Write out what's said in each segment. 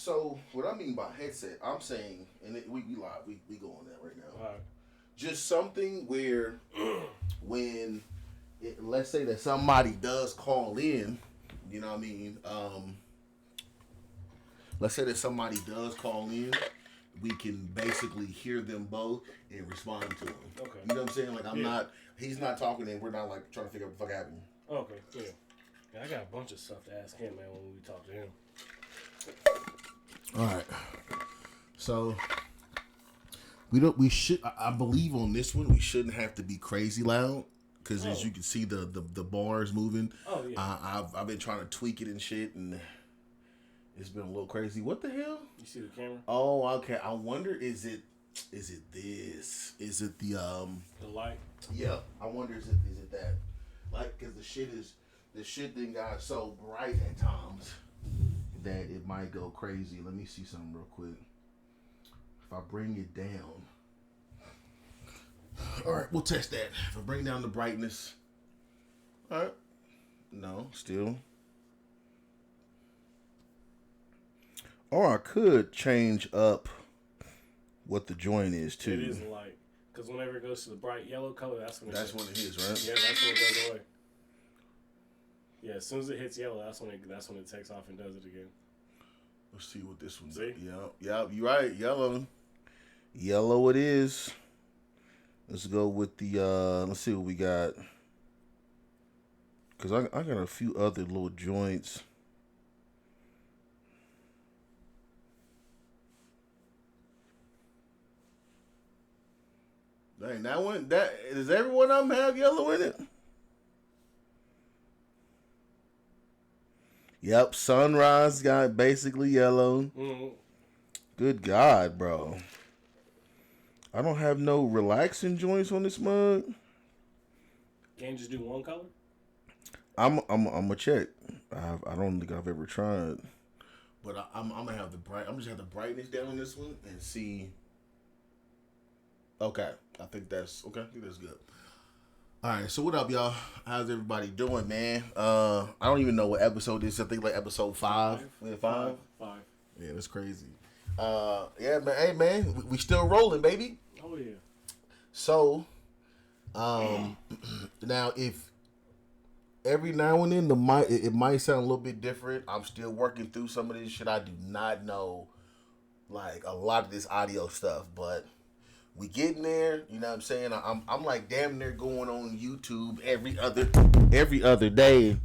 So what I mean by headset, I'm saying, and we live, we go on that right now. All right. Just something where when let's say that somebody does call in, you know what I mean. Let's say that somebody does call in, we can basically hear them both and respond to them. Okay. You know what I'm saying? Like he's not talking, and we're not like trying to figure out what the fuck happened. Okay. Yeah. Yeah, I got a bunch of stuff to ask him, man, when we talk to him. All right. So we should. I believe on this one we shouldn't have to be crazy loud because as you can see the bars moving. Oh yeah. I've been trying to tweak it and shit and. It's been a little crazy. What the hell? You see the camera? Oh, okay. I wonder is it this? Is it the light? Yeah. I wonder is it that? Like cuz the shit thing got so bright at times that it might go crazy. Let me see something real quick. If I bring it down. All right, we'll test that. If I bring down the brightness. All right. No, still. Or I could change up what the joint is too. It is light, because whenever it goes to the bright yellow color, that's when it is, right? Yeah, that's when it goes away. Yeah, as soon as it hits yellow, that's when it takes off and does it again. Let's see what this one. See? Yeah, you're right. Yellow it is. Let's go with the. Let's see what we got. Cause I got a few other little joints. Dang, does every one of them have yellow in it? Yep, Sunrise got basically yellow. Mm-hmm. Good God, bro. I don't have no relaxing joints on this mug. Can't you just do one color? I'm gonna check. I don't think I've ever tried, but I'm gonna have I'm just have the brightness down on this one and see. Okay, I think that's good. All right, so what up, y'all? How's everybody doing, man? I don't even know what episode this is. I think like episode 5. We have 5? 5. Yeah, that's crazy. Yeah, man. Hey, man, we still rolling, baby. Oh yeah. So, now if every now and then it might sound a little bit different. I'm still working through some of this shit. I do not know like a lot of this audio stuff, but we getting there. You know what I'm saying? I'm like damn near going on YouTube every other day,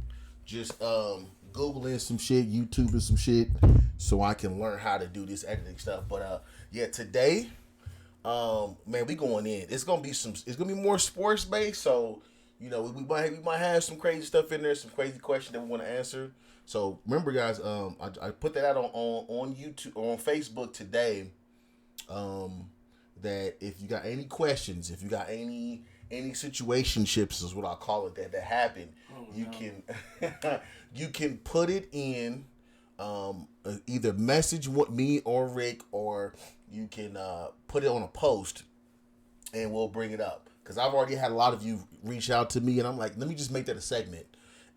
just googling some shit, YouTubing some shit, so I can learn how to do this editing stuff. But yeah, today, man, we going in. It's gonna be more sports based. So you know we might have some crazy stuff in there, some crazy questions that we want to answer. So remember, guys, I put that out on YouTube, on Facebook today. That if you got any questions, if you got any situationships is what I call it that happen, you can put it in either message me or Rick, or you can put it on a post and we'll bring it up. Because I've already had a lot of you reach out to me and I'm like, let me just make that a segment.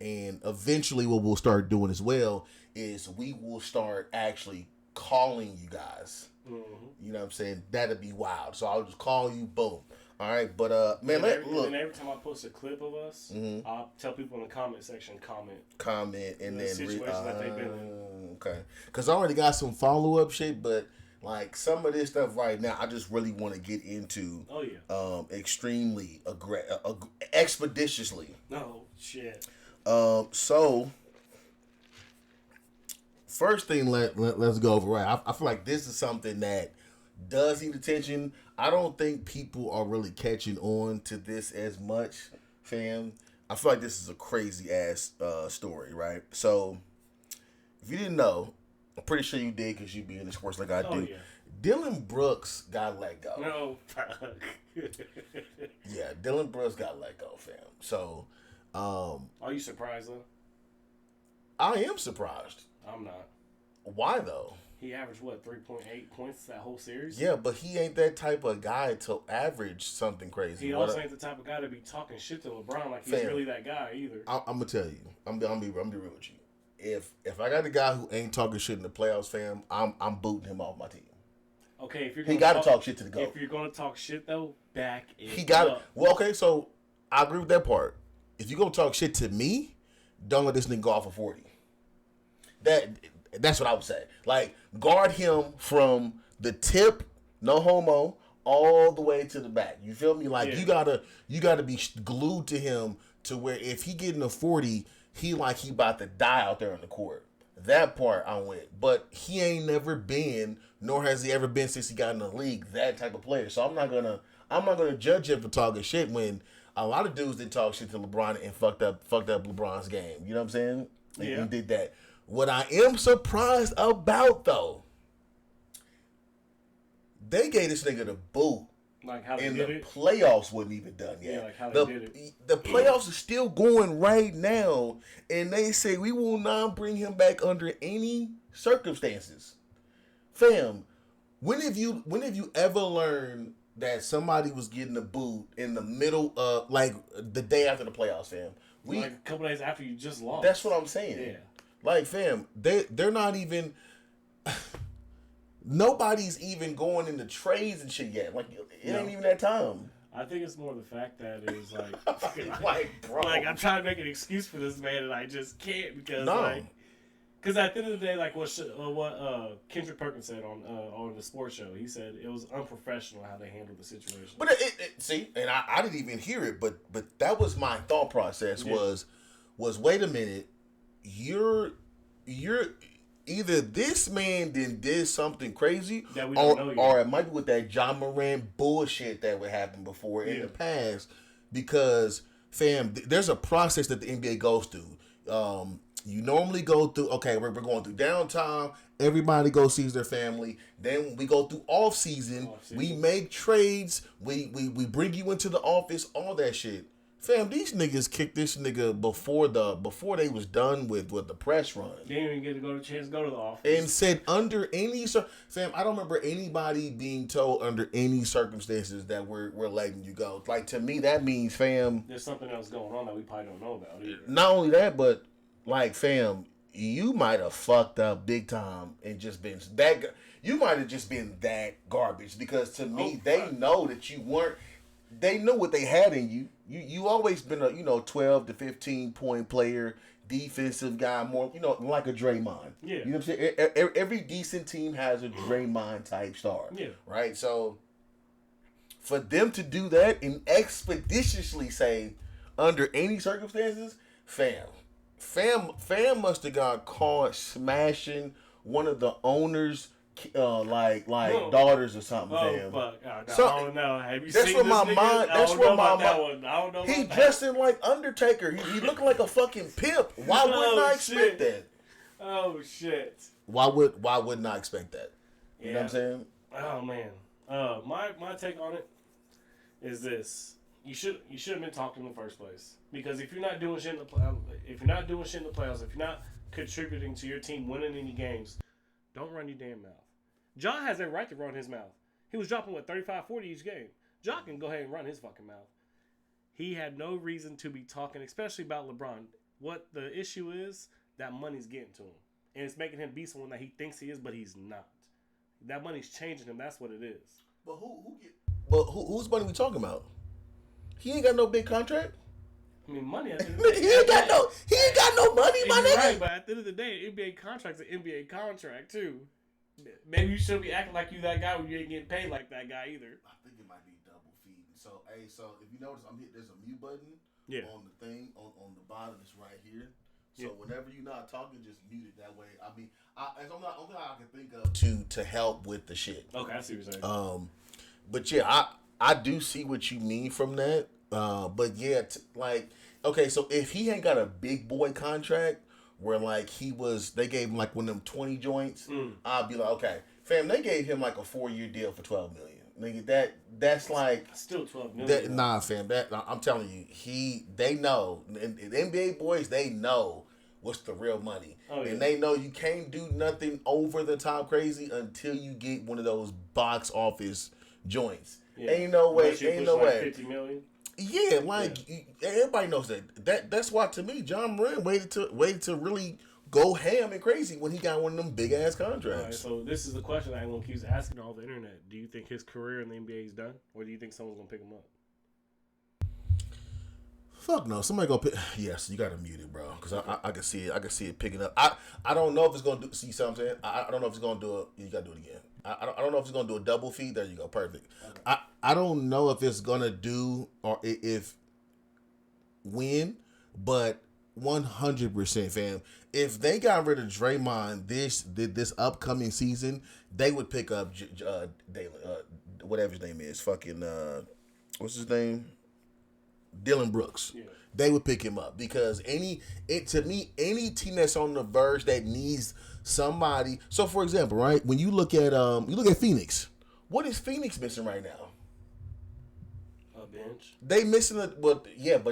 And eventually what we'll start doing as well is we will start actually calling you guys. Mm-hmm. You know what I'm saying? That'd be wild. So I'll just call you, boom. All right, but man, look. And every time I post a clip of us, mm-hmm. I'll tell people in the comment section, comment, and then situation that they've been in. Okay, because I already got some follow up shit, but like some of this stuff right now, I just really want to get into. Oh yeah. Extremely expeditiously. No shit. So. First thing, let's go over, right? I feel like this is something that does need attention. I don't think people are really catching on to this as much, fam. I feel like this is a crazy ass story, right? So, if you didn't know, I'm pretty sure you did because you be in the sports like I do. Yeah. Dylan Brooks got let go. No. Yeah, Dylan Brooks got let go, fam. So, are you surprised though? I am surprised. I'm not. Why though? He averaged 3.8 points that whole series? Yeah, but he ain't that type of guy to average something crazy. He also ain't the type of guy to be talking shit to LeBron like he's really that guy either. I'm gonna tell you. I'm gonna be real with you. if I got a guy who ain't talking shit in the playoffs, fam, I'm booting him off my team. Okay, if you're he got to talk shit to the GOAT. If you're gonna talk shit though, back it he got up. Well, okay, so I agree with that part. If you gonna talk shit to me, don't let this nigga go off for 40. That's what I would say. Like, guard him from the tip, no homo, all the way to the back. You feel me? Like, you gotta be glued to him to where if he getting a 40, he about to die out there on the court. That part I went. But he ain't never been, nor has he ever been since he got in the league, that type of player. So I'm not gonna judge him for talking shit when a lot of dudes did talk shit to LeBron and fucked up LeBron's game. You know what I'm saying? Yeah. He did that. What I am surprised about, though, they gave this nigga the boot. Like how they and did the it? Playoffs wasn't even done yet. Yeah, like how they did it. The playoffs are still going right now, and they say we will not bring him back under any circumstances. Fam, when have you ever learned that somebody was getting a boot in the middle of, like, the day after the playoffs, fam? Like a couple days after you just lost. That's what I'm saying. Yeah. Like, fam, they're not even. Nobody's even going into trades and shit yet. Like, it ain't even that time. I think it's more the fact that it's like, like, bro, like I'm trying to make an excuse for this man and I just can't because because at the end of the day, like what Kendrick Perkins said on the sports show, he said it was unprofessional how they handled the situation. But see, and I didn't even hear it, but that was my thought process. Was wait a minute, you're either this man did something crazy, that we don't know yet. Or it might be with that John Moran bullshit that would happen before in the past. Because, fam, there's a process that the NBA goes through. You normally go through, okay, we're going through downtime. Everybody goes sees their family. Then we go through off season. We make trades. We bring you into the office. All that shit. Fam, these niggas kicked this nigga before they was done with the press run. They didn't even get to go to chance to go to the office. And said under any fam, I don't remember anybody being told under any circumstances that we're letting you go. Like, to me, that means, fam, there's something else going on that we probably don't know about either. Not only that, but like, fam, you might have fucked up big time and just been that. You might have just been that garbage because to me, they know that you weren't. They know what they had in you. You always been a 12 to 15 point player, defensive guy, more like a Draymond. Yeah. You know what I'm saying? Every decent team has a Draymond type star. Yeah. Right. So for them to do that and expeditiously say under any circumstances, fam must have got caught smashing one of the owners. Daughters or something, fam. Fuck. I don't know. Have you that's seen what this my nigga? mind. That's what my mind. I don't know. He dressed in like Undertaker. He looked like a fucking pimp. Why wouldn't I expect that? Oh shit. Why wouldn't I expect that? You know what I'm saying? Oh man. My take on it is this: you should have been talking in the first place, because if you're not doing shit in the playoffs, if you're not contributing to your team winning any games, don't run your damn mouth. Ja has every right to run his mouth. He was dropping, 35, 40 each game. Ja can go ahead and run his fucking mouth. He had no reason to be talking, especially about LeBron. What the issue is, that money's getting to him. And it's making him be someone that he thinks he is, but he's not. That money's changing him. That's what it is. But whose money we talking about? He ain't got no big contract. I mean, money. He ain't got no money, my nigga. Right, but at the end of the day, an NBA contract's an NBA contract too. Maybe you shouldn't be acting like you that guy when you ain't getting paid like that guy either. I think it might be double feeding. So if you notice, there's a mute button on the thing on the bottom. It's right here. So whenever you're not talking, just mute it that way. I mean, it's only I can think of to help with the shit. Okay, I see what you're saying. But yeah, I do see what you mean from that. But yeah, okay, so if he ain't got a big boy contract where they gave him like one of them 20 joints, I'll be like, okay, fam, they gave him like a 4-year deal for $12 million. Nigga, that's like still $12 million. Nah, fam, I'm telling you, they know, and the NBA boys, they know what's the real money, and they know you can't do nothing over the top crazy until you get one of those box office joints. Ain't no way. 50 million. Yeah, everybody knows that. That's why, to me, John Moran waited to really go ham and crazy when he got one of them big ass All right, contracts. so this is the question everyone keeps asking all the internet. Do you think his career in the NBA is done, or do you think someone's gonna pick him up? Fuck no, somebody go pick. Yes, you gotta mute it, bro, because I can see it. I can see it picking up. I don't know if it's gonna do. See, what I'm saying? I don't know if it's gonna do it. You gotta do it again. I don't know if it's gonna do a double feed. There you go, perfect. Okay. I don't know if it's gonna do or if win, but 100%, fam. If they got rid of Draymond this upcoming season, they would pick up whatever his name is. Fucking what's his name? Dylan Brooks. Yeah. They would pick him up because any team that's on the verge that needs somebody. So for example, right, when you look at Phoenix, what is Phoenix missing right now? A bench. They missing but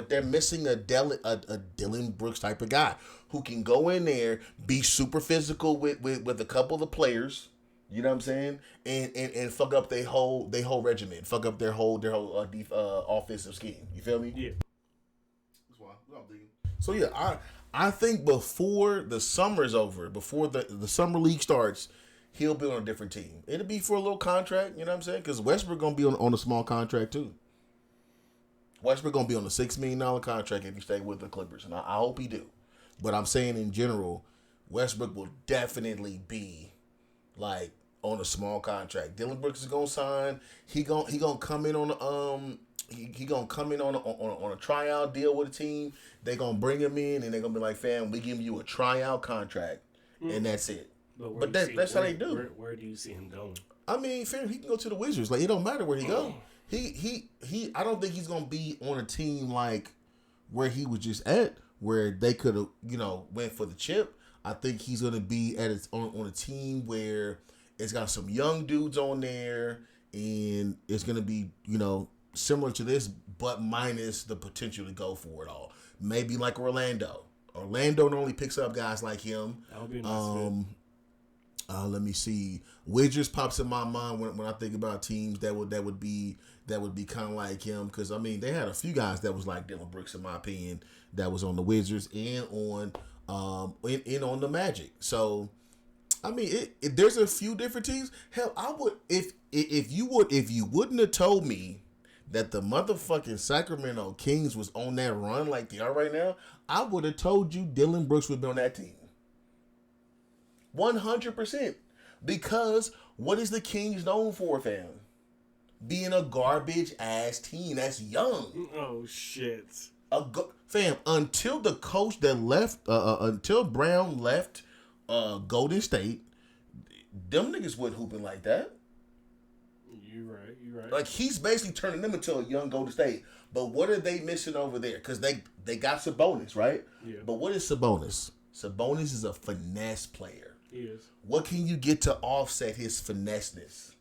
they're missing a Dylan Brooks type of guy who can go in there, be super physical with a couple of the players. You know what I'm saying? And fuck up their whole regimen. Fuck up their whole offensive scheme. You feel me? Yeah. That's why I'm thinking. So yeah, I think before the summer's over, before the summer league starts, he'll be on a different team. It'll be for a little contract. You know what I'm saying? Because Westbrook gonna be on a small contract too. Westbrook gonna be on a $6 million contract if he stay with the Clippers, and I hope he do. But I'm saying in general, Westbrook will definitely be like on a small contract. Dylan Brooks is gonna sign. He gonna come in on a tryout deal with a team. They gonna bring him in and they gonna be like, fam, we give you a tryout contract, and that's it. But that's how they do. Where do you see him going? I mean, fam, he can go to the Wizards. Like it don't matter where he go. He I don't think he's gonna be on a team like where he was just at, where they could have went for the chip. I think he's gonna be on a team where it's got some young dudes on there, and it's gonna be similar to this, but minus the potential to go for it all. Maybe like Orlando. Orlando normally picks up guys like him. That would be a nice fit. Let me see. Wizards pops in my mind when I think about teams that would be kind of like him, because I mean they had a few guys that was like Dylan Brooks in my opinion that was on the Wizards and on on the Magic. So I mean there's a few different teams. Hell, I would if you wouldn't have told me that the motherfucking Sacramento Kings was on that run like they are right now, I would have told you Dylan Brooks would be on that team. 100%. Because what is the Kings known for, fam? Being a garbage ass team that's young. Oh shit. Fam, until the coach that left, until Brown left Golden State, them niggas wasn't hooping like that. You're right. Like he's basically turning them into a young Golden State. But what are they missing over there? Because they got Sabonis, right? Yeah. But what is Sabonis? Sabonis is a finesse player. He is. What can you get to offset his finesseness?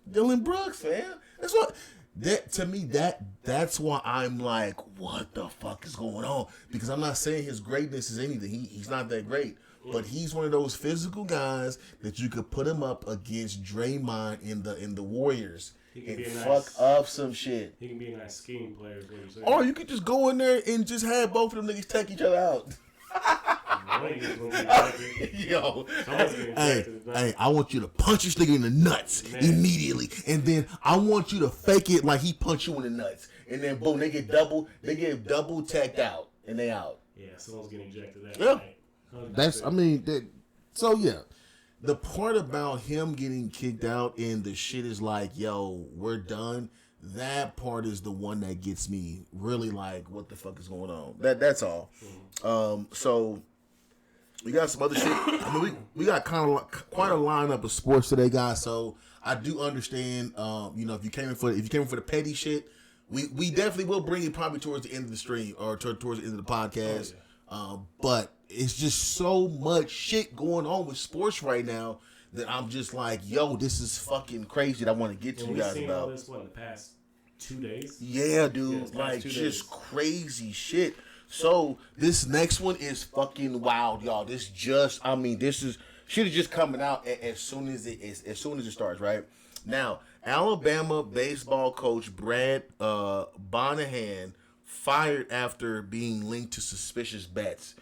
Dylan Brooks, man. That's what to me that's why I'm like, what the fuck is going on? Because I'm not saying his greatness is anything. He's not that great. But he's one of those physical guys that you could put him up against Draymond in the Warriors and fuck up some shit. He can be a nice scheme player. Or you could just go in there and just have both of them niggas take each other out. Yo, hey, I want you to punch this nigga in the nuts immediately, and then I want you to fake it like he punched you in the nuts, and then boom, they get double tacked out, and they out. Yeah, someone's getting ejected. So yeah, the part about him getting kicked out and the shit is like, yo, we're done. That part is the one that gets me really like, what the fuck is going on? That's all. So we got some other shit. I mean, we got quite a lineup of sports today, guys. So I do understand. If you came in for the petty shit, we definitely will bring it probably towards the end of the stream or towards the end of the podcast. But it's just so much shit going on with sports right now that I'm just like, yo, this is fucking crazy that I want to get to you guys about. All this, in the past 2 days? Yeah, dude. Like, just crazy shit. So, this next one is fucking wild, y'all. This is shit is just coming out as soon as it starts, right? Now, Alabama baseball coach Brad Bonahan fired after being linked to suspicious bets.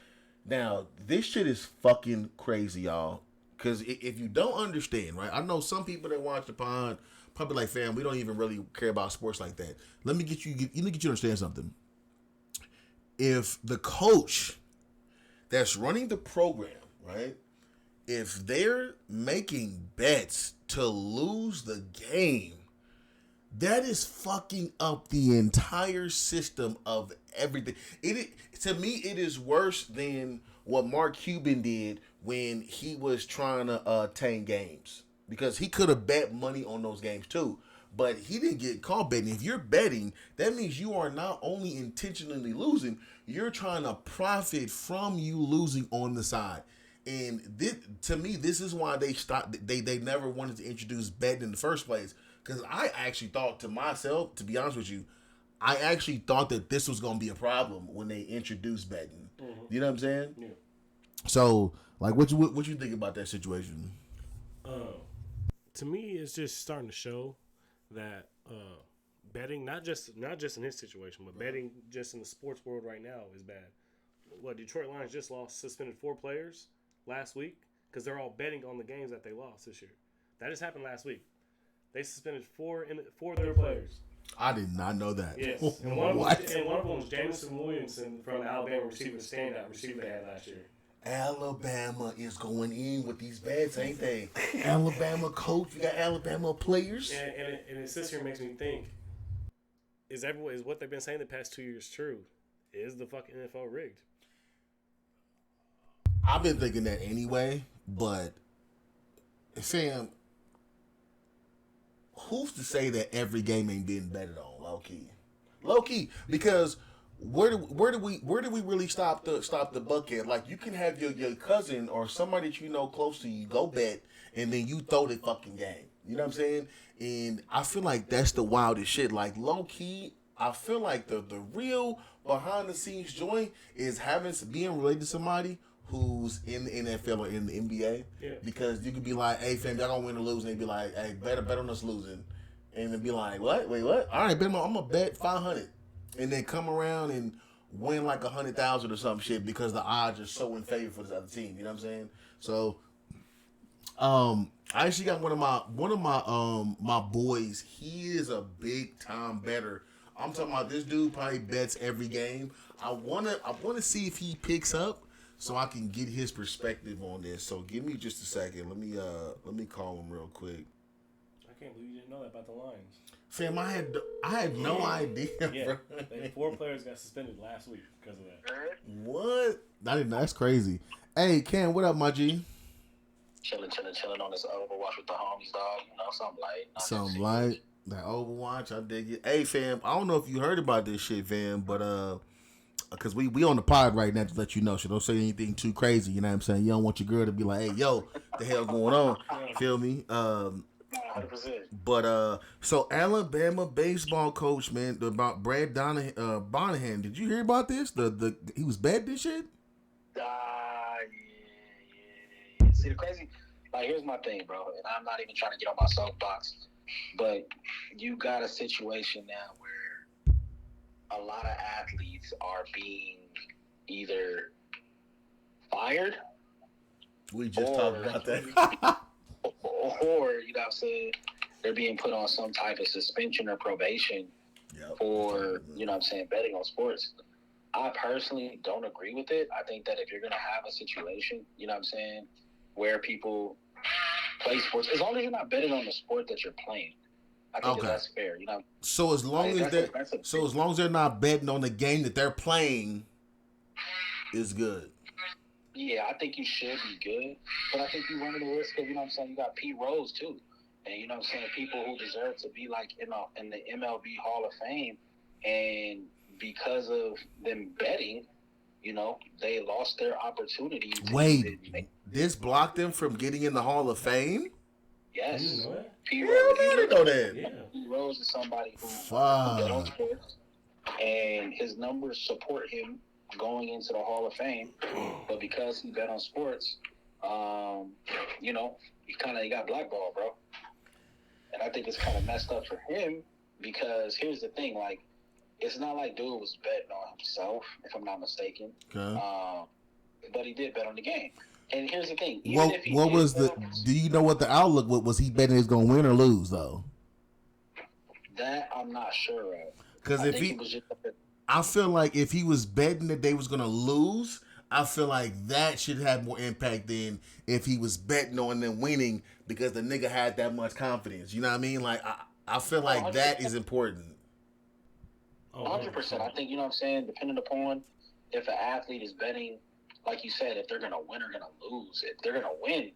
Now, this shit is fucking crazy, y'all. Because if you don't understand, right? I know some people that watch the pod probably like, fam, we don't even really care about sports like that. Let me get you to understand something. If the coach that's running the program, right? If they're making bets to lose the game, that is fucking up the entire system of everything. To me, it is worse than what Mark Cuban did when he was trying to attain games, because he could have bet money on those games too. But he didn't get caught betting. If you're betting, that means you are not only intentionally losing, you're trying to profit from you losing on the side. And this, to me, this is why they stopped. They never wanted to introduce betting in the first place. Because I actually thought to myself, to be honest with you, I actually thought that this was going to be a problem when they introduced betting. Mm-hmm. You know what I'm saying? Yeah. So, like, what you think about that situation? To me, it's just starting to show that betting, not just in his situation, but betting just in the sports world right now is bad. What, Detroit Lions just suspended 4 players last week because they're all betting on the games that they lost this year. That just happened last week. They suspended 4 of their players. I did not know that. Yes. And one of them was Jameson Williamson from Alabama standout receiver they had last year. Alabama is going in with these bets, ain't they? Alabama coach, you got Alabama players. And it sits here and makes me think, is what they've been saying the past 2 years true? Is the fucking NFL rigged? I've been thinking that anyway, but fam, who's to say that every game ain't being betted on? Low key, because where do we really stop the buck at? Like, you can have your cousin or somebody that you know close to you go bet, and then you throw the fucking game. You know what I'm saying? And I feel like that's the wildest shit. Like, low key, I feel like the real behind the scenes joint is being related to somebody who's in the NFL or in the NBA. Yeah. Because you could be like, hey fam, y'all gonna win or lose, and they'd be like, hey, bet on us losing. And then be like, what? Wait, what? All right, I'm gonna bet 500. And then come around and win like 100,000 or some shit because the odds are so in favor for this other team. You know what I'm saying? So I actually got one of my boys. He is a big time bettor. I'm talking about this dude probably bets every game. I wanna see if he picks up, so I can get his perspective on this. So give me just a second. Let me call him real quick. I can't believe you didn't know that about the Lions. Fam, I had no idea. Yeah, 4 players got suspended last week because of that. What? That's crazy. Hey, Ken, what up, my G? Chilling on this Overwatch with the homies, dog. You know, something light. Something light. That Overwatch, I dig it. Hey, fam, I don't know if you heard about this shit, fam, but because we on the pod right now to let you know, so don't say anything too crazy. You know what I'm saying? You don't want your girl to be like, hey, yo, the hell going on? Feel me? 100%. But so Alabama baseball coach, man, about Brad Bonahan. Did you hear about this? He was bad this shit. Yeah. See, the crazy, like, here's my thing, bro, and I'm not even trying to get on my soapbox, but you got a situation now where a lot of athletes are being either fired. We just talked about that. or, you know what I'm saying, they're being put on some type of suspension or probation for, you know what I'm saying, betting on sports. I personally don't agree with it. I think that if you're going to have a situation, you know what I'm saying, where people play sports, as long as you're not betting on the sport that you're playing, I think that's fair. You know. So as long as they're not betting on the game that they're playing, is good. Yeah, I think you should be good, but I think you run the risk of, you know what I'm saying, you got Pete Rose too, and you know what I'm saying, people who deserve to be like in the MLB Hall of Fame, and because of them betting, you know, they lost their opportunity. Wait, this blocked them from getting in the Hall of Fame? Yes. You know that? Pete Rose, I didn't know that. Yeah. Pete Rose is somebody who bet on sports, and his numbers support him going into the Hall of Fame, but because he bet on sports, you know, he got blackballed, bro. And I think it's kind of messed up for him, because here's the thing, like, it's not like dude was betting on himself, if I'm not mistaken. Okay. but he did bet on the game. And here's the thing: even What if he what did was the? Do you know what the outlook was? He betting he's gonna win or lose though? that, I'm not sure of. Because I if think he, it was just I feel like if he was betting that they was gonna lose, I feel like that should have more impact than if he was betting on them winning because the nigga had that much confidence. You know what I mean? Like I feel like that is important. 100%. I think, you know what I'm saying, depending upon if an athlete is betting, like you said, if they're going to win or going to lose. If they're going to win,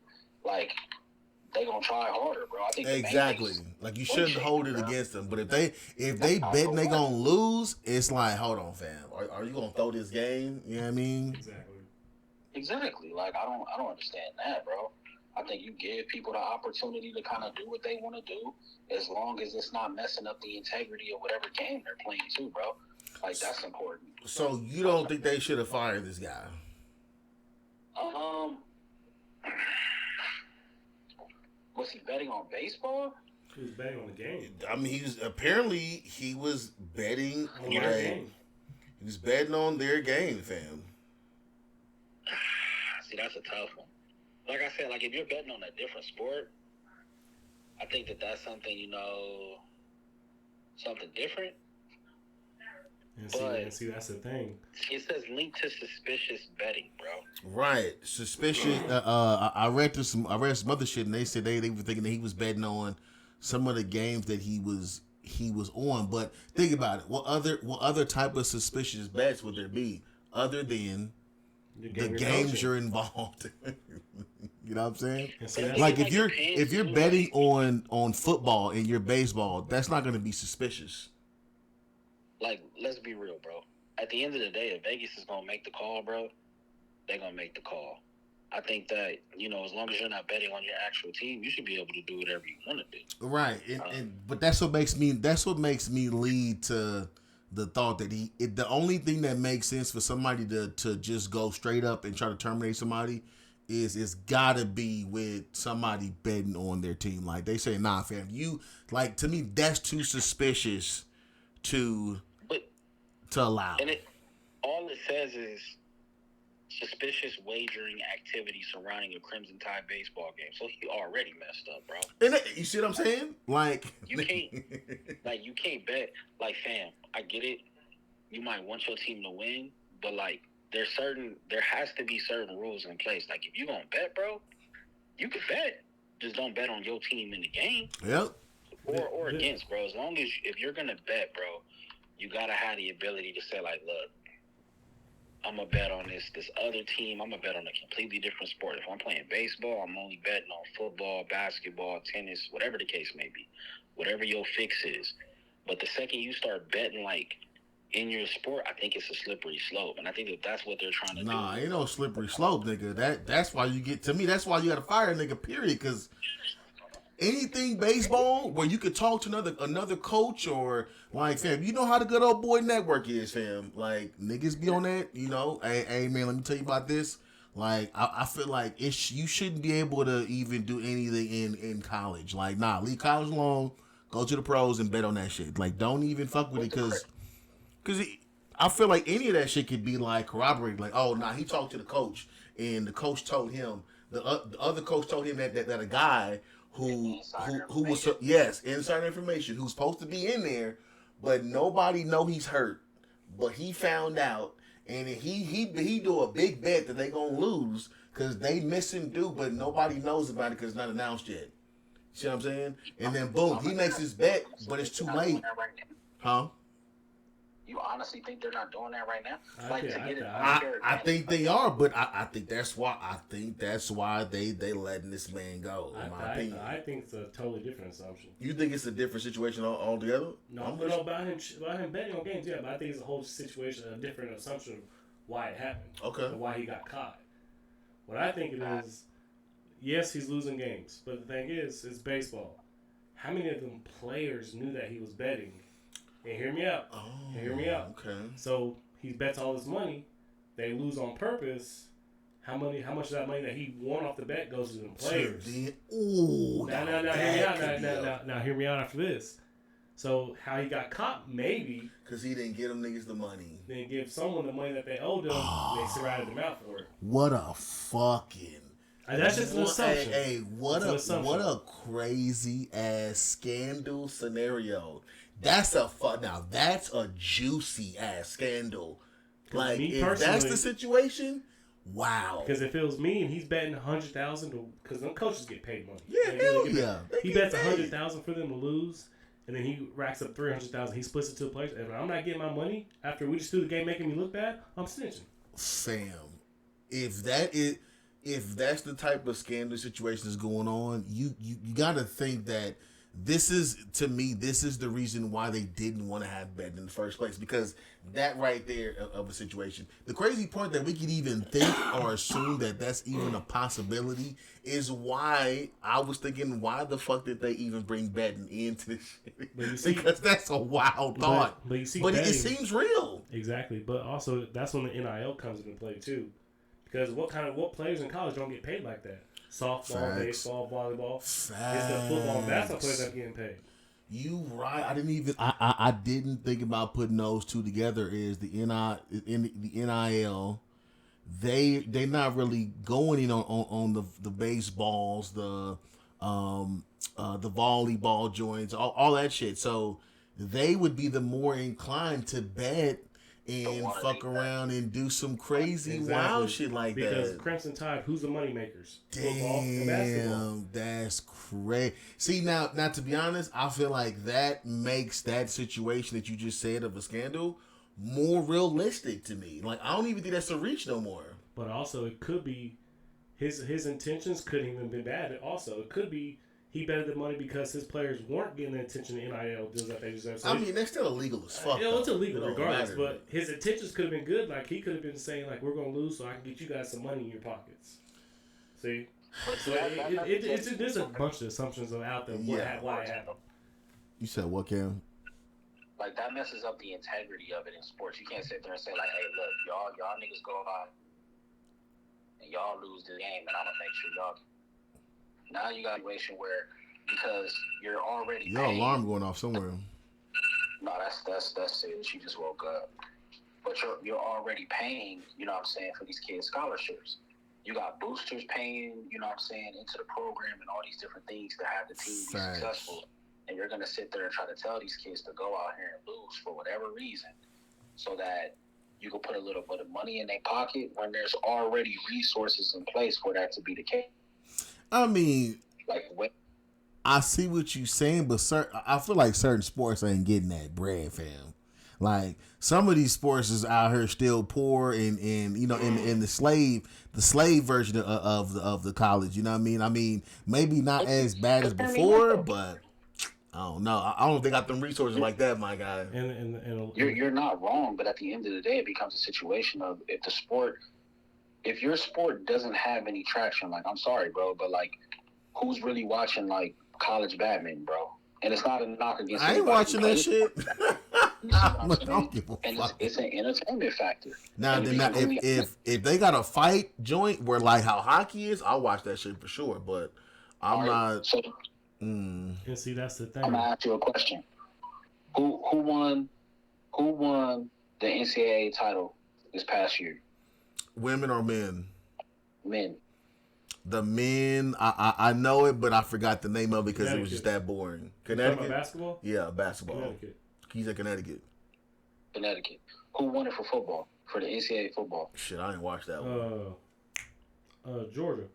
like, they going to try harder, bro. I think Exactly. Like you shouldn't hold it against them. But if they betting they gonna lose, it's like, hold on, fam. Are you gonna throw this game? You know what I mean? Exactly. Like, I don't understand that, bro. I think you give people the opportunity to kind of do what they want to do, as long as it's not messing up the integrity of whatever game they're playing too, bro. Like, that's important. So you don't think they should have fired this guy? Was he betting on baseball? He was betting on the game. I mean, he was betting on their game. He was betting on their game, fam. See, that's a tough one. Like I said, like if you're betting on a different sport, I think that's something, something different. And see, that's the thing. It says linked to suspicious betting, bro. Right, suspicious. I read some other shit, and they said they were thinking that he was betting on some of the games that he was on. But think about it. What other type of suspicious bets would there be other than the games you're involved in? You know what I'm saying? Like if you're betting on football and you're baseball, that's not going to be suspicious. Like, let's be real, bro. At the end of the day, if Vegas is going to make the call, bro, they're going to make the call. I think that, as long as you're not betting on your actual team, you should be able to do whatever you want to do. Right. But that's what makes me lead to the thought that the only thing that makes sense for somebody to just go straight up and try to terminate somebody is it's gotta be with somebody betting on their team. Like they say, nah, fam, to me, that's too suspicious to allow. And all it says is suspicious wagering activity surrounding a Crimson Tide baseball game. So he already messed up, bro. And you see what I'm saying? Like you can't bet. Like, fam, I get it. You might want your team to win, but like there has to be certain rules in place. Like if you gonna bet, bro, you can bet. Just don't bet on your team in the game. Yep. Or against, bro. As long as if you're gonna bet, bro, you gotta have the ability to say, like, look, I'm gonna bet on this other team. I'm gonna bet on a completely different sport. If I'm playing baseball, I'm only betting on football, basketball, tennis, whatever the case may be, whatever your fix is. But the second you start betting like in your sport, I think it's a slippery slope, and I think that's what they're trying to do. Nah, ain't no slippery slope, nigga. That's why you that's why you gotta fire a nigga. Period. Because anything baseball where you could talk to another coach or like, fam, you know how the good old boy network is, fam. Like niggas be on that, Hey man, let me tell you about this. Like I feel like you shouldn't be able to even do anything in college. Like nah, leave college alone. Go to the pros and bet on that shit. Like don't even fuck with it because I feel like any of that shit could be like corroborated. Like oh nah, he talked to the coach and the coach told him the other coach told him that a guy who was inside information who's supposed to be in there, but nobody know he's hurt, but he found out and he do a big bet that they gonna lose because they missing dude, but nobody knows about it because it's not announced yet. See what I'm saying? And then boom, he makes his bet, but it's too late. Huh? You honestly think they're not doing that right now? I think they are, but I think that's why they letting this man go. In my opinion, I think it's a totally different assumption. You think it's a different situation altogether? No, about him betting on games, yeah, but I think it's a whole situation, a different assumption of why it happened. Okay. And why he got caught. What I think it is, yes, he's losing games, but the thing is, it's baseball. How many of them players knew that he was betting? And hear me out. Hear me out. Okay. So he bets all this money. They lose on purpose. How much of that money that he won off the bet goes to the players? Ooh. Now, hear me out after this. So how he got caught, maybe because he didn't give them niggas the money. Then give someone the money that they owed them. And they surrounded them out for it. What a fucking. That's just an assumption. Hey, what a crazy ass scandal scenario. That's a now that's a juicy ass scandal. Like if that's the situation, wow. Because if it was me and he's betting 100,000, because them coaches get paid money. Yeah, hell yeah. He bets 100,000 for them to lose, and then he racks up 300,000. He splits it to the players, and I'm not getting my money after we just threw the game making me look bad. I'm snitching. Fam, if that's the type of scandal situation that's going on, you got to think that this is the reason why they didn't want to have betting in the first place, because that right there of a situation. The crazy part that we could even think or assume that that's even a possibility is why I was thinking, why the fuck did they even bring betting into this shit? Because that's a wild thought. But it seems real. Exactly, but also that's when the NIL comes into play too. Because what players in college don't get paid like that? Softball, baseball, volleyball. It's the football and basketball players that are getting paid. You right. I didn't think about putting those two together. Is the NIL? They're not really going in on the baseballs, the volleyball joints, all that shit. So they would be the more inclined to bet and fuck around and do some crazy wild shit like that. Because Crimson Tide, who's the money makers? Football and basketball. That's crazy. See, now to be honest, I feel like that makes that situation that you just said of a scandal more realistic to me. Like, I don't even think that's a reach no more. But also, it could be his intentions couldn't even be bad. Also, it could be he betted the money because his players weren't getting the attention in NIL deals that they deserve. So that's still illegal as fuck. It's illegal regardless, but his intentions could have been good. Like, he could have been saying, like, we're going to lose so I can get you guys some money in your pockets. See? So there's a bunch of assumptions out there why it happened. You said what, Cam? Like, that messes up the integrity of it in sports. You can't sit there and say, like, hey, look, y'all niggas go out and y'all lose the game, and I'm going to make sure y'all. Now you got a situation where, because you're already your paying, alarm going off somewhere. No, that's it. She just woke up. But you're already paying, you know what I'm saying, for these kids' scholarships. You got boosters paying, you know what I'm saying, into the program and all these different things to have the team be successful. And you're going to sit there and try to tell these kids to go out here and lose for whatever reason, so that you can put a little bit of money in their pocket when there's already resources in place for that to be the case. I mean, like, what? I see what you're saying, but I feel like certain sports ain't getting that bread, fam. Like, some of these sports is out here still poor and you know, in the slave version of the college. You know what I mean? I mean, maybe not as bad as before, but I don't know. I don't think I got them resources like that, my guy. And you're not wrong, but at the end of the day, it becomes a situation of if your sport doesn't have any traction, like, I'm sorry, bro, but, like, who's really watching, like, college badminton, bro? And it's not a knock against I ain't watching that shit. It's an entertainment factor. Now, if they got a fight joint where, like, how hockey is, I'll watch that shit for sure, but I'm not. So, and see, that's the thing. I'm going to ask you a question. Who won the NCAA title this past year? Women or men? Men. The men, I know it, but I forgot the name of it because it was just that boring. Connecticut? Basketball? Yeah, basketball. Connecticut. He's at Connecticut. Who won it for football? For the NCAA football? Shit, I ain't watched that one. Georgia.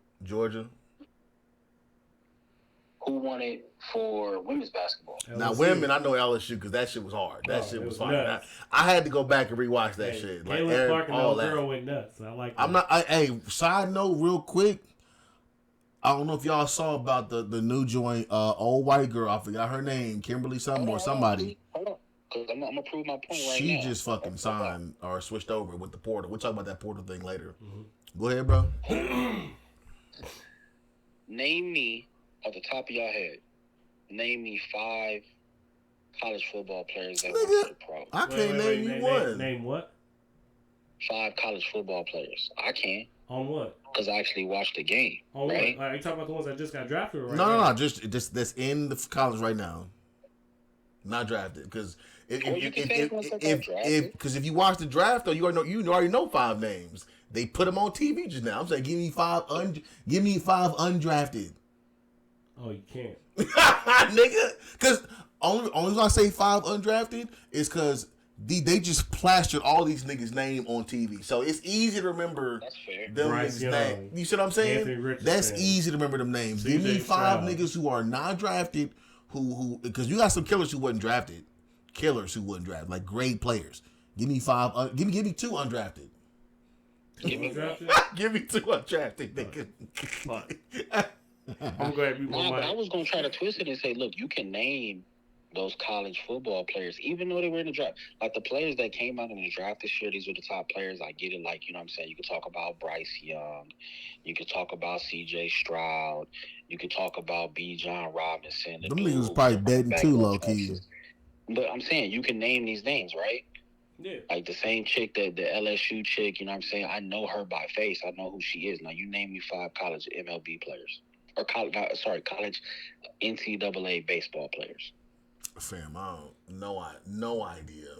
Who won it for women's basketball? LSU. Now, women, I know LSU because that shit was hard. That shit was hard. I had to go back and rewatch that shit. Like, Clark and all that. Girl went nuts. I like that. Hey, side note, real quick. I don't know if y'all saw about the new joint, old white girl. I forgot her name, Kimberly something or somebody. Hold on, because I'm gonna prove my point right now. She just fucking signed or switched over with the portal. We'll talk about that portal thing later. Mm-hmm. Go ahead, bro. Name me, off the top of your head, name me 5 college football players that went to the pro. I can't name you one. Name what? 5 college football players. I can. On what? Because I actually watched the game. On right? what? Are you talking about the ones that just got drafted? Or No. Just that's in the college right now. Not drafted. Because if you watch the draft, though, you already know 5 names. They put them on TV just now. I'm saying, give me 5 undrafted. Oh, you can't, nigga. Because only reason I say 5 undrafted is because they just plastered all these niggas' name on TV, so it's easy to remember them niggas' name. You see what I'm saying? That's easy to remember them names. Give me 5 niggas who are not drafted, who because you got some killers who wasn't drafted, like great players. Give me 5. Give me 2 undrafted. Give me 2 undrafted, nigga. I'm glad we won. But I was gonna try to twist it and say, look, you can name those college football players, even though they were in the draft. Like the players that came out in the draft this year, these are the top players. I get it. Like, you know what I'm saying? You could talk about Bryce Young. You could talk about C.J. Stroud. You could talk about B. John Robinson. Them niggas was probably betting too, low key. But I'm saying, you can name these names, right? Yeah. Like the same chick, the LSU chick, you know what I'm saying? I know her by face. I know who she is. Now, you name me 5 college MLB players. Or college NCAA baseball players. Fam, no idea.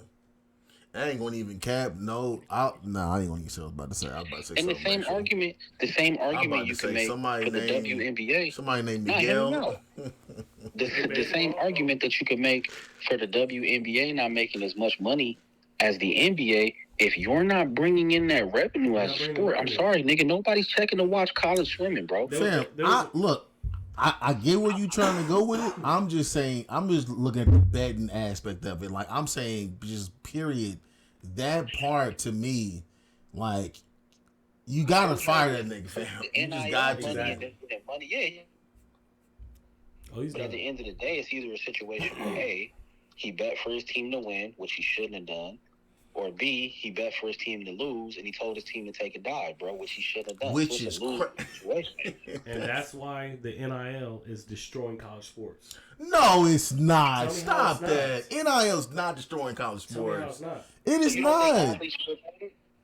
I ain't gonna even cap. No, I ain't gonna even say what I was about to say. I was about to say and something. The same argument you can make for the WNBA. Somebody named Miguel. The same argument that you can make for the WNBA not making as much money as the NBA. If you're not bringing in that revenue as a sport, I'm sorry, nigga. Nobody's checking to watch college swimming, bro. Fam, I get where you trying to go with it. I'm just saying, I'm just looking at the betting aspect of it. Like, I'm saying, just period. That part to me, like, you gotta fire that nigga, fam. You just got to. Money, yeah. But at the end of the day, it's either a situation where A, he bet for his team to win, which he shouldn't have done. Or B, he bet for his team to lose, and he told his team to take a dive, bro, which he shouldn't have done. Which is crazy. And that's why the NIL is destroying college sports. No, it's not. Stop that. NIL is not destroying college sports. Tell me how it's not. It is not. You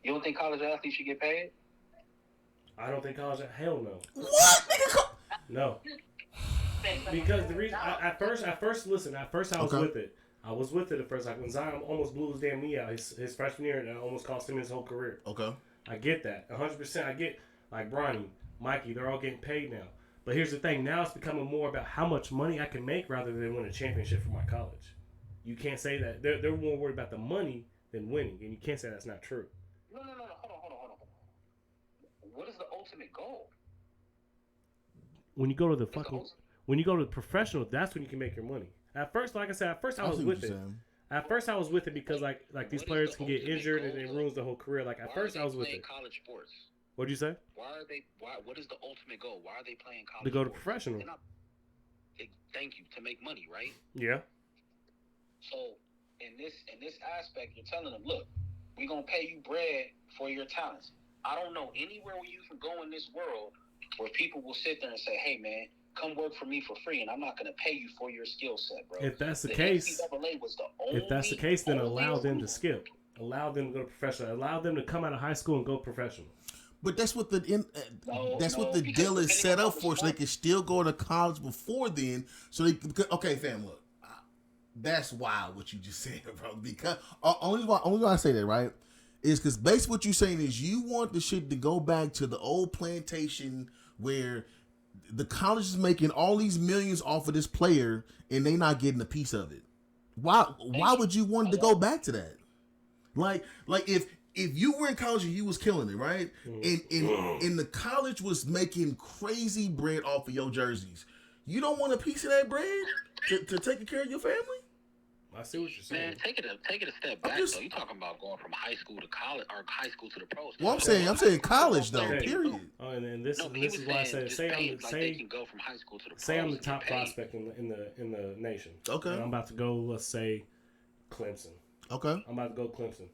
don't think college athletes should get paid? I don't think college. Hell no. What? No. Because the reason, at first I was with it. I was with it at first. Like when Zion almost blew his damn knee out his freshman year, and it almost cost him his whole career. Okay. I get that. 100%. I get, like Bronny, Mikey, they're all getting paid now. But here's the thing. Now it's becoming more about how much money I can make rather than win a championship for my college. You can't say that. They're more worried about the money than winning, and you can't say that's not true. No. Hold on. What is the ultimate goal? When you go to the professional, that's when you can make your money. At first, like I said, I was with it. At first, I was with it because like these players can get injured and it ruins the whole career. Like at first, I was with it. College sports. What'd you say? What is the ultimate goal? Why are they playing college? To go to sports? professional. Thank you, to make money, right? Yeah. So in this aspect, you're telling them, look, we're gonna pay you bread for your talents. I don't know anywhere where you can go in this world where people will sit there and say, hey man, come work for me for free, and I'm not going to pay you for your skill set, bro. If that's the case, then allow them to skip. Allow them to go to professional. Allow them to come out of high school and go professional. But that's what the deal is set up for, so they can still go to college before then. So they okay, fam, look, that's wild what you just said, bro. Because only why I say that, right, is because basically what you're saying is you want the shit to go back to the old plantation where the college is making all these millions off of this player and they not getting a piece of it. Why would you want to go back to that? Like if you were in college and you was killing it, right? And the college was making crazy bread off of your jerseys, you don't want a piece of that bread to take care of your family? I see what you're saying. Man, take it a step back though. You talking about going from high school to college or high school to the pros. Well, I'm saying college though. Period. Oh, and this is why I said they can go from high school to the pros. Say I'm the top prospect in the nation. Okay. And I'm about to go. Let's say Clemson. Okay. I'm about to go Clemson,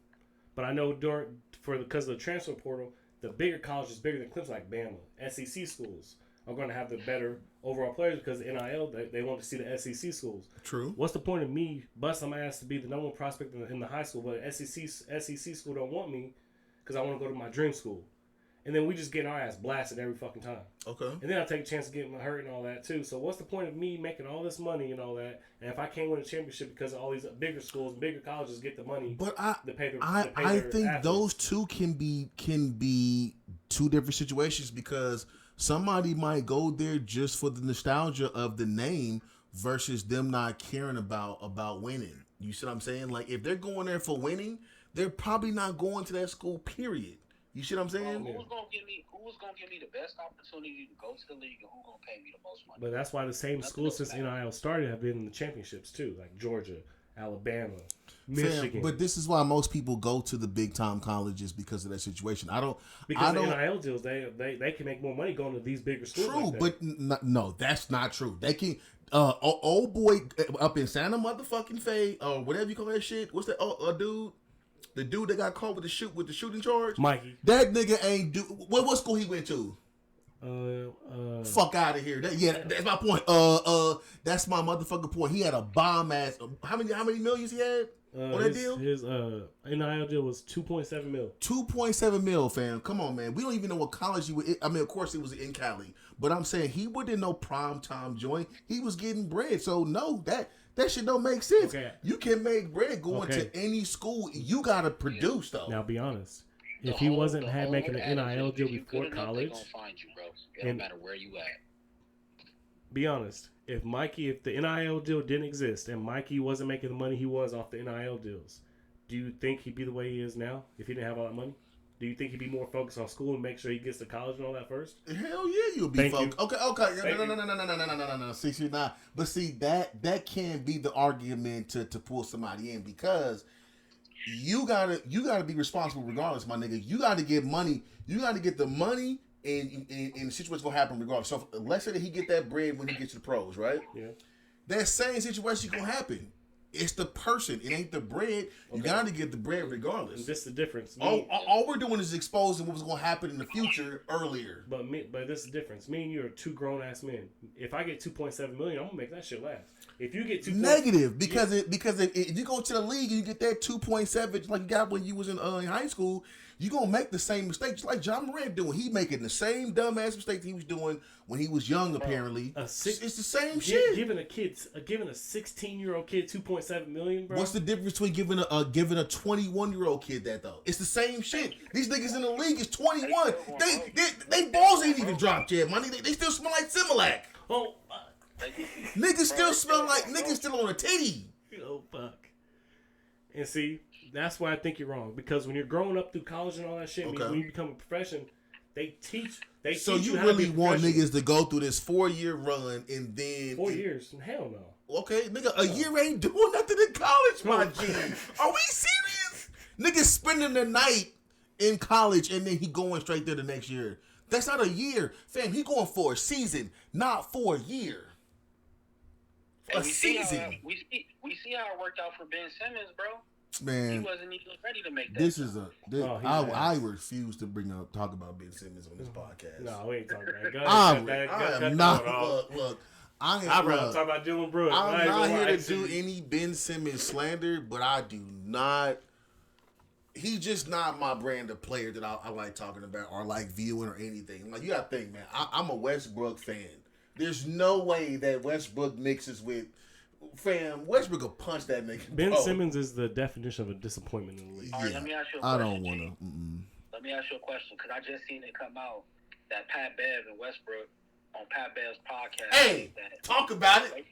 but I know because of the transfer portal, the bigger colleges bigger than Clemson, like Bama, SEC schools, are going to have the better overall players because NIL, they want to see the SEC schools. True. What's the point of me busting my ass to be the number one prospect in the high school, but SEC school don't want me because I want to go to my dream school. and then we just get our ass blasted every fucking time. Okay. And then I take a chance of getting hurt and all that too. So what's the point of me making all this money and all that? And if I can't win a championship because all these bigger schools, bigger colleges get the money, but to pay their I think athletes. those two can be two different situations because somebody might go there just for the nostalgia of the name versus them not caring about winning. You see what I'm saying? Like if they're going there for winning, they're probably not going to that school. Period. You see what I'm saying? Who's gonna give me the best opportunity to go to the league, and who's gonna pay me the most money? But that's why the same schools since NIL started have been in the championships too, like Georgia, Alabama, Michigan. But this is why most people go to the big time colleges because of that situation. Because the NIL deals, they can make more money going to these bigger schools. True, like but no, that's not true. They can. Old boy up in Santa motherfucking Fe or whatever you call that shit. What's that? Dude. The dude that got caught with the shooting charge, Mikey. That nigga ain't do. What school he went to? Fuck out of here. That's my point. That's my motherfucking point. He had a bomb ass. How many millions he had on that deal? His NIL deal was $2.7 million. 2.7 mil, fam. Come on, man. We don't even know what college he was. I mean, of course, it was in Cali, but I'm saying he wasn't in no prime time joint. He was getting bread. So no, that shit don't make sense. Okay. You can make bread going to any school. You gotta produce though. Now, be honest. If he wasn't making an NIL deal before college, they gonna find you, bro. It don't matter where you at. Be honest. If the NIL deal didn't exist and Mikey wasn't making the money he was off the NIL deals, do you think he'd be the way he is now if he didn't have all that money? Do you think he'd be more focused on school and make sure he gets to college and all that first? Hell yeah, you'll be focused. Okay. No. See, not. But see, that can't be the argument to pull somebody in because you gotta be responsible regardless, my nigga. You gotta get money. You gotta get the money, and the situation's gonna happen regardless. So let's say that he get that bread when he gets to the pros, right? Yeah. That same situation gonna happen. It's the person. It ain't the bread. You gotta get the bread regardless. This is the difference. All we're doing is exposing what was gonna happen in the future earlier. But this is the difference. Me and you are two grown ass men. If I get $2.7 million, I'm gonna make that shit last. If you get negative because if you go to the league and you get that 2.7 like you got when you was in high school, you gonna make the same mistakes like John Morant doing. He making the same dumbass mistakes he was doing when he was young. Apparently, it's the same shit. Giving a 16-year-old kid $2.7 million, bro. What's the difference between giving a 21-year-old kid that though? It's the same shit. These niggas in the league is 21. They balls ain't even dropped yet, money. They still smell like Similac. Oh. Niggas still smell like niggas still on a titty. Oh fuck. And see, that's why I think you're wrong. Because when you're growing up through college and all that shit, when you become a profession, they teach. So you really want niggas to go through this 4-year run and then 4 years? Hell no. Okay, nigga, a year ain't doing nothing in college, my G. Are we serious? Niggas spending the night in college and then he going straight there the next year. That's not a year, fam. He going for a season, not for a year. A season. We see how it worked out for Ben Simmons, bro. Man, he wasn't even ready to make that. I refuse to talk about Ben Simmons on this podcast. No, we ain't talking about that. I am not. Look. I'd rather talk about Dylan Brooks. I'm not here to do any Ben Simmons slander, but I do not. He's just not my brand of player that I like talking about or like viewing or anything. Like you gotta think, man. I'm a Westbrook fan. There's no way that Westbrook mixes with fam. Westbrook will punch that nigga. Ben Simmons is the definition of a disappointment in the league. All right, let me ask you a question. I don't want to. Let me ask you a question because I just seen it come out that Pat Bev and Westbrook on Pat Bev's podcast. Hey, talk about it.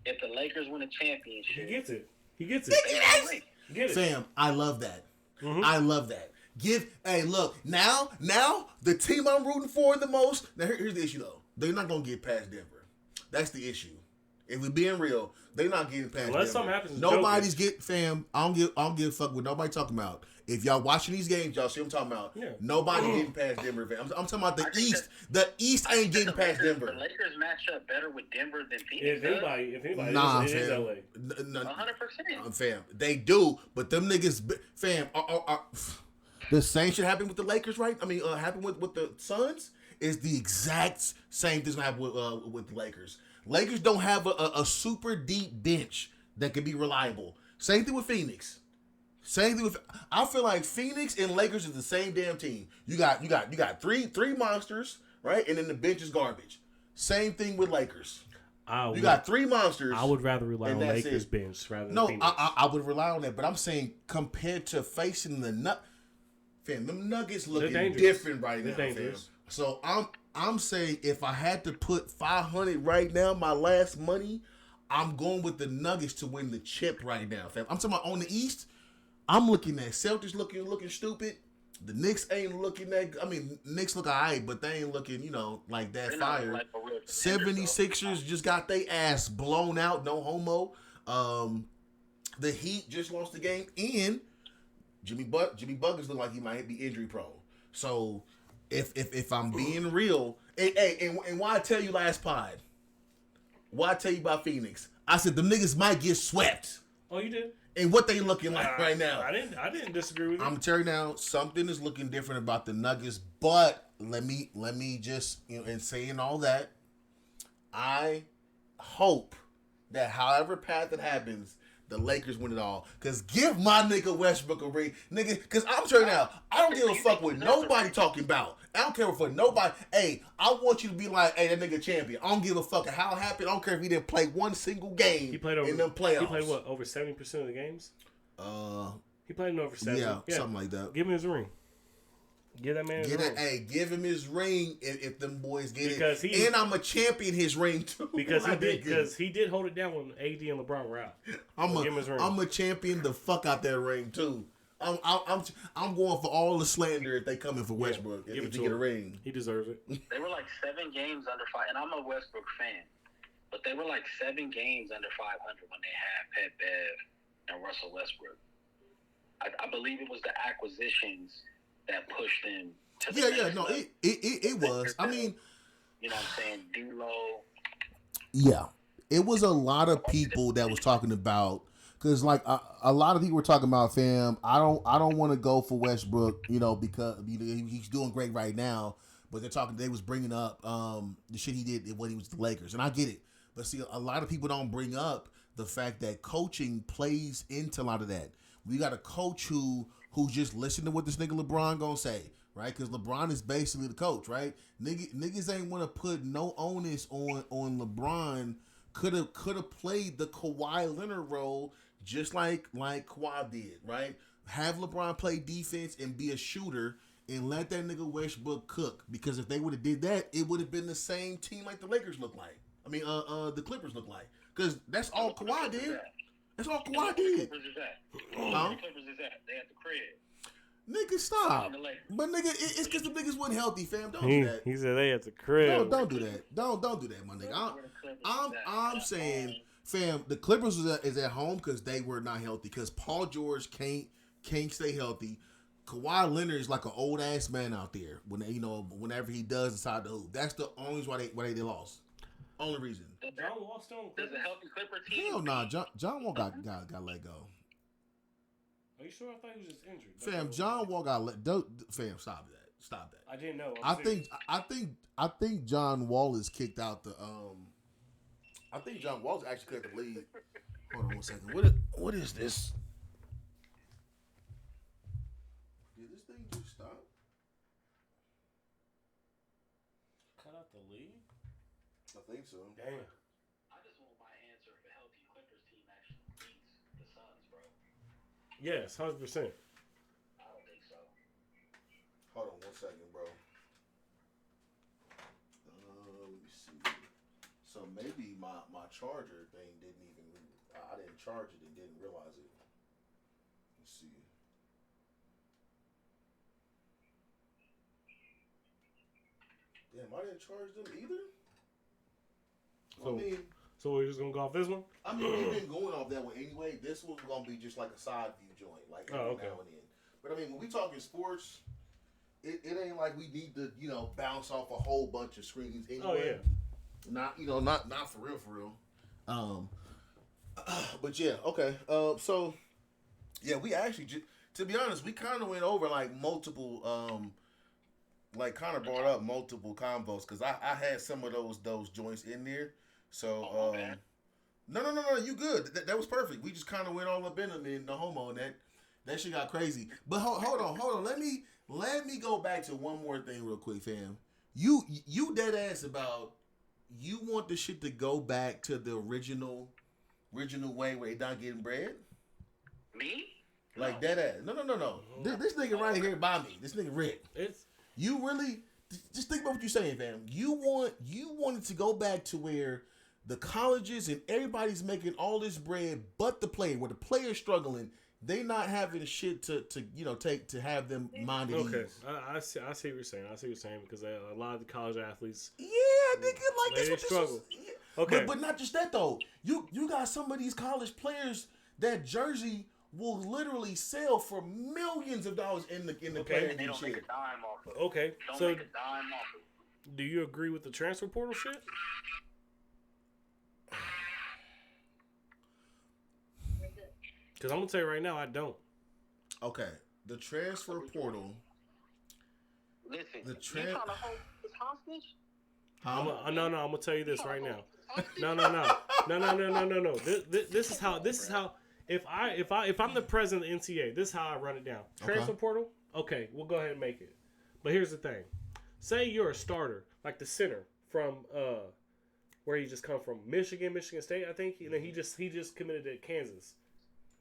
If the Lakers win a championship, he gets it. He gets it. Fam, I love that. Mm-hmm. I love that. Look, now the team I'm rooting for the most. Now here's the issue though. They're not gonna get past Denver. That's the issue. If we're being real, they're not getting past Unless Denver. something happens. Nobody's getting fam. I don't give a fuck what nobody talking about. If y'all watching these games, y'all see what I'm talking about. Yeah. Nobody getting past Denver. Fam. I'm talking about the East. The East ain't getting past Denver. The Lakers match up better with Denver than If Phoenix. anybody, nah, it is fam. LA. 100%. Fam, they do, but them niggas, fam, the same shit happened with the Lakers, right? I mean, happened with the Suns. Is the exact same thing that happened with the Lakers. Lakers don't have a super deep bench that can be reliable. Same thing with Phoenix. Same thing with. I feel like Phoenix and Lakers is the same damn team. You got three monsters, right? And then the bench is garbage. Same thing with Lakers. You got three monsters. I would rather rely on Lakers bench rather than Phoenix. I would rely on that, but I'm saying compared to facing the them Nuggets looking different right now, fam. So I'm saying if I had to put 500 right now, my last money, I'm going with the Nuggets to win the chip right now, fam. I'm talking about on the East. I'm looking at Celtics looking stupid. The Knicks ain't looking that. I mean, Knicks look alright, but they ain't looking, like that fire. Like 76ers just got their ass blown out. No homo. The Heat just lost the game, and Jimmy Buckets look like he might be injury prone. So if I'm being real, and why I tell you last pod? Why I tell you about Phoenix? I said the niggas might get swept. Oh, you did? And what they looking like right now? I didn't disagree with you. I'm telling you now, something is looking different about the Nuggets. But let me just in saying all that, I hope that however path it happens, the Lakers win it all. Cause give my nigga Westbrook a ring, nigga. Cause I'm telling you now, I don't give a fuck what nobody talking about. I don't care for nobody. Hey, I want you to be like, hey, that nigga champion. I don't give a fuck how it happened. I don't care if he didn't play one single game in them playoffs. He played what, over 70% of the games? He played in over 70. Yeah, something like that. Give him his ring. Give that man his ring. Hey, give him his ring if them boys get because it. And I'm a champion his ring too. Because he did hold it down when AD and LeBron were out. I'm a champion the fuck out that ring too. I'm going for all the slander if they coming for Westbrook. Give if he get a ring. He deserves it. They were like 7 games under 5, and I'm a Westbrook fan, but they were like 7 games under 500 when they had Pat Bev and Russell Westbrook. I believe it was the acquisitions that pushed them to the next level. It was. I mean, you know what I'm saying? D-Lo. Yeah, it was a lot of people that was talking about. Because like a lot of people were talking about, fam, I don't want to go for Westbrook, because he's doing great right now. But they was bringing up the shit he did when he was the Lakers, and I get it. But see, a lot of people don't bring up the fact that coaching plays into a lot of that. We got a coach who just listen to what this nigga LeBron gonna say, right? Because LeBron is basically the coach, right? Niggas ain't want to put no onus on LeBron. Could have played the Kawhi Leonard role. Just like Kawhi did, right? Have LeBron play defense and be a shooter and let that nigga Westbrook cook. Because if they would have did that, it would have been the same team like the Lakers look like. I mean, the Clippers look like. Because that's all Kawhi did. That's all Kawhi did. Clippers is at? Clippers is at? They at the crib. Nigga, stop. But nigga, it's because the niggas wasn't healthy, fam. Don't do that. He said they at the crib. Don't do that. Don't do that, my nigga. I'm saying. Fam, the Clippers is at home because they were not healthy. Because Paul George can't stay healthy. Kawhi Leonard is like an old ass man out there. Whenever he does decide to hoop, that's the only reason why they lost. Only reason. John Wall still. Does a healthy Clipper team? Hell nah, John Wall got let go. Are you sure? I thought he was just injured. Fam, John Wall got let. Fam, stop that. I didn't know. I think John Wall is kicked out the I think John Wall's actually cleared the league. Hold on one second. What is this? Did this thing just stop? Cut out the league? I think so. Damn. I just want my answer if a healthy Clippers team actually beats the Suns, bro. Yes, 100%. I don't think so. Hold on one second, bro. Let me see. So maybe my charger thing didn't even. I didn't charge it and didn't realize it. Let's see. Damn, I didn't charge them either. So we're just gonna go off this one? I mean, we've been going off that one anyway. This one's gonna be just like a side view joint, like every now and then. But I mean, when we talking sports, it ain't like we need to bounce off a whole bunch of screens anyway. Oh yeah. Not for real. But yeah, okay. So yeah, we actually, to be honest, we kind of went over like multiple, kind of brought up multiple combos because I had some of those joints in there. So no, you good. That was perfect. We just kind of went all up in them in the homo and that. That shit got crazy. But hold on. Let me go back to one more thing real quick, fam. You dead ass about you want the shit to go back to the original way where they not getting bread? Me? Like dead ass. No. This nigga right here by me. This nigga Rick. You really just think about what you're saying, fam. You want it to go back to where the colleges and everybody's making all this bread, but the player, where the player's struggling, they not having shit to take to have them mind at okay. ease. I see what you're saying. Because a lot of the college athletes, Yeah, nigga, like this. They struggle. Yeah. Okay, but not just that though. You got some of these college players that jersey will literally sell for millions of dollars in the player. They don't make a dime off of it. Okay, Don't make a dime off of it. Do you agree with the transfer portal shit? Because I'm gonna tell you right now, I don't. Okay, the transfer portal. Listen, you trying to hold this hostage? I'm gonna tell you this right now. No. This is how. If I'm the president of the NCAA, this is how I run it down. Transfer portal. Okay, we'll go ahead and make it. But here's the thing. Say you're a starter, like the center from where he just come from, Michigan State, I think, and then he just committed to Kansas.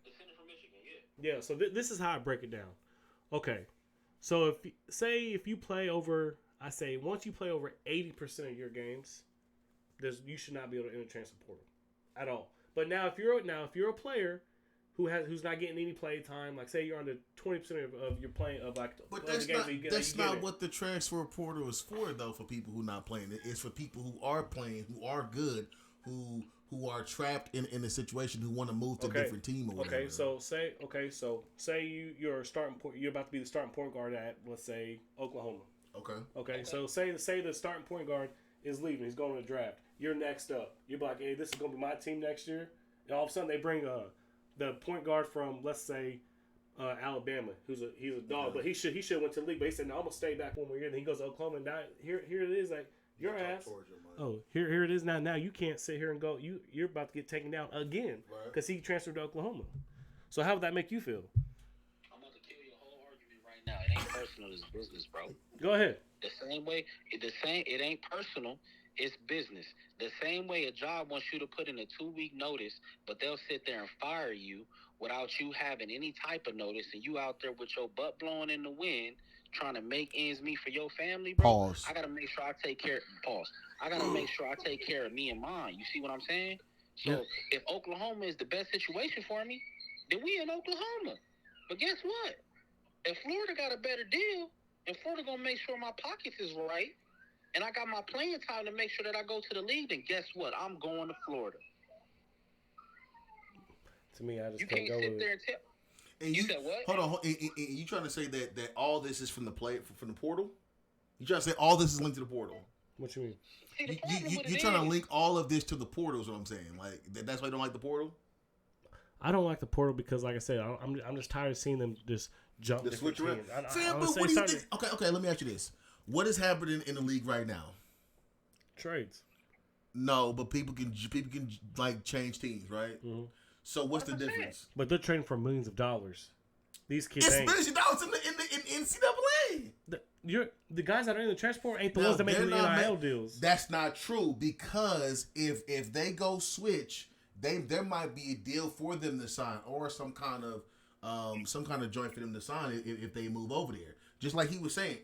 The center from Michigan, yeah. Yeah. So this is how I break it down. Okay. So if you play over, I say once you play over 80% of your games, you should not be able to enter transfer portal at all. But now if you're a player who's not getting any play time, like say you're under 20% of your playing of like. But that's not what the transfer portal is for though. For people who not playing, it's for people who are playing, who are good, who are trapped in a situation, who want to move to a different team or whatever. Say you're starting point. You're about to be the starting point guard at, let's say, Oklahoma. Okay. So say the starting point guard is leaving. He's going to the draft. You're next up. You're like, hey, this is going to be my team next year. And all of a sudden they bring the point guard from, let's say, Alabama, he's a dog, but he should went to the league. But he said, no, I'm gonna stay back one more year. Then he goes to Oklahoma, and now here it is, like your ass. Here it is now. Now you can't sit here and go. You're about to get taken down again because he transferred to Oklahoma. So how would that make you feel? I'm about to kill your whole argument right now. It ain't personal. It's business, bro. Go ahead. The same way. It ain't personal. It's business. The same way a job wants you to put in a 2-week notice, but they'll sit there and fire you without you having any type of notice, and you out there with your butt blowing in the wind trying to make ends meet for your family, bro. Pause. I gotta make sure I take care. Pause. I gotta make sure I take care of me and mine. You see what I'm saying? So if Oklahoma is the best situation for me, then we in Oklahoma. But guess what? If Florida got a better deal, and Florida gonna make sure my pockets is right, and I got my playing time to make sure that I go to the league, then guess what? I'm going to Florida. To me, I just you can't go sit with there it. and tell. And you said what? Hold on. And you trying to say that all this is from the portal? You trying to say all this is linked to the portal? What you mean? See, you're trying to link all of this to the portal is what I'm saying. Like that's why you don't like the portal? I don't like the portal because, like I said, I'm just tired of seeing them just jump the different switch around. teams. Fam, but what do you think? Okay. Let me ask you this: what is happening in the league right now? Trades. No, but people can like change teams, right? Mm-hmm. So what's the difference? But they're trading for millions of dollars. These kids it's ain't. millions of dollars in NCAA. The guys that are in the transport ain't the ones that make the NIL deals. That's not true because if they go switch, there might be a deal for them to sign or some kind of joint for them to sign if they move over there. Just like he was saying,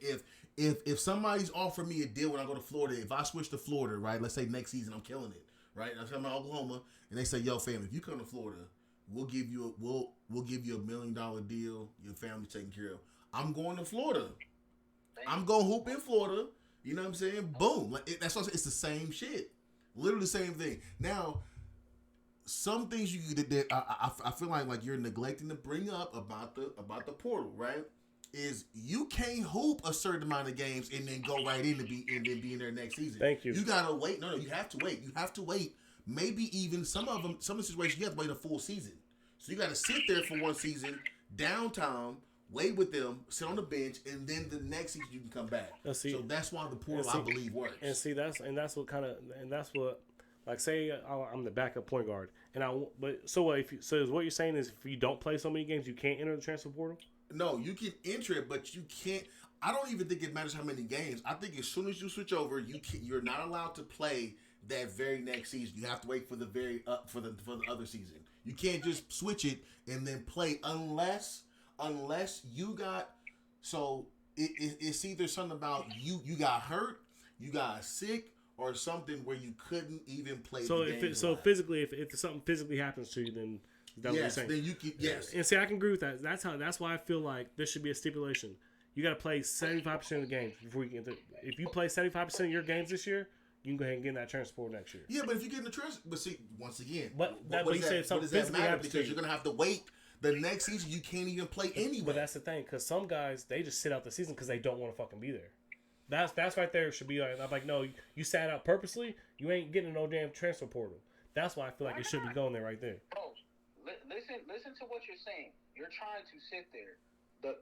if somebody's offering me a deal when I go to Florida, if I switch to Florida, right? Let's say next season I'm killing it, right? I'm coming to Oklahoma, and they say, "Yo, fam, if you come to Florida, we'll give you $1 million deal. Your family's taken care of. I'm going to Florida. I'm going to hoop in Florida. You know what I'm saying? Boom. Like that's what it's the same shit. Literally the same thing. Now, some things that I feel like you're neglecting to bring up about the portal, right? Is you can't hoop a certain amount of games and then go right in and then be in there next season. Thank you. You gotta wait. No, you have to wait. You have to wait. Maybe even some of the situations you have to wait a full season. So you got to sit there for one season, downtown, wait with them, sit on the bench, and then the next season you can come back. So that's why the portal, I believe, works. And that's what Like, say I'm the backup point guard, and so what? So what you're saying is, if you don't play so many games, you can't enter the transfer portal. No, you can enter it, but you can't. I don't even think it matters how many games. I think as soon as you switch over, you're not allowed to play that very next season. You have to wait for the for the other season. You can't just switch it and then play unless you got. So it's either something about you got hurt, you got sick, or something where you couldn't even play. Physically, if something physically happens to you, then that's what you're saying. Then you can And see, I can agree with that. That's why I feel like there should be a stipulation. You got to play 75% of the games before you can. If you play 75% of your games this year, you can go ahead and get in that transfer next year. Yeah, but if you get in the transfer, but see, once again, what does that matter? Because you're gonna have to wait the next season. You can't even play anyway. But that's the thing, because some guys they just sit out the season because they don't want to fucking be there. That's right there should be like, I'm like, no, you sat out purposely. You ain't getting no damn transfer portal. That's why I feel like it should be going there right there. Bro, listen to what you're saying. You're trying to sit there.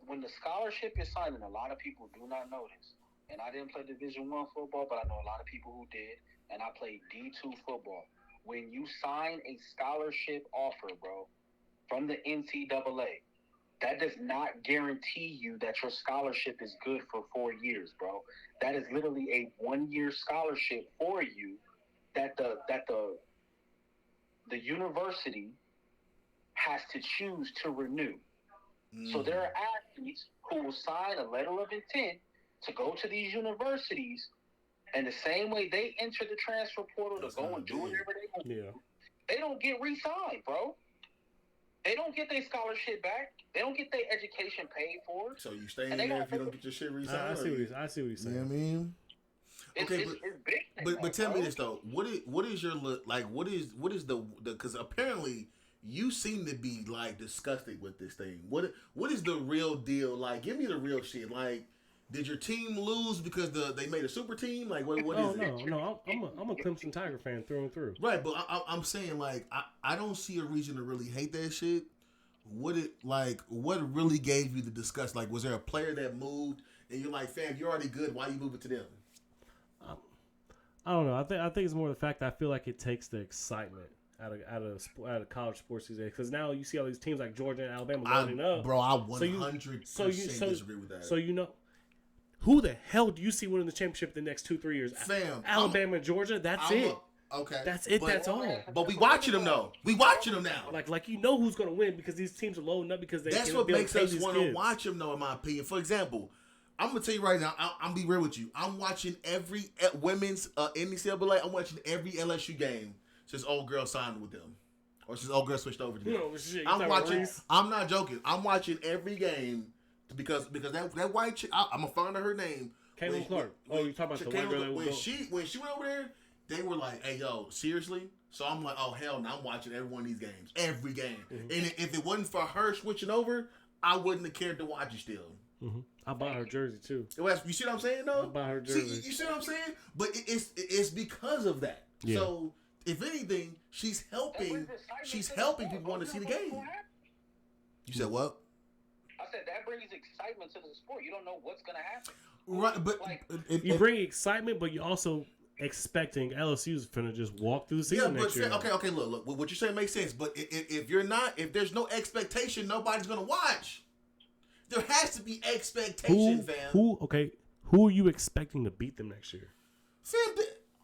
When the scholarship is signed, and a lot of people do not know this, and I didn't play Division I football, but I know a lot of people who did, and I played D2 football. When you sign a scholarship offer, bro, from the NCAA, that does not guarantee you that your scholarship is good for 4 years, bro. That is literally a 1-year scholarship for you that the university has to choose to renew. So there are athletes who will sign a letter of intent to go to these universities, and the same way they enter the transfer portal to go and do whatever they want to do, they don't get re-signed, bro. They don't get their scholarship back. They don't get their education paid for. So you stay in there if you don't get your shit re-signed? I see what you're saying. You know what I mean? Okay, but tell me this though. What is your look like? What is the because apparently you seem to be like disgusted with this thing. What is the real deal? Like, give me the real shit. Like, did your team lose because they made a super team? Like, what is it? No. I'm a Clemson Tiger fan through and through. Right, but I'm saying like I don't see a reason to really hate that shit. What really gave you the disgust? Like, was there a player that moved and you're like, fam, you're already good. Why you moving to them? I don't know. I think it's more the fact that I feel like it takes the excitement out of college sports these days, because now you see all these teams like Georgia and Alabama loading up. Bro, I 100% disagree with that. So who the hell do you see winning the championship the next 2-3 years? Fam, Alabama and Georgia. That's it. Okay, that's it. That's all. But we watching them though. We watching them now. Like you know who's gonna win because these teams are loading up because they. That's what makes us want to watch them though, in my opinion. For example, I'm gonna tell you right now. I'm be real with you. I'm watching every women's NCAA. I'm watching every LSU game since old girl signed with them, or since old girl switched over to them. I'm watching. I'm not joking. I'm watching every game because that white chick. I'm gonna find her name. Caitlin Clark. You talking about the white girl that when she went over there, they were like, "Hey, yo, seriously?" So I'm like, "Oh hell, no, I'm watching every one of these games, every game." Mm-hmm. And if it wasn't for her switching over, I wouldn't have cared to watch it still. Mm-hmm. I bought her jersey too. You see what I'm saying, though? I bought her jersey. See, you see what I'm saying? But it's because of that. Yeah. So if anything, she's helping. She's helping people want to see the game. You said what? I said that brings excitement to the sport. You don't know what's gonna happen. Right, but you bring excitement, but you also expecting LSU's finna just walk through the season next year. Okay. Look. What you're saying makes sense. But if there's no expectation, nobody's gonna watch. There has to be expectation, fam. Who are you expecting to beat them next year? Fam,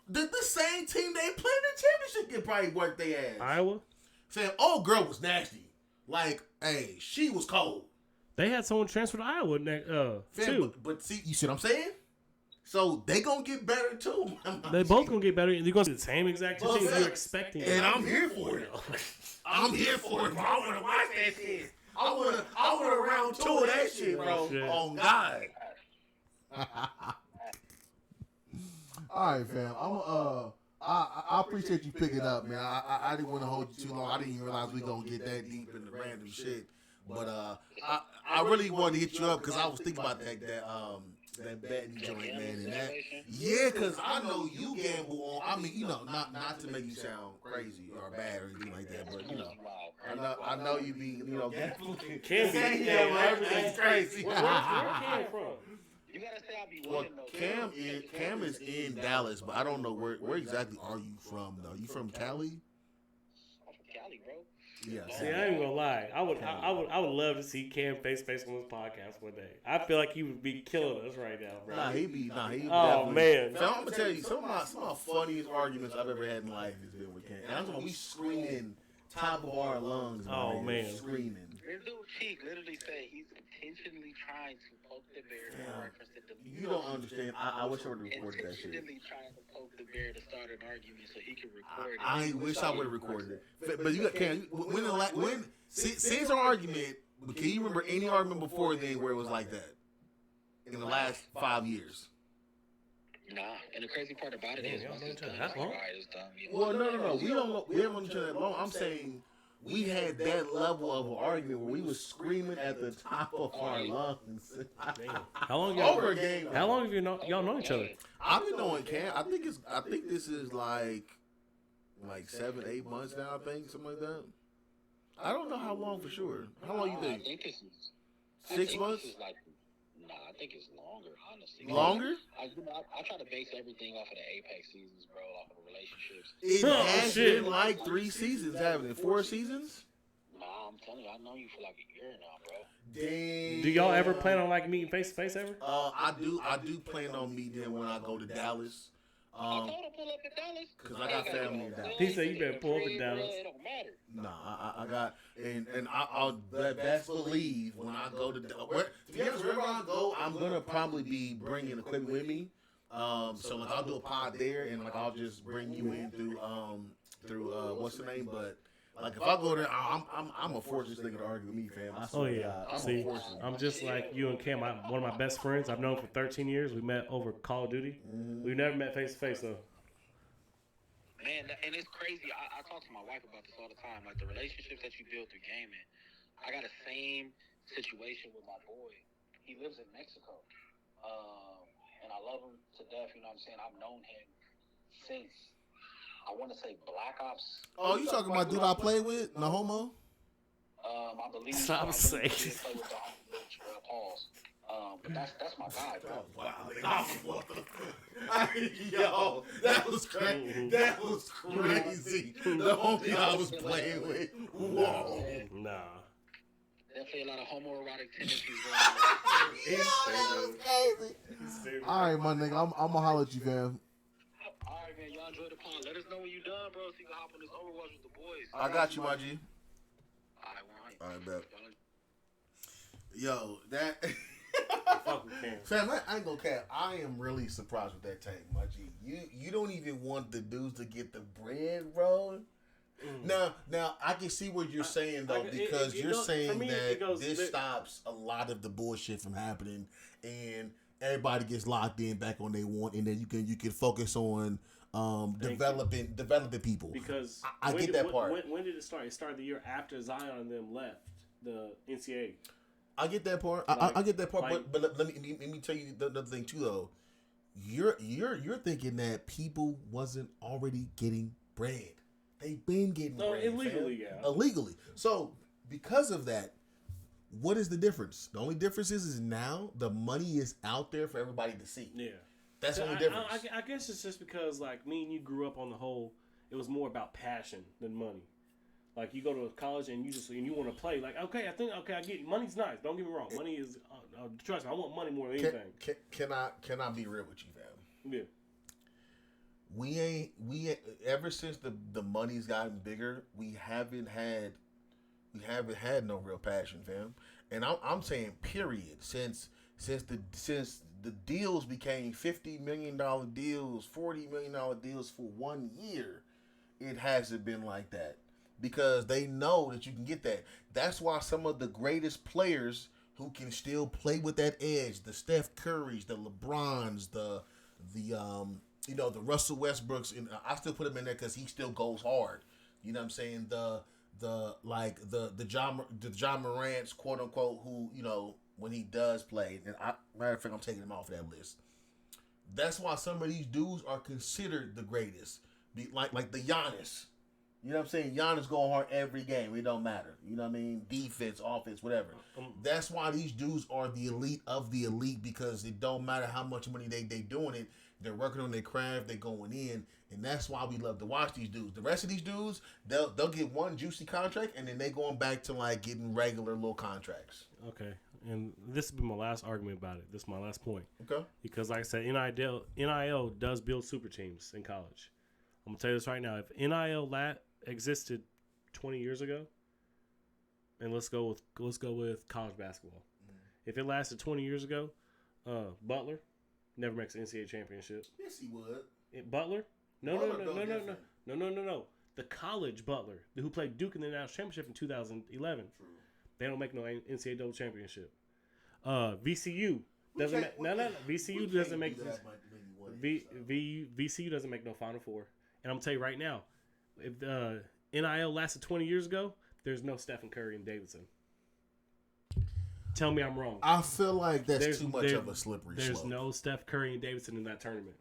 the same team they played in the championship can probably work their ass. Iowa? Fam, old girl was nasty. Like, hey, she was cold. They had someone transfer to Iowa too. But see, you see what I'm saying? So they gonna get better too. They both gonna get better, and they're gonna do the same exact thing you're expecting. And I'm here for it. I'm here for it. I wanna watch that shit. I want a round 2 of that shit, bro. Oh God. All right, fam. I appreciate you picking up, man. I didn't want to hold you too long. I didn't even realize we gonna get that deep into random shit. But I really wanted to hit you up because I was thinking about that betting joint, man, and that. Yeah, because I know you gamble on. I mean, not to make you sound crazy or bad or anything like that, but I know you be, gambling. Can be. Yeah, everything's crazy. Where Cam from? You gotta say I'll be Well, winning though. Cam is in Dallas, but I don't know where exactly are you from though. You from Cali? I'm from Cali, bro. Yeah. See, I ain't gonna lie. I would love to see Cam face on this podcast one day. I feel like he would be killing us right now, bro. Nah, he Oh man. So I'm gonna tell you some of my funniest arguments I've ever had in life has been with Cam. And I'm talking about we screaming top of our lungs. Oh man, screaming. This dude Cheek literally said he's intentionally trying to poke the bear in reference to the. You don't understand. I wish I would have recorded that shit. Intentionally trying to poke the bear to start an argument so he could record it. I wish I would have recorded it. But you got Cam. Since our argument, can you remember any argument before then where it was like that in the last 5 years? Nah, and the crazy part about it is, once it's done, that's long. it's done. Well, no. We don't know. We haven't known each other that long. I'm saying we had that level of an argument where we was screaming at the top of our lungs. How long over a game? How long have y'all known each other? I've been knowing Cam. I think this is like 7, 8 months now. I think something like that. I don't know how long for sure. How long you think? I think this is 6 months? I think it's longer, honestly. Longer? I try to base everything off of the Apex seasons, bro, off of relationships. It has been like 3 seasons, haven't it? 4 seasons? Nah, I'm telling you, I know you for like a year now, bro. Damn. Do y'all ever plan on like meeting face to face ever? I do plan on meeting him when I go to Dallas. I told him pull up in Dallas. Because I got family in Dallas. He said you better pull up in Dallas. It don't matter. Nah, I got and I'll best believe when I go to to be honest, wherever I go, I'm gonna probably be bringing equipment with me. So like I'll do a pod there, and like I'll just bring you in through what's the name? But like if I go there, I'm a force this nigga to argue with me, fam. I swear to God, See, I'm just like you and Cam. I'm one of my best friends. I've known for 13 years. We met over Call of Duty. We've never met face to face though. Man, and it's crazy. I talk to my wife about this all the time. Like, the relationships that you build through gaming. I got the same situation with my boy. He lives in Mexico. And I love him to death, you know what I'm saying? I've known him since, I want to say, Black Ops. Oh, you talking about dude I play with? No homo? I believe. Stop saying. Play with the Pauls. But that's my guy, bro. Wow, yo, that was crazy. That was crazy. The homie I was playing with. Whoa. Nah. Definitely a lot of homoerotic tendencies going on. That was crazy. All right, my nigga, I'm gonna holler at you, fam. All right, man. Y'all enjoy the pod. Let us know when you done, bro, so you can hop on this Overwatch with the boys. I got you, my G. All right, bet. Yo, that. Fam, I ain't gonna cap. I am really surprised with that tank, my G. You don't even want the dudes to get the bread, bro. Now I can see what you're saying though, because you're saying that this stops a lot of the bullshit from happening, and everybody gets locked in back on their one, and then you can focus on developing people. Because I get that part. When did it start? It started the year after Zion and them left the NCAA. I get that part. I get that part. But let me tell you the other thing too, though. You're thinking that people wasn't already getting bread. They've been getting bread illegally, fam. Illegally. So because of that, what is the difference? The only difference is now the money is out there for everybody to see. Yeah, that's the only difference. I guess it's just because like me and you grew up on the whole. It was more about passion than money. Like you go to college and you want to play. Like I get it. Money's nice. Don't get me wrong. Money is trust me. I want money more than anything. Can I be real with you, fam? Yeah. We ain't ever since the money's gotten bigger. We haven't had no real passion, fam. And I'm saying period. Since the deals became $50 million deals, $40 million deals for 1 year, it hasn't been like that. Because they know that you can get that. That's why some of the greatest players who can still play with that edge, the Steph Currys, the LeBrons, the Russell Westbrooks, and I still put him in there because he still goes hard. You know what I'm saying? The John Morant's, quote unquote, who when he does play, and matter of fact, I'm taking him off that list. That's why some of these dudes are considered the greatest, like the Giannis. You know what I'm saying? Giannis going hard every game. It don't matter. You know what I mean? Defense, offense, whatever. That's why these dudes are the elite of the elite, because it don't matter how much money they doing it. They're working on their craft. They're going in, and that's why we love to watch these dudes. The rest of these dudes, they'll get one juicy contract, and then they going back to like getting regular little contracts. Okay, and this will be my last argument about it. This is my last point. Okay. Because like I said, NIL does build super teams in college. I'm gonna tell you this right now. If NIL existed 20 years ago, and let's go with college basketball. If it lasted 20 years ago, Butler never makes an NCAA championship. Yes, he would. Butler? No. Butler No. The college Butler, who played Duke in the national championship in 2011. True. They don't make no NCAA championship. VCU doesn't make VCU doesn't make VCU doesn't make no Final Four. And I'm gonna tell you right now, if the NIL lasted 20 years ago, there's no Stephen Curry and Davidson. Tell me I'm wrong. I feel like that's too much of a slippery slope. There's no Steph Curry and Davidson in that tournament.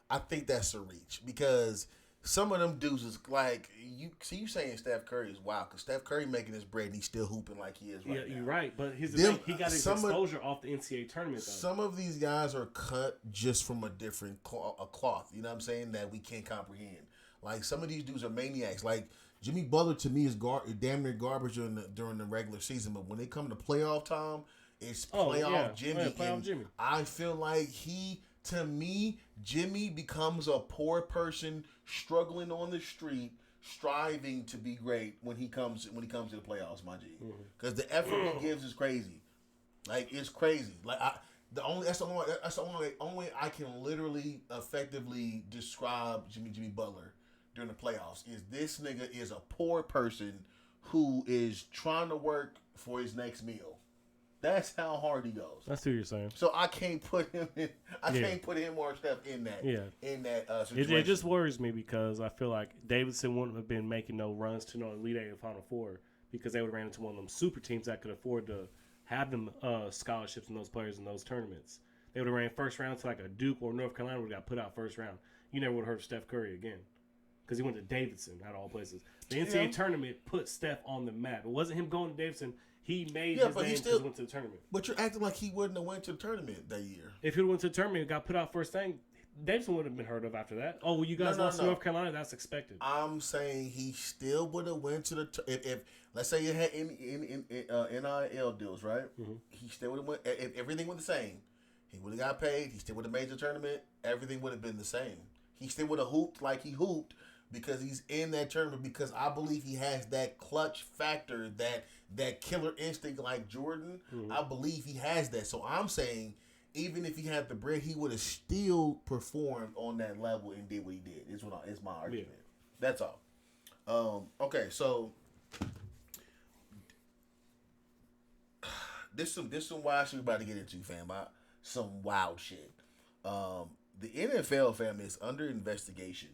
I think that's a reach, because some of them dudes is like you saying Steph Curry is wild, because Steph Curry making his bread and he's still hooping like he is right now. Yeah, you're right, but he got his exposure off the NCAA tournament though. Some of these guys are cut just from a different cloth. You know what I'm saying, that we can't comprehend. Like some of these dudes are maniacs. Like Jimmy Butler to me is damn near garbage during the regular season, but when they come to playoff time, it's playoff Jimmy. Yeah, playoff Jimmy. I feel like Jimmy becomes a poor person struggling on the street, striving to be great when he comes to the playoffs, my G. Because the effort he gives is crazy. Like it's crazy. Like that's the only way I can literally effectively describe Jimmy Butler during the playoffs is this nigga is a poor person who is trying to work for his next meal. That's how hard he goes. That's what you're saying. So I can't put him in. Can't put him or Steph in that. Yeah. In that situation. It just worries me because I feel like Davidson wouldn't have been making no runs to no Elite Eight or Final Four because they would have ran into one of them super teams that could afford to have them scholarships and those players in those tournaments. They would have ran first round to like a Duke or North Carolina would have got put out first round. You never would have heard Steph Curry again because he went to Davidson out of all places. The NCAA tournament put Steph on the map. It wasn't him going to Davidson. He made his name because he went to the tournament. But you're acting like he wouldn't have went to the tournament that year. If he went to the tournament and got put out first thing, Davidson would have been heard of after that. Oh, well, you guys lost to North Carolina? That's expected. I'm saying he still would have went to the if let's say you had NIL deals, right? Mm-hmm. He still would have went. If everything was the same, he would have got paid. He still would have made the tournament. Everything would have been the same. He still would have hooped like he hooped because he's in that tournament. Because I believe he has that clutch factor, that killer instinct like Jordan. Mm-hmm. I believe he has that. So I'm saying, even if he had the bread, he would have still performed on that level and did what he did. Is my argument. Yeah. That's all. Okay, so this some wild shit we're about to get into, fam. Some wild shit. The NFL, fam, is under investigation,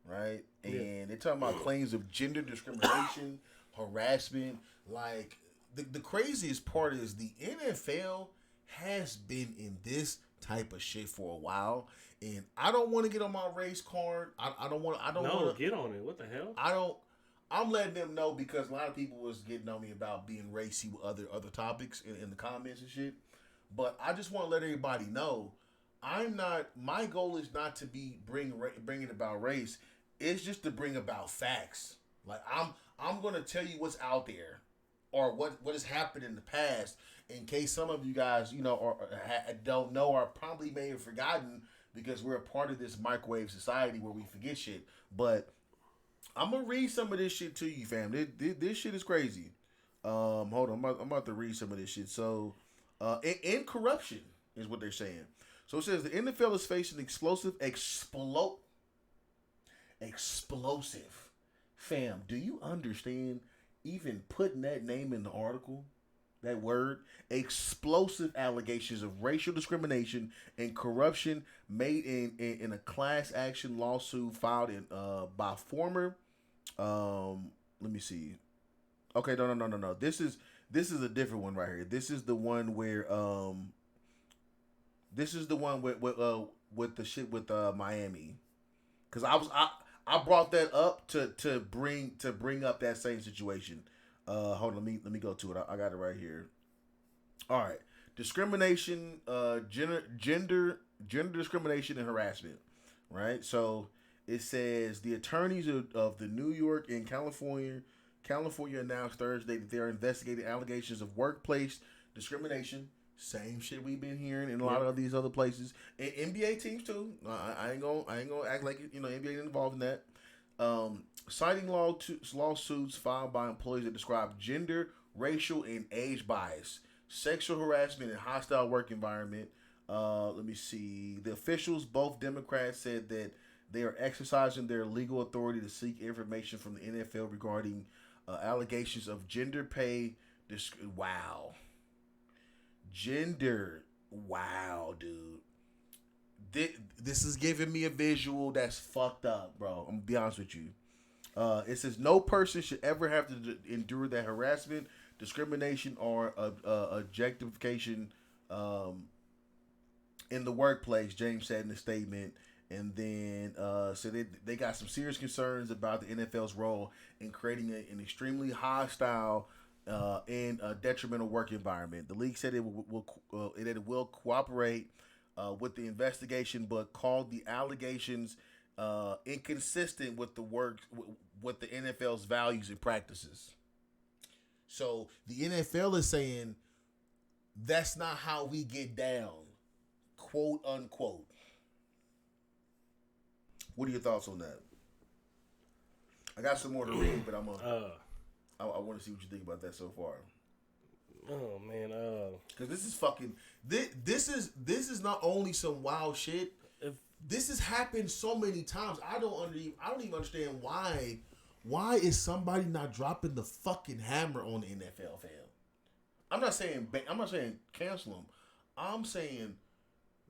right? And they're talking about claims of gender discrimination, harassment. Like the craziest part is the NFL has been in this type of shit for a while, and I don't want to get on my race card. I don't want to get on it. What the hell? I'm letting them know because a lot of people was getting on me about being racy with other topics in the comments and shit. But I just want to let everybody know my goal is not to be bringing about race. It's just to bring about facts. Like I'm going to tell you what's out there or what has happened in the past in case some of you guys, don't know or probably may have forgotten because we're a part of this microwave society where we forget shit. But I'm going to read some of this shit to you, fam. This shit is crazy. Hold on. I'm about to read some of this shit. So, in corruption is what they're saying. So it says the NFL is facing explosive. Fam, do you understand even putting that name in the article? That word, explosive allegations of racial discrimination and corruption made in a class action lawsuit filed by former. Let me see. Okay, no. This is a different one right here. This is the one where with the shit with Miami, because I brought that up to bring up that same situation. Hold on, let me go to it. I got it right here. All right, discrimination, gender discrimination and harassment. Right, so it says the attorneys of the New York and California announced Thursday that they are investigating allegations of workplace discrimination. Same shit we've been hearing in a lot of these other places, and NBA teams too. I ain't gonna act like NBA ain't involved in that. Citing lawsuits filed by employees that describe gender, racial, and age bias, sexual harassment, and hostile work environment. Let me see. The officials, both Democrats, said that they are exercising their legal authority to seek information from the NFL regarding allegations of gender pay. Wow. Gender. Wow, dude. This is giving me a visual that's fucked up, bro. I'm going to be honest with you. It says no person should ever have to endure that harassment, discrimination, or objectification in the workplace, James said in a statement. And then so they got some serious concerns about the NFL's role in creating an extremely hostile and detrimental work environment. The league said it will cooperate with the investigation, but called the allegations inconsistent with with the NFL's values and practices. So the NFL is saying that's not how we get down, quote unquote. What are your thoughts on that? I got some more to read, but I want to see what you think about that so far. Oh man, because this is fucking this is not only some wild shit. This has happened so many times. I don't even understand why. Why is somebody not dropping the fucking hammer on the NFL, fam? I'm not saying cancel them. I'm saying,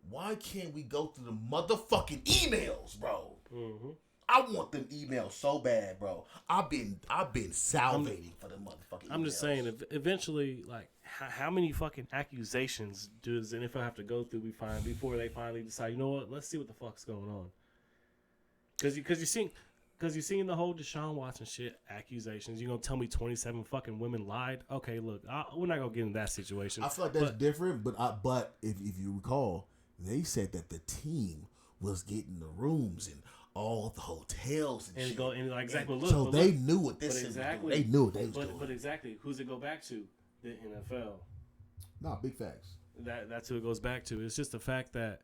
why can't we go through the motherfucking emails, bro? Mm-hmm. I want them emails so bad, bro. I've been salivating for the motherfucking emails. I'm just saying, eventually, like, how many fucking accusations does the NFL have to go through before they finally decide, you know what, let's see what the fuck's going on? Because you're seeing the whole Deshaun Watson shit, accusations. You're going to tell me 27 fucking women lied? Okay, look, we're not going to get into that situation. I feel like that's different, but if you recall, they said that the team was getting the rooms and all the hotels and shit. They knew what this is. They knew what they was doing. But exactly, who's it go back to? The NFL. Nah, big facts. That's who it goes back to. It's just the fact that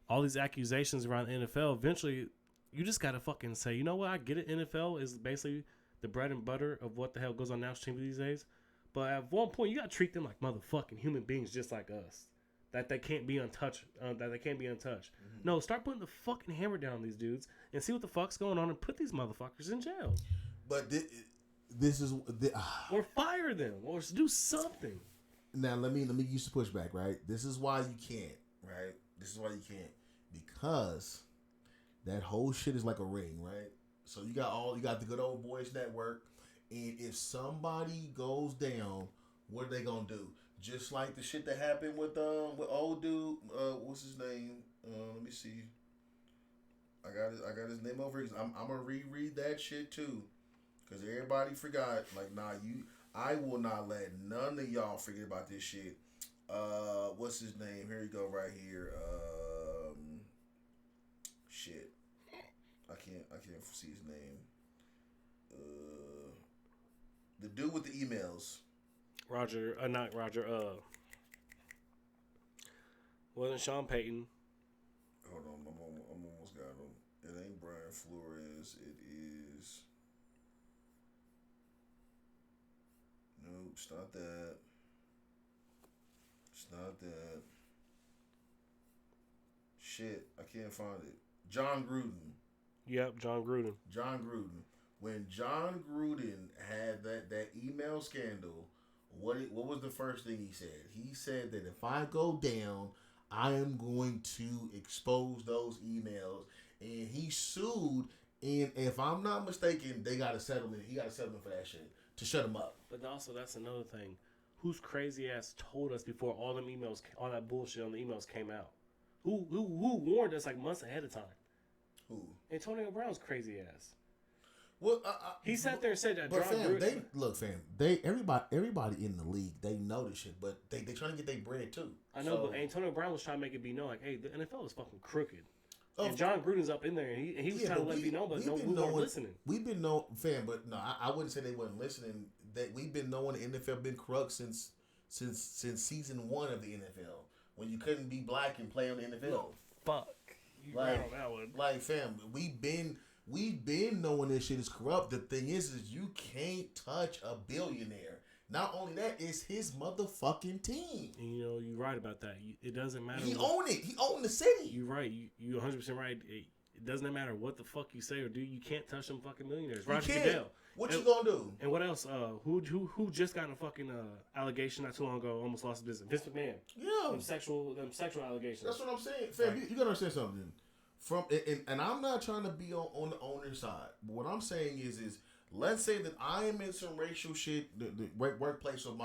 all these accusations around the NFL, eventually, you just got to fucking say, you know what, I get it, NFL is basically the bread and butter of what the hell goes on national TV these days. But at one point, you got to treat them like motherfucking human beings just like us. That they can't be untouched. Mm-hmm. No, start putting the fucking hammer down on these dudes and see what the fuck's going on and put these motherfuckers in jail. But this is or fire them or do something. Now let me use the pushback, right? This is why you can't, right? This is why you can't, because that whole shit is like a ring, right? So you got the good old boys network, and if somebody goes down, what are they gonna do? Just like the shit that happened with old dude, what's his name? Let me see. I got his name over here. I'm gonna reread that shit too, cause everybody forgot. Like, nah, I will not let none of y'all forget about this shit. What's his name? Here you go, right here. Shit, I can't see his name. The dude with the emails. Not Roger. Wasn't Sean Payton? Hold on, I'm almost got him. It ain't Brian Flores. It is. Nope, it's not that. It's not that. Shit, I can't find it. John Gruden. Yep, John Gruden. When John Gruden had that email scandal, what was the first thing he said? He said that if I go down, I am going to expose those emails. And he sued, and if I'm not mistaken, they got a settlement. He got a settlement for that shit to shut him up. But also, that's another thing. Whose crazy ass told us before all that bullshit on the emails came out? Who warned us like months ahead of time? Who? Antonio Brown's crazy ass. Well, he sat there and said that. But fam, everybody in the league, they know this shit, but they trying to get their bread too. I know, but Antonio Brown was trying to make it be known, like, hey, the NFL is fucking crooked. And John Gruden's up in there, and he was trying to let it be known, but no, we weren't listening. We've been known, fam, but no, I wouldn't say they weren't listening. That we've been knowing the NFL been corrupt since season 1 of the NFL, when you couldn't be black and play on the NFL. No, fuck. You right on that one. Like, fam, we've been knowing this shit is corrupt. The thing is you can't touch a billionaire. Not only that, it's his motherfucking team. And you're right about that. It doesn't matter. He owned it. He owned the city. You're right. You 100% right. It doesn't matter what the fuck you say or do. You can't touch them fucking millionaires. Roger Goodell. What you gonna do? And what else? Who just got in a fucking allegation not too long ago? Almost lost his business. Vince McMahon. Yeah. Them sexual allegations. That's what I'm saying. Fam, you gotta understand something. And I'm not trying to be on the owner's side. But what I'm saying is let's say that I am in some racial shit, the workplace with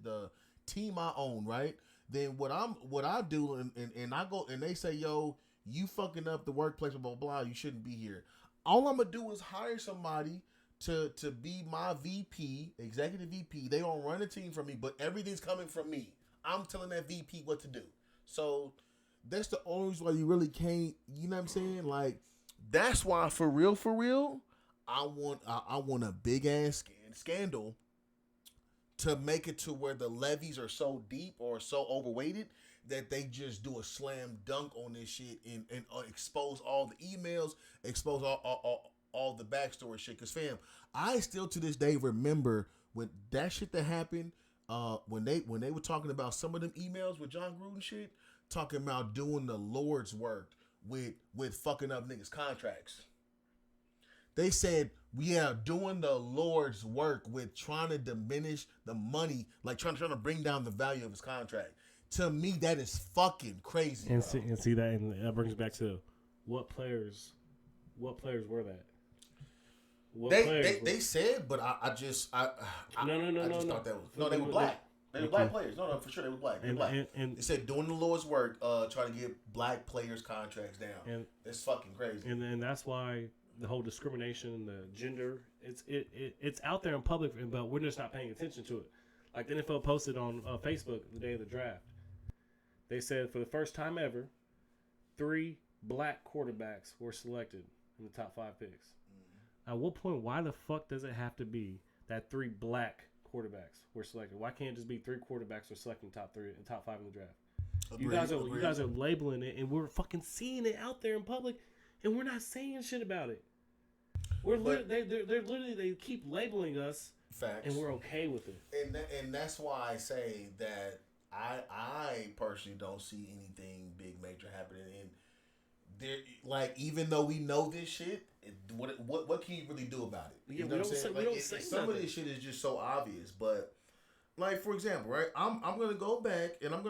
the team I own, right? Then what I do and I go and they say, yo, you fucking up the workplace, blah blah blah, you shouldn't be here. All I'm gonna do is hire somebody to be my VP, executive VP. They don't run a team for me, but everything's coming from me. I'm telling that VP what to do. So that's the only reason why you really can't, you know what I'm saying? Like, that's why for real, I want a big ass scandal to make it to where the levies are so deep or so overweighted that they just do a slam dunk on this shit and expose all the emails, expose all the backstory shit. Cause fam, I still to this day remember when that shit that happened, when they were talking about some of them emails with John Gruden shit, talking about doing the Lord's work with fucking up niggas' contracts. They said we are doing the Lord's work with trying to diminish the money, like trying to bring down the value of his contract. To me, that is fucking crazy. And see that, and that brings back to what players were that? They said, but I just thought that was they were black. They were black players. No, for sure they were black. They were black. And it said doing the Lord's work, trying to get black players' contracts down. And it's fucking crazy. And then that's why the whole discrimination, the gender, it's out there in public, but we're just not paying attention to it. Like the NFL posted on Facebook the day of the draft. They said for the first time ever, 3 black quarterbacks were selected in the top 5 picks. Mm-hmm. At what point, why the fuck does it have to be that 3 black quarterbacks were selected? Why can't it just be 3 quarterbacks were selected in top 3 and top 5 in the draft? You guys are labeling it, and we're fucking seeing it out there in public, and we're not saying shit about it. They keep labeling us, facts, and we're okay with it. And that's why I say that I personally don't see anything big major happening. And there, like, even though we know this shit, what can you really do about it? You know what I'm saying? We don't say some of this shit is just so obvious. But like, for example, right? I'm gonna go back and I'm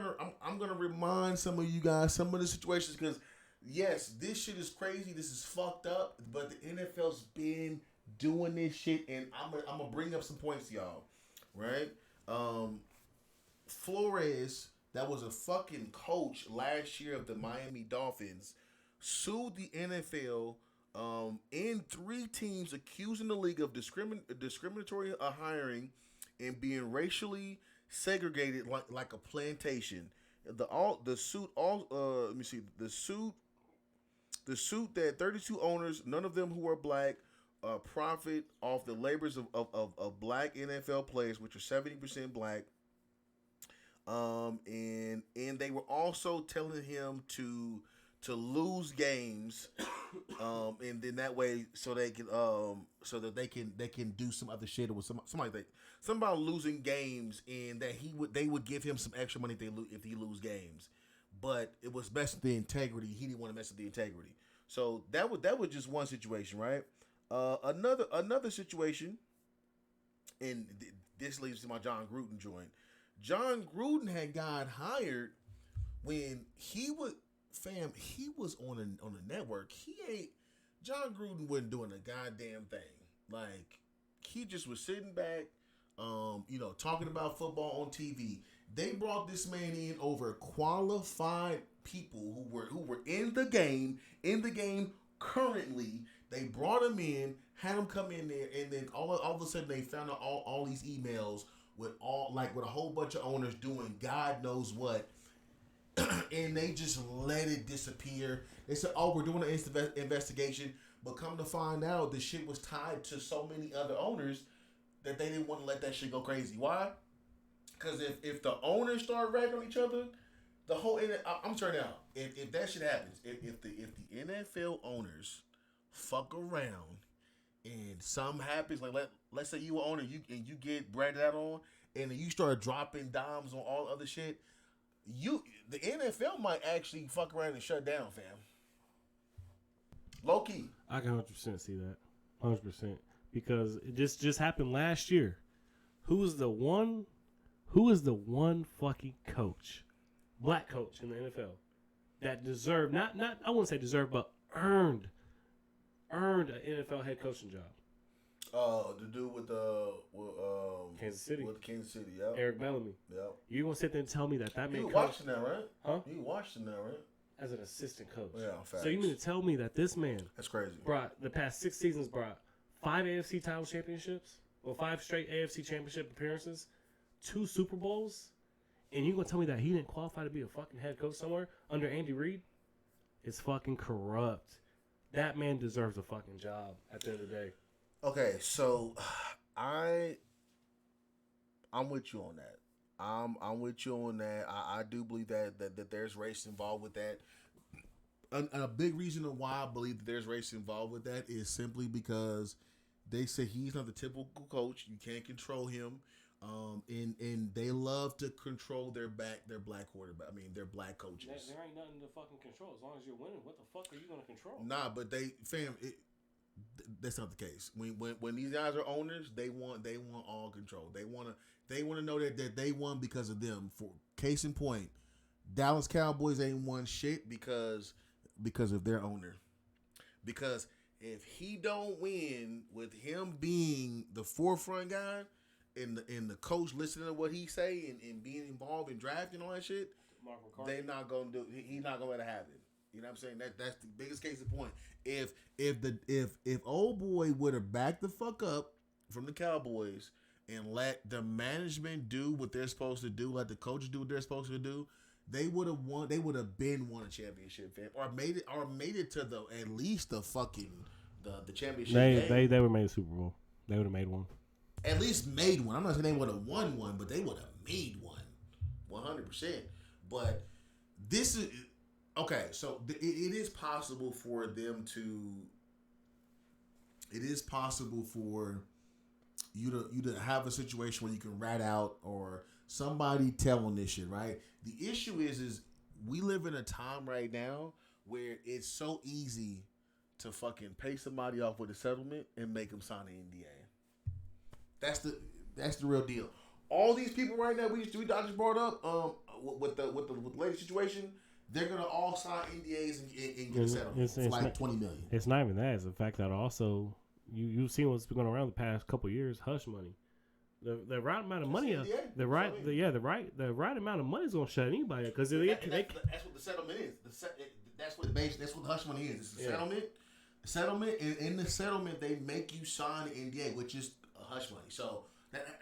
gonna remind some of you guys some of the situations, because yes, this shit is crazy. This is fucked up. But the NFL's been doing this shit, and I'm gonna bring up some points to y'all, right? Flores, that was a fucking coach last year of the Miami Dolphins, sued the NFL in 3 teams, accusing the league of discriminatory hiring and being racially segregated like a plantation. The suit that 32 owners, none of them who are black, profit off the labors of black NFL players, which are 70% black. And they were also telling him to lose games, and then that way so they can they can do some other shit with somebody about losing games, and that they would give him some extra money if he lose games, but it was messing with the integrity. He didn't want to mess with the integrity. So that was just one situation, right? Another situation, and this leads to my John Gruden joint. John Gruden had got hired when he was on a network. John Gruden wasn't doing a goddamn thing. Like, he just was sitting back, talking about football on TV. They brought this man in over qualified people who were in the game currently, They brought him in, had him come in there, and then all of a sudden they found out all these emails with with a whole bunch of owners doing God knows what, and they just let it disappear. They said, "Oh, we're doing an investigation," but come to find out, the shit was tied to so many other owners that they didn't want to let that shit go crazy. Why? Because if the owners start ragging on each other, the whole I'm sorry now. If that shit happens, if the NFL owners fuck around and something happens, like let's say you an owner, you get bragged out on, and then you start dropping dimes on all other shit, the NFL might actually fuck around and shut down, fam. Low key. I can 100% see that, 100%, because it just happened last year. Who is the one fucking coach, black coach in the NFL that deserved not I wouldn't say deserved, but earned an NFL head coaching job? The dude with Kansas City. With Kansas City, yeah. Eric Bellamy. Yep. You gonna sit there and tell me that man You coached? watching that, right? Huh? You watching that, right? As an assistant coach. Yeah, facts. So you mean to tell me that this man That's crazy. brought the past 6 seasons brought 5 AFC title championships, or 5 straight AFC championship appearances, 2 Super Bowls, and you gonna tell me that he didn't qualify to be a fucking head coach somewhere under Andy Reid? It's fucking corrupt. That man deserves a fucking job at the end of the day. Okay, so I'm with you on that. I'm with you on that. I do believe that there's race involved with that. A big reason why I believe that there's race involved with that is simply because they say he's not the typical coach. You can't control him. And they love to control their black quarterback. I mean, their black coaches. There ain't nothing to fucking control. As long as you're winning, what the fuck are you gonna control? Nah, but that's not the case. When these guys are owners, they want all control. They want to know that they won because of them. For case in point, Dallas Cowboys ain't won shit because of their owner. Because if he don't win with him being the forefront guy and the coach listening to what he say and being involved in drafting and all that shit, they're not gonna do. He's not gonna let it happen. You know what I'm saying? That's the biggest case in point. If old boy would have backed the fuck up from the Cowboys and let the management do what they're supposed to do, let the coaches do what they're supposed to do, they would have won. They would have been won a championship, fam, or made it to at least the championship. They would have made a Super Bowl. They would have made one. At least made one. I'm not saying they would have won one, but they would have made one, 100%. But this is. Okay, so it is possible for them to. It is possible for you to have a situation where you can rat out or somebody telling this shit, right? The issue is we live in a time right now where it's so easy to fucking pay somebody off with a settlement and make them sign an NDA. That's the real deal. All these people right now I just brought up with the latest situation. They're gonna all sign NDAs and get a settlement for like $20 million. It's not even that. It's the fact that also you've seen what's been going around the past couple of years. Hush money, the right amount of money, the right amount of money is gonna shut anybody up because that's what the settlement is. That's what the hush money is. It's the settlement. Settlement, and in the settlement they make you sign an NDA, which is a hush money. So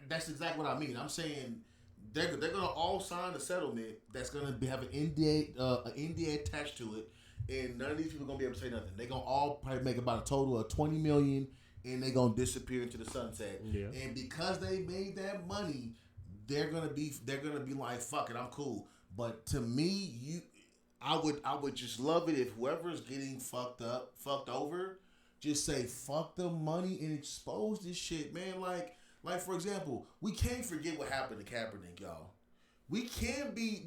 that's exactly what I mean. I'm saying. They're gonna all sign a settlement that's gonna have an NDA attached to it, and none of these people are gonna be able to say nothing. They're gonna all probably make about a total of $20 million, and they're gonna disappear into the sunset. Yeah. And because they made that money, they're gonna be like, fuck it, I'm cool. But to me, I would just love it if whoever's getting fucked over, just say fuck the money and expose this shit, man. Like for example, we can't forget what happened to Kaepernick, y'all. We can't be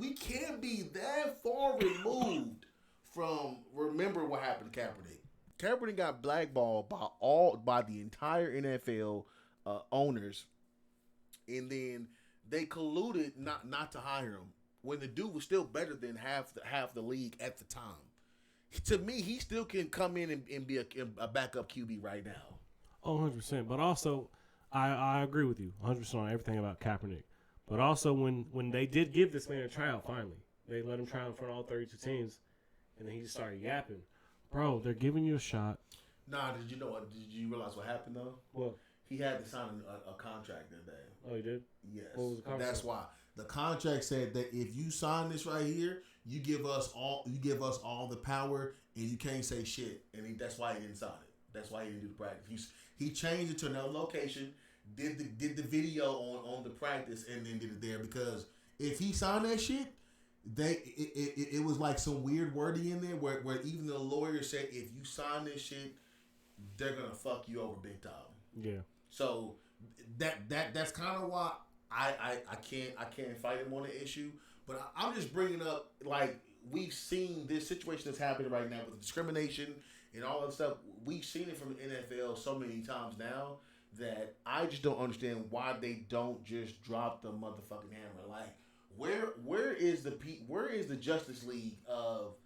that far removed from remember what happened to Kaepernick. Kaepernick got blackballed by the entire NFL owners, and then they colluded not to hire him when the dude was still better than half the league at the time. To me, he still can come in and be a backup QB right now. Oh, 100%. But also, I agree with you 100% on everything about Kaepernick. But also, when they did give this man a tryout, finally, they let him try in front of all 32 teams, and then he just started yapping. Bro, they're giving you a shot. Nah, did you know what? Did you realize what happened though? What? He had to sign a contract that day. Oh, he did? Yes. What was the contract? That's why the contract said that if you sign this right here, you give us all the power, and you can't say shit. And that's why he didn't sign it. That's why he didn't do the practice. He changed it to another location, did the video on the practice, and then did it there, because if he signed that shit, it was like some weird wording in there where even the lawyer said if you sign this shit, they're gonna fuck you over big time. Yeah. So that's kind of why I can't fight him on the issue. But I'm just bringing up, like, we've seen this situation that's happening right now with discrimination and all that stuff. We've seen it from the NFL so many times now that I just don't understand why they don't just drop the motherfucking hammer. Like, where is the Justice League of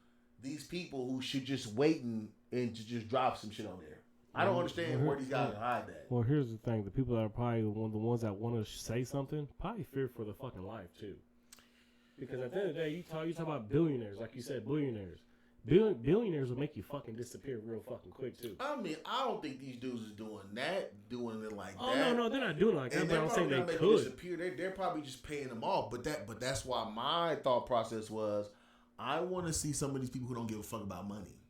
these people who should just waiting and to just drop some shit on there? I don't understand where these guys hide that. Well, here's the thing: the people that are probably the ones that want to say something probably fear for their fucking life too. Because at the end of the day, you talk about billionaires, like you said, billionaires. Billionaires will make you fucking disappear real fucking quick too. I mean, I don't think these dudes is doing it like Oh, that. no, they're not doing it like that. But I'm saying they could disappear. They're probably just paying them off. But that's why my thought process was, I want to see some of these people who don't give a fuck about money.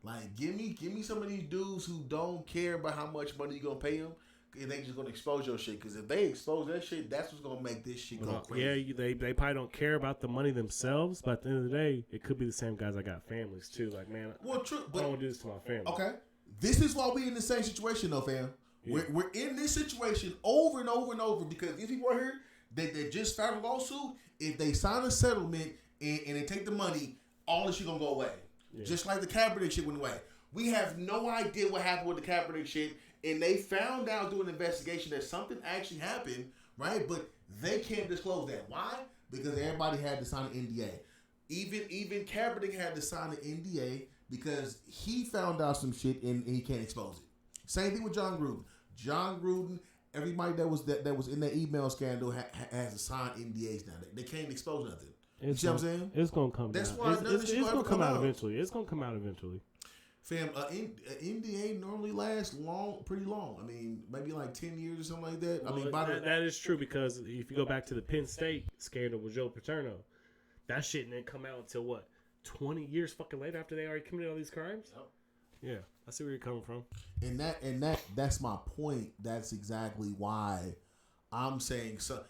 Like, give me some of these dudes who don't care about how much money you gonna pay them, and they just gonna expose your shit. Because if they expose that shit, that's what's gonna make this shit go crazy. Yeah, they probably don't care about the money themselves, but at the end of the day, it could be the same guys that got families too. Like, man, well, true, but I don't want to do this to my family. Okay, this is why we in the same situation, though, fam. Yeah. We're in this situation over and over and over because these people right here, they just started a lawsuit. If they sign a settlement and they take the money, all this shit gonna go away. Yeah. Just like the Kaepernick shit went away. We have no idea what happened with the Kaepernick shit, and they found out through an investigation that something actually happened, right? But they can't disclose that. Why? Because everybody had to sign an NDA. Even Kaepernick had to sign an NDA because he found out some shit and he can't expose it. Same thing with John Gruden. John Gruden, everybody that was in that email scandal has to sign NDAs now. They can't expose nothing. You see what I'm saying? It's gonna come. That's down. why it's gonna come out eventually. It's gonna come out eventually. Fam, NDA normally lasts pretty long. I mean, maybe like 10 years or something like that. Well, I mean, that is true because if you go back to the Penn State scandal with Joe Paterno, that shit didn't come out until what, 20 years fucking later after they already committed all these crimes. Oh. Yeah, I see where you're coming from. And that's my point. That's exactly why I'm saying so.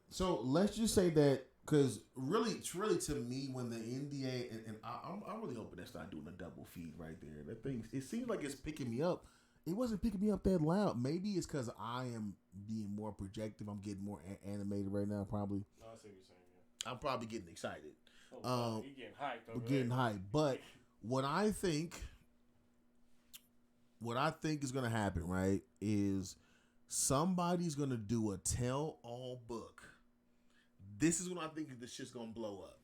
So let's just say that. Because it's really to me when the NDA and I'm really hoping that's not doing a double feed right there. That thing, it seems like it's picking me up. It wasn't picking me up that loud. Maybe it's because I am being more projective. I'm getting more animated right now. Probably. I see what you're saying. Yeah. I'm probably getting excited. You're getting hyped. We're getting hyped. But what I think is going to happen, right, is somebody's going to do a tell-all book. This is when I think this shit's gonna blow up.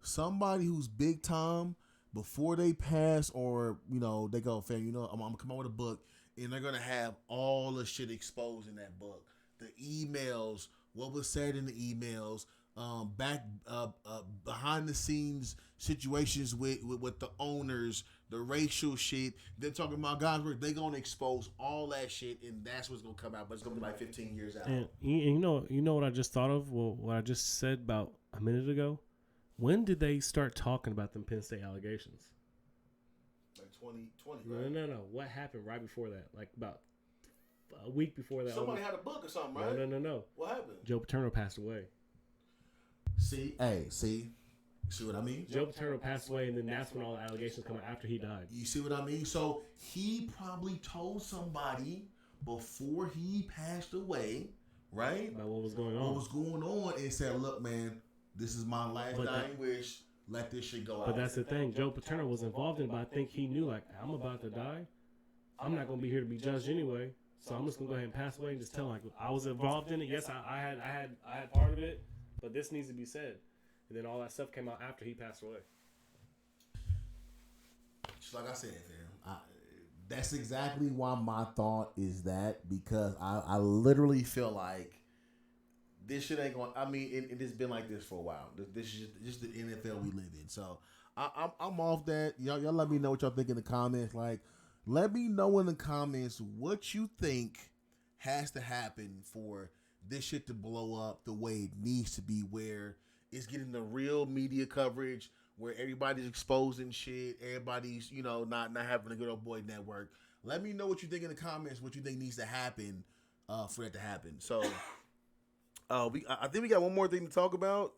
Somebody who's big time before they pass, or they go, fam, I'm gonna come out with a book, and they're gonna have all the shit exposed in that book. The emails, what was said in the emails, behind the scenes situations with the owners, the racial shit. They're talking about guys where they're gonna expose all that shit, and that's what's gonna come out. But it's gonna be like 15 years out. And you know what I just thought of? Well, what I just said about a minute ago. When did they start talking about them Penn State allegations? Like 2020. Right? No. What happened right before that? Like about a week before that. Somebody had a book or something, right? No. What happened? Joe Paterno passed away. See what I mean? Joe Paterno passed away, and then that's when all the allegations come out after he died. You see what I mean? So he probably told somebody before he passed away, right? About what was going on. And said, look, man, this is my last dying wish. Let this shit go out. But that's the thing. Joe Paterno was involved in it, but I think he knew, like, I'm about to die. I'm not going to be here to be judged anyway. So I'm just going to go ahead and pass away and just tell him, like, I was involved in it. Yes, I had part of it, but this needs to be said. And then all that stuff came out after he passed away. Just like I said, man, that's exactly why my thought is that, because I literally feel like this shit ain't going. I mean, it has been like this for a while. This is just the NFL we live in. So I'm off that. Y'all let me know what y'all think in the comments. Like, Let me know in the comments what you think has to happen for this shit to blow up the way it needs to be, where it's getting the real media coverage, where everybody's exposing shit, everybody's, not having a good old boy network. Let me know what you think in the comments, what you think needs to happen for that to happen. So, I think we got one more thing to talk about.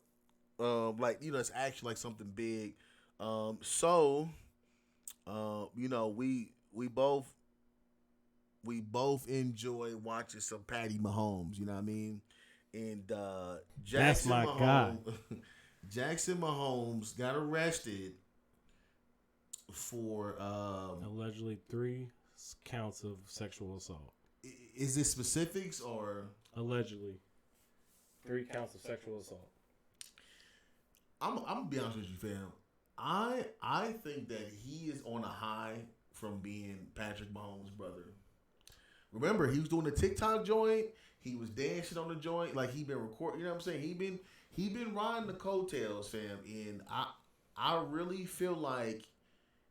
It's actually like something big. We both enjoy watching some Patty Mahomes. You know what I mean? And Jackson That's my Mahomes, guy. Jackson Mahomes got arrested for allegedly 3 counts of sexual assault. Is this specifics or allegedly 3 counts of sexual assault? I'm gonna be honest with you, fam. I think that he is on a high from being Patrick Mahomes' brother. Remember, he was doing the TikTok joint. He was dancing on the joint, like he been recording. You know what I'm saying? He been riding the coattails, fam. And I really feel like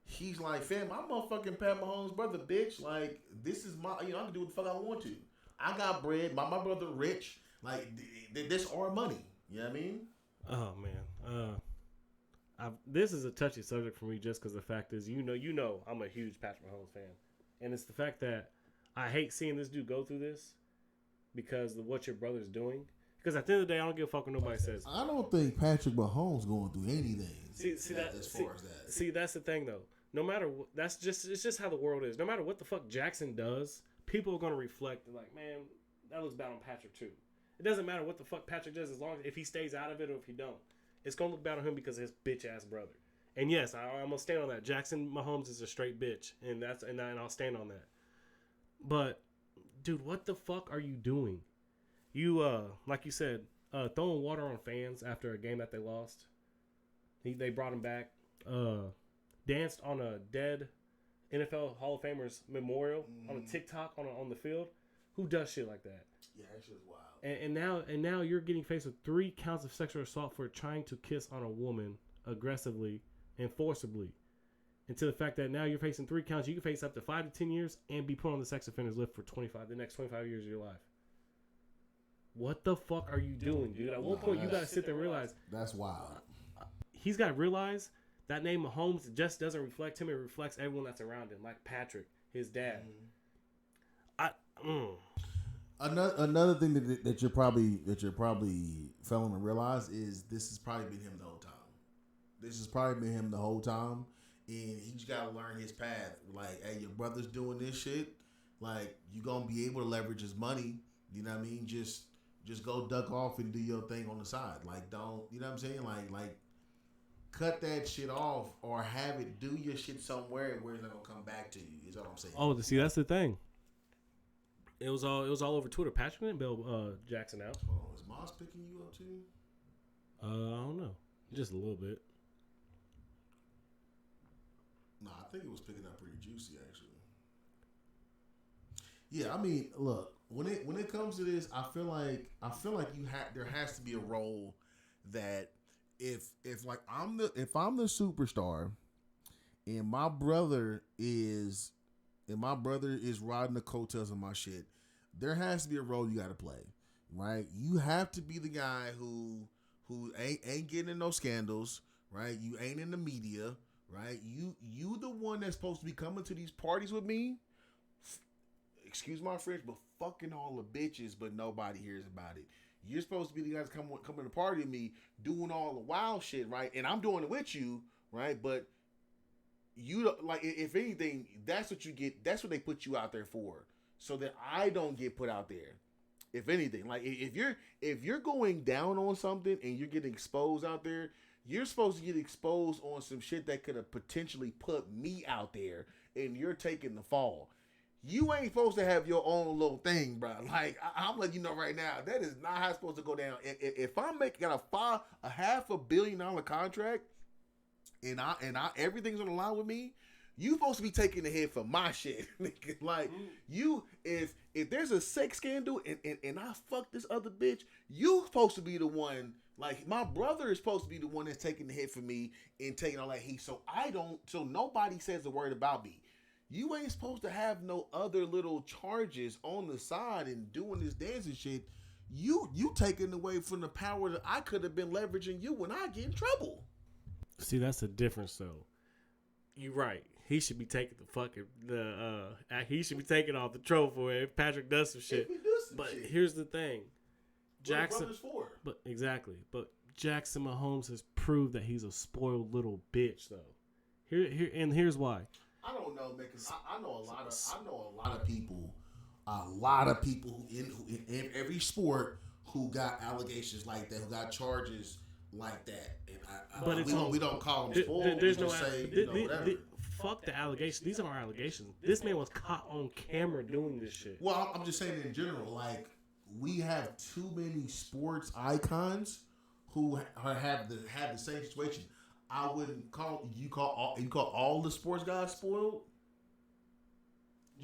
he's like, fam, I'm motherfucking Pat Mahomes' brother, bitch. Like, this is my, I can do what the fuck I want to. I got bread. My brother rich. Like, this our money. You know what I mean? Oh man, this is a touchy subject for me just because the fact is, I'm a huge Patrick Mahomes fan, and it's the fact that I hate seeing this dude go through this because of what your brother's doing. Because at the end of the day, I don't give a fuck what nobody says. I don't think Patrick Mahomes going through anything. See, that's the thing though. No matter what, it's just how the world is. No matter what the fuck Jackson does, people are gonna reflect like, man, that looks bad on Patrick too. It doesn't matter what the fuck Patrick does as long as if he stays out of it or if he don't. It's going to look bad on him because of his bitch-ass brother. And yes, I'm going to stand on that. Jackson Mahomes is a straight bitch, and I'll stand on that. But, dude, what the fuck are you doing? You, like you said, throwing water on fans after a game that they lost. They brought him back. Danced on a dead NFL Hall of Famer's memorial on a TikTok on the field. Who does shit like that? Yeah, that shit is wild. And now you're getting faced with 3 counts of sexual assault for trying to kiss on a woman aggressively and forcibly. And to the fact that now you're facing 3 counts, you can face up to 5 to 10 years and be put on the sex offenders list for the next 25 years of your life. What the fuck are you doing, dude? At one point, you gotta sit there and realize that's wild. He's got to realize that name Mahomes just doesn't reflect him; it reflects everyone that's around him, like Patrick, his dad. Another thing that you're probably failing to realize is this has probably been him the whole time. This has probably been him the whole time, and he's got to learn his path. Like, hey, your brother's doing this shit. Like, you gonna be able to leverage his money. You know what I mean? Just go duck off and do your thing on the side. Like, don't, you know what I'm saying? Like, cut that shit off or have it do your shit somewhere where it's not gonna come back to you. Is what I'm saying. Oh, see, that's the thing. It was all over Twitter. Patrick didn't bail Jackson out. Oh, is Moss picking you up too? I don't know, just a little bit. No, I think it was picking up pretty juicy actually. Yeah, I mean, look, when it comes to this, I feel like there has to be a role that if I'm the superstar and my brother is riding the coattails of my shit, there has to be a role you got to play, right? You have to be the guy who ain't getting in no scandals, right? You ain't in the media, right? You the one that's supposed to be coming to these parties with me. Excuse my French, but fucking all the bitches, but nobody hears about it. You're supposed to be the guys coming to the party with me, doing all the wild shit, right? And I'm doing it with you, right? But you, like, if anything, that's what you get. That's what they put you out there for, so that I don't get put out there. If anything, like if you're going down on something and you're getting exposed out there, you're supposed to get exposed on some shit that could have potentially put me out there, and you're taking the fall. You ain't supposed to have your own little thing, bro. Like, I'm letting you know right now, that is not how it's supposed to go down. If I'm got a $500 million contract, and I everything's on the line with me, you supposed to be taking the hit for my shit. Like, you, if there's a sex scandal and I fuck this other bitch, you supposed to be the one. Like, my brother is supposed to be the one that's taking the hit for me and taking all that heat. So nobody says a word about me. You ain't supposed to have no other little charges on the side and doing this dancing shit. You taking away from the power that I could have been leveraging you when I get in trouble. See, that's the difference, though. You're right. He should be taking he should be taking off the trophy if Patrick does some shit. But here's the thing, Jackson. But exactly. But Jackson Mahomes has proved that he's a spoiled little bitch, though. Here's why. I don't know, man. Cause I know a lot of people who in every sport who got allegations like that, who got charges like that. And we don't call them spoiled. There's no fuck the allegations. These aren't allegations. This man was caught on camera doing this shit. Well, I'm just saying in general, like we have too many sports icons who have the same situation. I wouldn't call all the sports guys spoiled.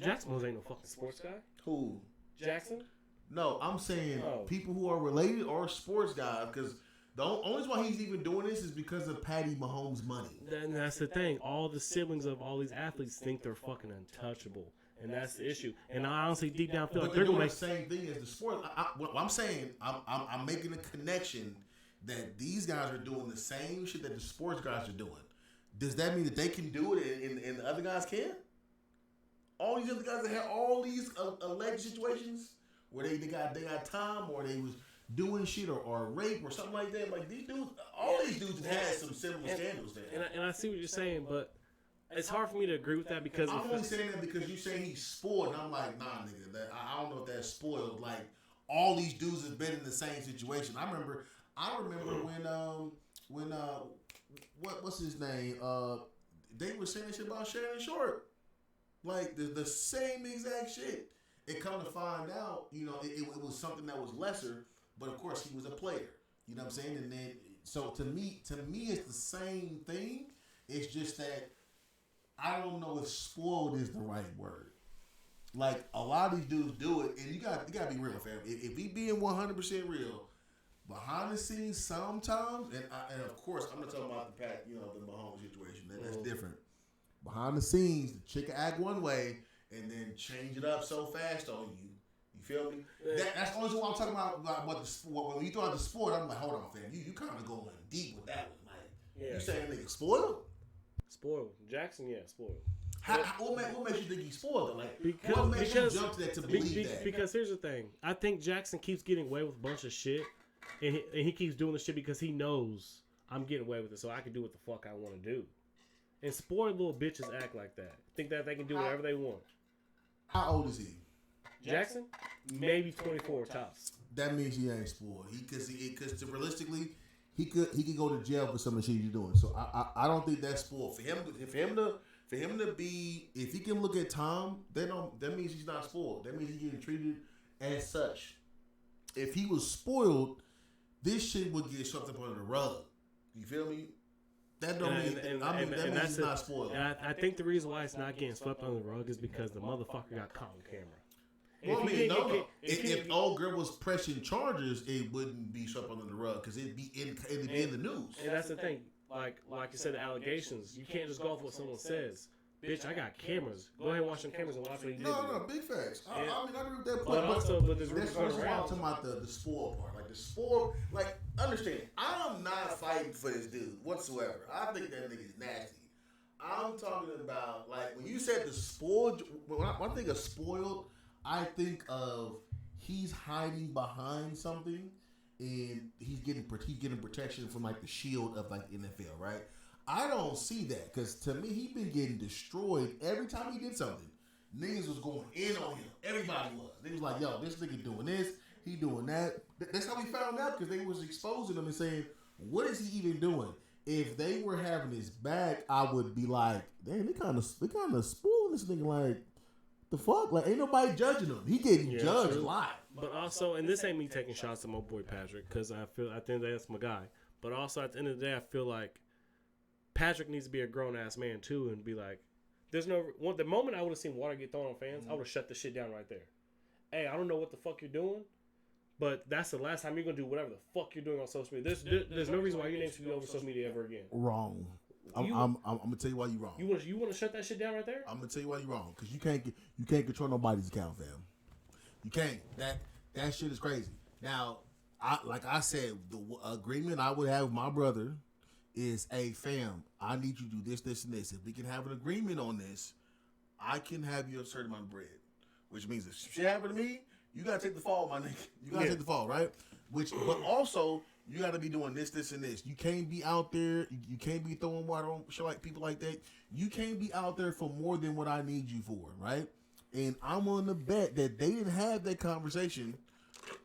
Jackson ain't no fucking sports guy. Who? Jackson? No, I'm saying people who are related or sports guys, because the only reason why he's even doing this is because of Patty Mahomes' money. And that's the thing. All the siblings of all these athletes think they're fucking untouchable, and that's the issue. And I honestly deep down feel like they're doing gonna make the same thing as the sport. What I'm saying, I'm making a connection that these guys are doing the same shit that the sports guys are doing. Does that mean that they can do it and the other guys can't? All these other guys that have all these alleged situations where they got time or they was doing shit or rape or something like that. Like these dudes, all these dudes have had some similar scandals there. And I see what you're saying, but it's hard for me to agree with that because I'm only saying that because you say he's spoiled. And I'm like, nah, nigga, I don't know if that's spoiled. Like all these dudes have been in the same situation. I remember when what's his name? They were saying shit about Shannon Sharp. Like the same exact shit. It come to find out, it was something that was lesser, but of course he was a player. You know what I'm saying? And then so to me it's the same thing. It's just that I don't know if spoiled is the right word. Like a lot of these dudes do it, and you got to be real, fam. If we being 100% real, behind the scenes sometimes, and of course I'm not talking about the Mahomes situation. That's different. Behind the scenes, the chick act one way and then change it up so fast on you. You feel me? That's the only reason why I'm talking about what the sport. When you throw out the sport, I'm like, hold on, fam. You kind of going deep with that one. Like, you saying nigga spoiled? Spoiled. Jackson, yeah, spoiled. What makes you think he's spoiled? Like, what makes you jump to that to believe that? Because here's the thing. I think Jackson keeps getting away with a bunch of shit, and he keeps doing the shit because he knows I'm getting away with it, so I can do what the fuck I want to do. And spoiled little bitches act like that. Think that they can do whatever they want. How old is he? Jackson? Maybe 24 tops. That means he ain't spoiled. Because realistically, he could go to jail for some of the shit he's doing. So I don't think that's spoiled. For him to be, if he can look at Tom, that means he's not spoiled. That means he's getting treated as such. If he was spoiled, this shit would get swept up under the rug. You feel me? That don't mean that means he's not spoiled. And I think the reason why it's not getting swept under the rug is because the motherfucker got caught on camera. Well, if old girl was pressing charges, it wouldn't be swept under the rug because it'd be in the news. And that's the thing. Like you said, the allegations. You can't just go off what someone says. Bitch, I got cameras. Go ahead and watch them cameras and watch what he did. No, big facts. I agree with that point. But there's that's why I'm talking about the spoil part. Like the spoil, like understand. I'm not fighting for this dude whatsoever. I think that nigga's nasty. I'm talking about like when you said the spoiled. When I think of spoiled, I think of he's hiding behind something and he's getting protection from like the shield of like NFL, right? I don't see that because to me he been getting destroyed every time he did something. Niggas was going in on him. Everybody was. They was like, yo, this nigga doing this, he doing that. That's how we found out because they was exposing him and saying, what is he even doing? If they were having his back, I would be like, damn, they kind of spoiling this nigga. Like, the fuck? Like, ain't nobody judging him. He getting judged a lot. But also, and this ain't me taking shots at my boy Patrick because I feel at the end of the day that's my guy. But also at the end of the day, I feel like Patrick needs to be a grown ass man too and be like, there's no the moment I would have seen water get thrown on fans, I would have shut the shit down right there. Hey, I don't know what the fuck you're doing, but that's the last time you're gonna do whatever the fuck you're doing on social media. There's no reason why your name should be over social media ever again. Wrong. I'm gonna tell you why you wrong. You want to shut that shit down right there? I'm gonna tell you why you wrong, because you can't control nobody's account, fam. You can't. That shit is crazy. Now, like I said, the agreement I would have with my brother is, hey, fam, I need you to do this, this, and this. If we can have an agreement on this, I can have you a certain amount of bread. Which means if shit happened to me, you gotta take the fall, my nigga. You gotta take the fall, right? But also, you gotta be doing this, this, and this. You can't be out there. You can't be throwing water on shit like people like that. You can't be out there for more than what I need you for, right? And I'm on the bet that they didn't have that conversation.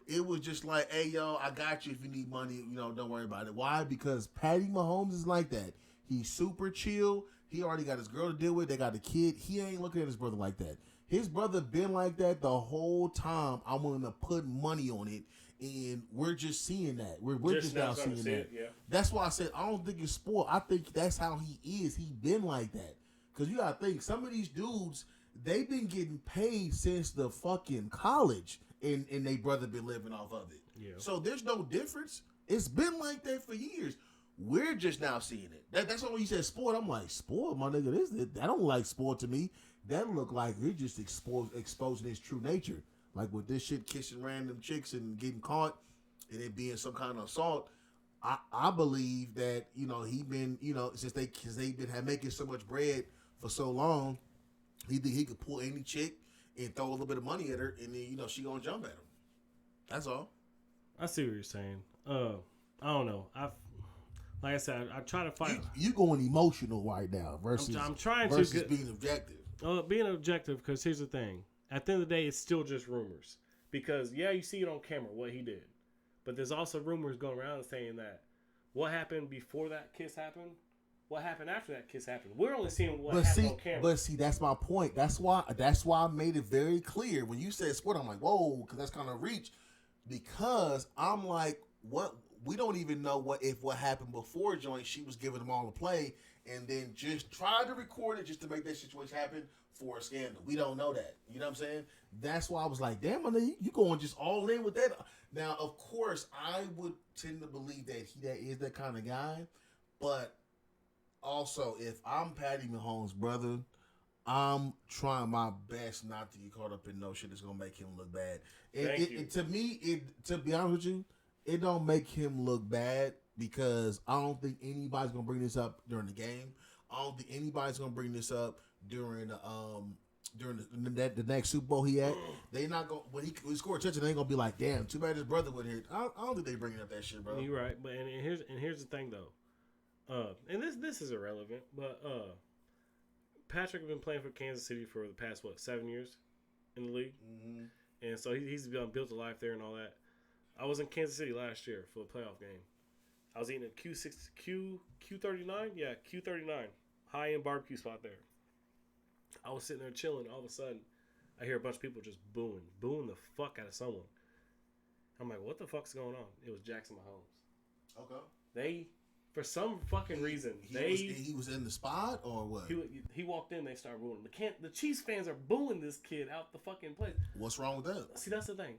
It was just like, hey, yo, I got you if you need money. Don't worry about it. Why? Because Patty Mahomes is like that. He's super chill. He already got his girl to deal with. They got a kid. He ain't looking at his brother like that. His brother been like that the whole time. I'm willing to put money on it, and we're just seeing that. We're just now seeing that. Yeah. That's why I said I don't think it's sport. I think that's how he is. He been like that. Because you got to think, some of these dudes, they've been getting paid since the fucking college, and they brother been living off of it. Yeah. So there's no difference. It's been like that for years. We're just now seeing it. That's why when you said sport, I'm like, sport, my nigga. That don't like sport to me. That look like you're just exposing his true nature. Like with this shit, kissing random chicks and getting caught, and it being some kind of assault. I believe that he been since they been making so much bread for so long, he could pull any chick and throw a little bit of money at her, and then she gonna jump at him. That's all. I see what you're saying. I don't know. Like I said, I try to fight. You going emotional right now versus I'm trying versus being objective. Being objective, because here's the thing. At the end of the day, it's still just rumors. Because, yeah, you see it on camera, what he did. But there's also rumors going around saying that what happened before that kiss happened, what happened after that kiss happened. We're only seeing what happened on camera. But see, that's my point. That's why I made it very clear. When you said sport, I'm like, whoa, because that's kind of reach. Because I'm like, what? We don't even know what happened before joint. She was giving them all a play and then just tried to record it just to make that situation happen for a scandal. We don't know that. You know what I'm saying? That's why I was like, damn, you going just all in with that. Now, of course, I would tend to believe that that is that kind of guy. But also, if I'm Patty Mahomes' brother, I'm trying my best not to get caught up in no shit that's going to make him look bad. To be honest with you, it don't make him look bad because I don't think anybody's gonna bring this up during the game. I don't think anybody's gonna bring this up during the next Super Bowl he had. They not gonna when he scored a touchdown. They ain't gonna be like, damn, too bad his brother would hit. I don't think they bringing up that shit, bro. You're right, but here's the thing though, and this is irrelevant, but Patrick has been playing for Kansas City for the past 7 years in the league, and so he's built a life there and all that. I was in Kansas City last year for a playoff game. I was eating a Q39, yeah, Q39, high-end barbecue spot there. I was sitting there chilling. All of a sudden, I hear a bunch of people just booing the fuck out of someone. I'm like, what the fuck's going on? It was Jackson Mahomes. Okay. They, for some fucking reason, he was in the spot or what? He walked in. They started booing him. The Chiefs fans are booing this kid out the fucking place. What's wrong with that? See, that's the thing.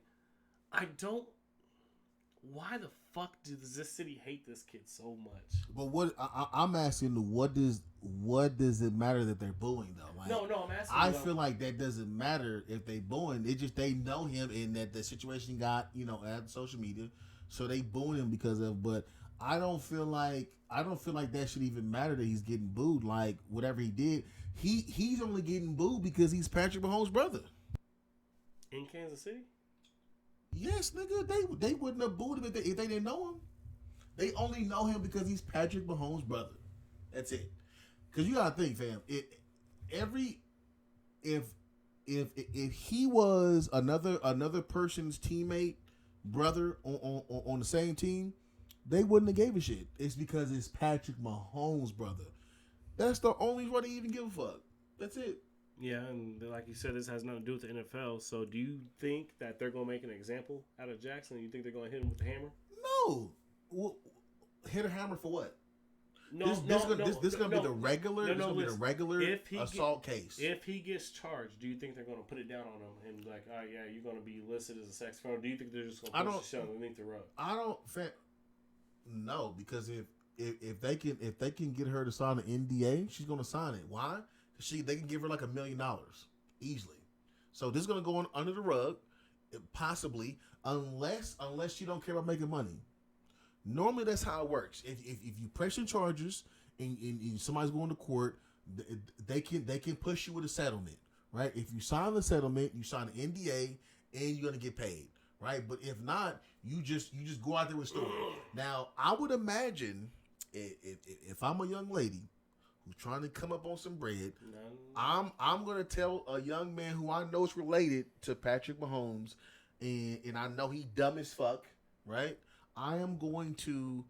Why the fuck does this city hate this kid so much? But what I'm asking, what does it matter that they're booing though? Like, no, I'm asking. I feel like that doesn't matter if they booing. It just they know him and that the situation got at social media, so they booing him because of. But I don't feel like that should even matter that he's getting booed. Like whatever he did, he's only getting booed because he's Patrick Mahomes' brother in Kansas City. Yes, nigga, they wouldn't have booed him if they didn't know him. They only know him because he's Patrick Mahomes' brother. That's it. Because you gotta think, fam. If he was another person's teammate, brother on the same team, they wouldn't have gave a shit. It's because it's Patrick Mahomes' brother. That's the only reason they even give a fuck. That's it. Yeah, and like you said, this has nothing to do with the NFL. So do you think that they're going to make an example out of Jackson? You think they're going to hit him with the hammer? No. Well, hit a hammer for what? This is going to be the regular assault case. If he gets charged, do you think they're going to put it down on him and be like, oh, yeah, you're going to be listed as a sex offender? Or do you think they're just going to push the show underneath the rug? No, because if they can get her to sign an NDA, she's gonna sign it. Why? They can give her like $1 million easily. So this is gonna go on under the rug, possibly, unless you don't care about making money. Normally, that's how it works. If you pressing charges and somebody's going to court, they can push you with a settlement, right? If you sign the settlement, you sign an NDA, and you're gonna get paid, right? But if not, you just go out there with story. Now, I would imagine if I'm a young lady who's trying to come up on some bread, I'm gonna tell a young man who I know is related to Patrick Mahomes, and I know he dumb as fuck, right? I am going to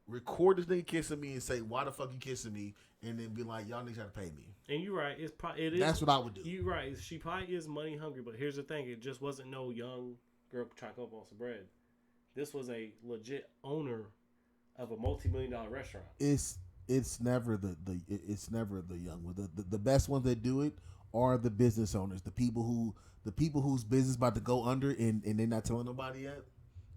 record this nigga kissing me and say, "Why the fuck you kissing me?" And then be like, "Y'all niggas gotta pay me." And you're right. It is. That's what I would do. You're right. She probably is money hungry, but here's the thing: it just wasn't no young girl trying to come up on some bread. This was a legit owner of a multi-million-dollar restaurant. It's never the young ones. The best ones that do it are the business owners, the people whose business about to go under and they're not telling nobody yet.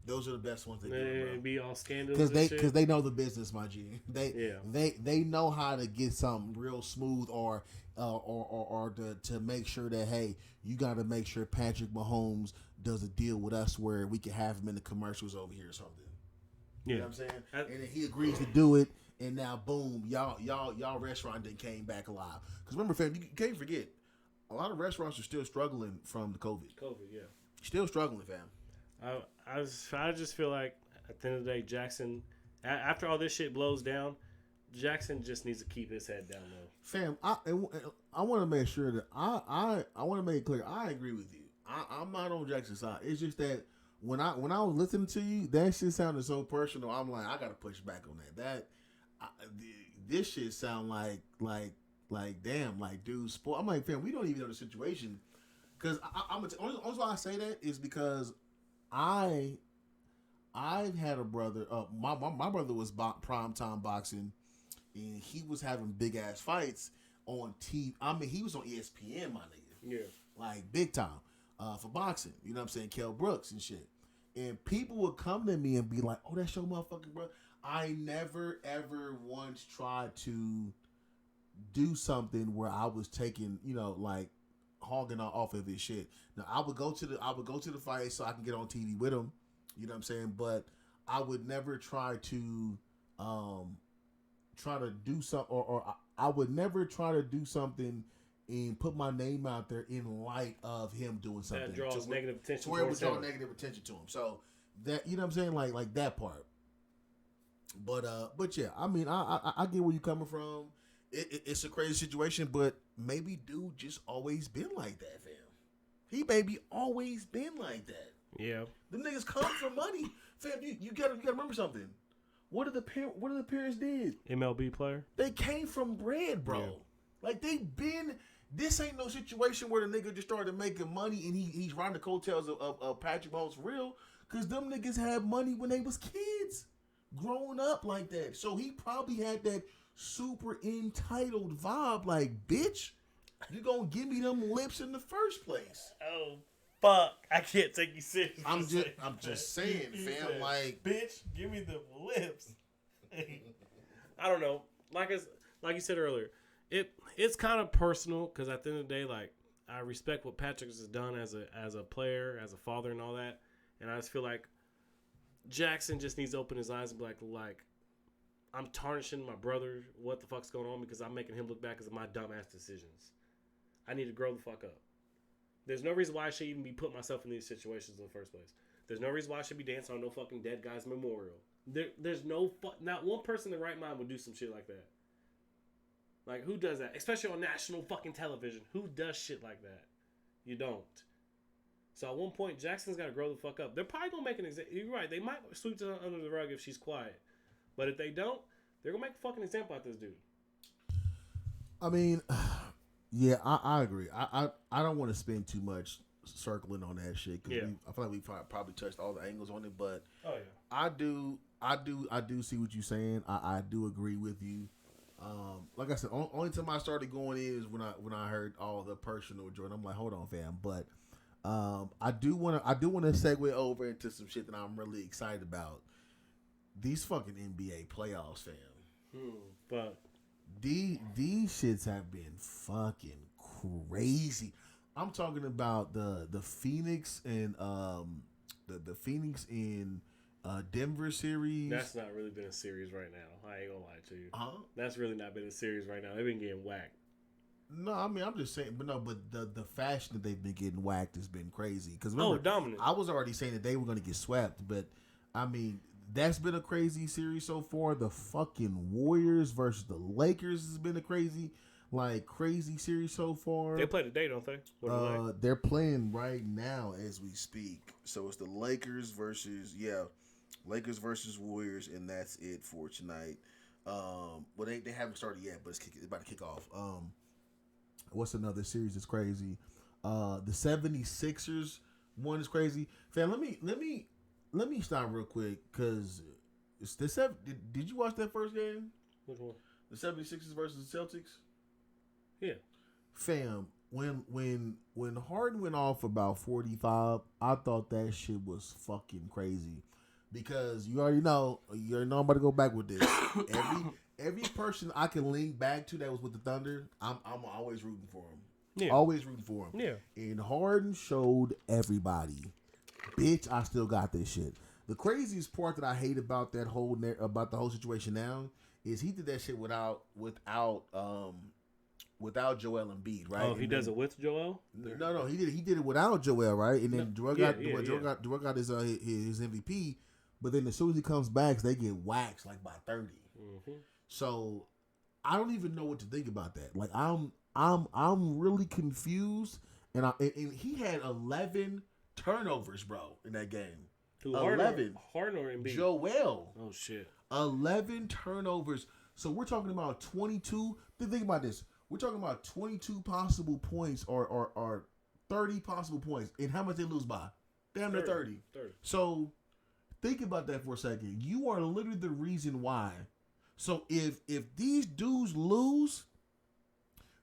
Those are the best ones that do it, bro. Be all scandalous because they know the business, my G. They know how to get something real smooth or to make sure that, hey, you got to make sure Patrick Mahomes does a deal with us where we can have him in the commercials over here or something. You know what I'm saying? And then he agrees to do it, and now boom, y'all restaurant then came back alive. Because remember, fam, you can't forget, a lot of restaurants are still struggling from the COVID. Yeah. Still struggling, fam. I just feel like at the end of the day, Jackson, after all this shit blows down, Jackson just needs to keep his head down low. Fam, I want to make sure that I want to make it clear. I agree with you. I'm not on Jackson's side. It's just that when I was listening to you, that shit sounded so personal. I'm like, I gotta push back on that. This shit sound like damn, like dude, sport. I'm like, fam, we don't even know the situation. Because only why I say that is because I've had a brother. My brother was prime time boxing, and he was having big ass fights on TV. I mean, he was on ESPN, my nigga. Yeah, like big time for boxing. You know what I'm saying? Kell Brooks and shit. And people would come to me and be like, "Oh, that's your motherfucking brother." I never ever once tried to do something where I was taking, like hogging off of his shit. Now I would go to the fight so I can get on TV with him. You know what I'm saying? But I would never try to do something, or I would never try to do something and put my name out there in light of him doing something that draws negative attention. Where it would draw negative attention to him. So that, you know what I'm saying, like that part. But yeah, I mean, I get where you coming from. It's a crazy situation, but maybe dude just always been like that, fam. He maybe always been like that. Yeah. Them niggas come for money, fam. You gotta remember something. What did the parents did? MLB player. They came from bread, bro. Yeah. Like they been. This ain't no situation where the nigga just started making money and he's riding the coattails of Patrick Mahomes for real. Cause them niggas had money when they was kids, growing up like that. So he probably had that super entitled vibe, like, bitch, you gonna give me them lips in the first place. Oh fuck, I can't take you serious. I'm just saying, fam, said, like, bitch, give me the lips. I don't know, like you said earlier, it's kind of personal, because at the end of the day, like, I respect what Patrick has done as a player, as a father, and all that, and I just feel like Jackson just needs to open his eyes and be like, I'm tarnishing my brother. What the fuck's going on? Because I'm making him look back because of my dumbass decisions. I need to grow the fuck up. There's no reason why I should even be putting myself in these situations in the first place. There's no reason why I should be dancing on no fucking dead guy's memorial. There's not one person in the right mind would do some shit like that. Like, who does that? Especially on national fucking television. Who does shit like that? You don't. So at one point, Jackson's got to grow the fuck up. They're probably going to make an example. You're right. They might sweep it under the rug if she's quiet. But if they don't, they're going to make a fucking example out of this dude. I mean, yeah, I agree. I don't want to spend too much circling on that shit. Cause I feel like we probably touched all the angles on it. But oh, yeah. I do see what you're saying. I do agree with you. Like I said, only time I started going is when I heard all the personal joy. I'm like, hold on, fam. But I do want to segue over into some shit that I'm really excited about. these fucking NBA playoffs, fam. But These shits have been fucking crazy. I'm talking about the Phoenix and the Phoenix in Denver series. that's not really been a series right now. I ain't gonna lie to you. Huh? That's really not been a series right now. They've been getting whacked. No, I mean I'm just saying, but the fashion that they've been getting whacked has been crazy. Because dominant. I was already saying that they were going to get swept, but I mean that's been a crazy series so far. The fucking Warriors versus the Lakers has been a crazy series so far. They play today, don't they? They're playing right now as we speak. So it's the Lakers versus Warriors, and that's it for tonight. Well, they haven't started yet, but it's about to kick off. What's another series that's crazy? The 76ers one is crazy. Fam, let me stop real quick because it's the did you watch that first game? Which one? The 76ers versus the Celtics? Yeah. Fam, when Harden went off about 45, I thought that shit was fucking crazy. Because you already know I'm about to go back with this. Every person I can link back to that was with the Thunder, I'm always rooting for him. Yeah. Always rooting for him. Yeah. And Harden showed everybody, bitch, I still got this shit. The craziest part that I hate about the whole situation now is he did that shit without Joel Embiid, right? Oh, he does it with Joel? No, he did it without Joel, right? And then Joel got his MVP, but then as soon as he comes back, they get waxed like by 30. Mm-hmm. So I don't even know what to think about that. Like I'm really confused, and he had 11 turnovers, bro, in that game. 11. Harden or Embiid? Joel. Oh shit. 11 turnovers. So we're talking about 22. Think about this. We're talking about 22 possible points or 30 possible points. And how much they lose by? Damn near 30. So think about that for a second. You are literally the reason why. So if these dudes lose,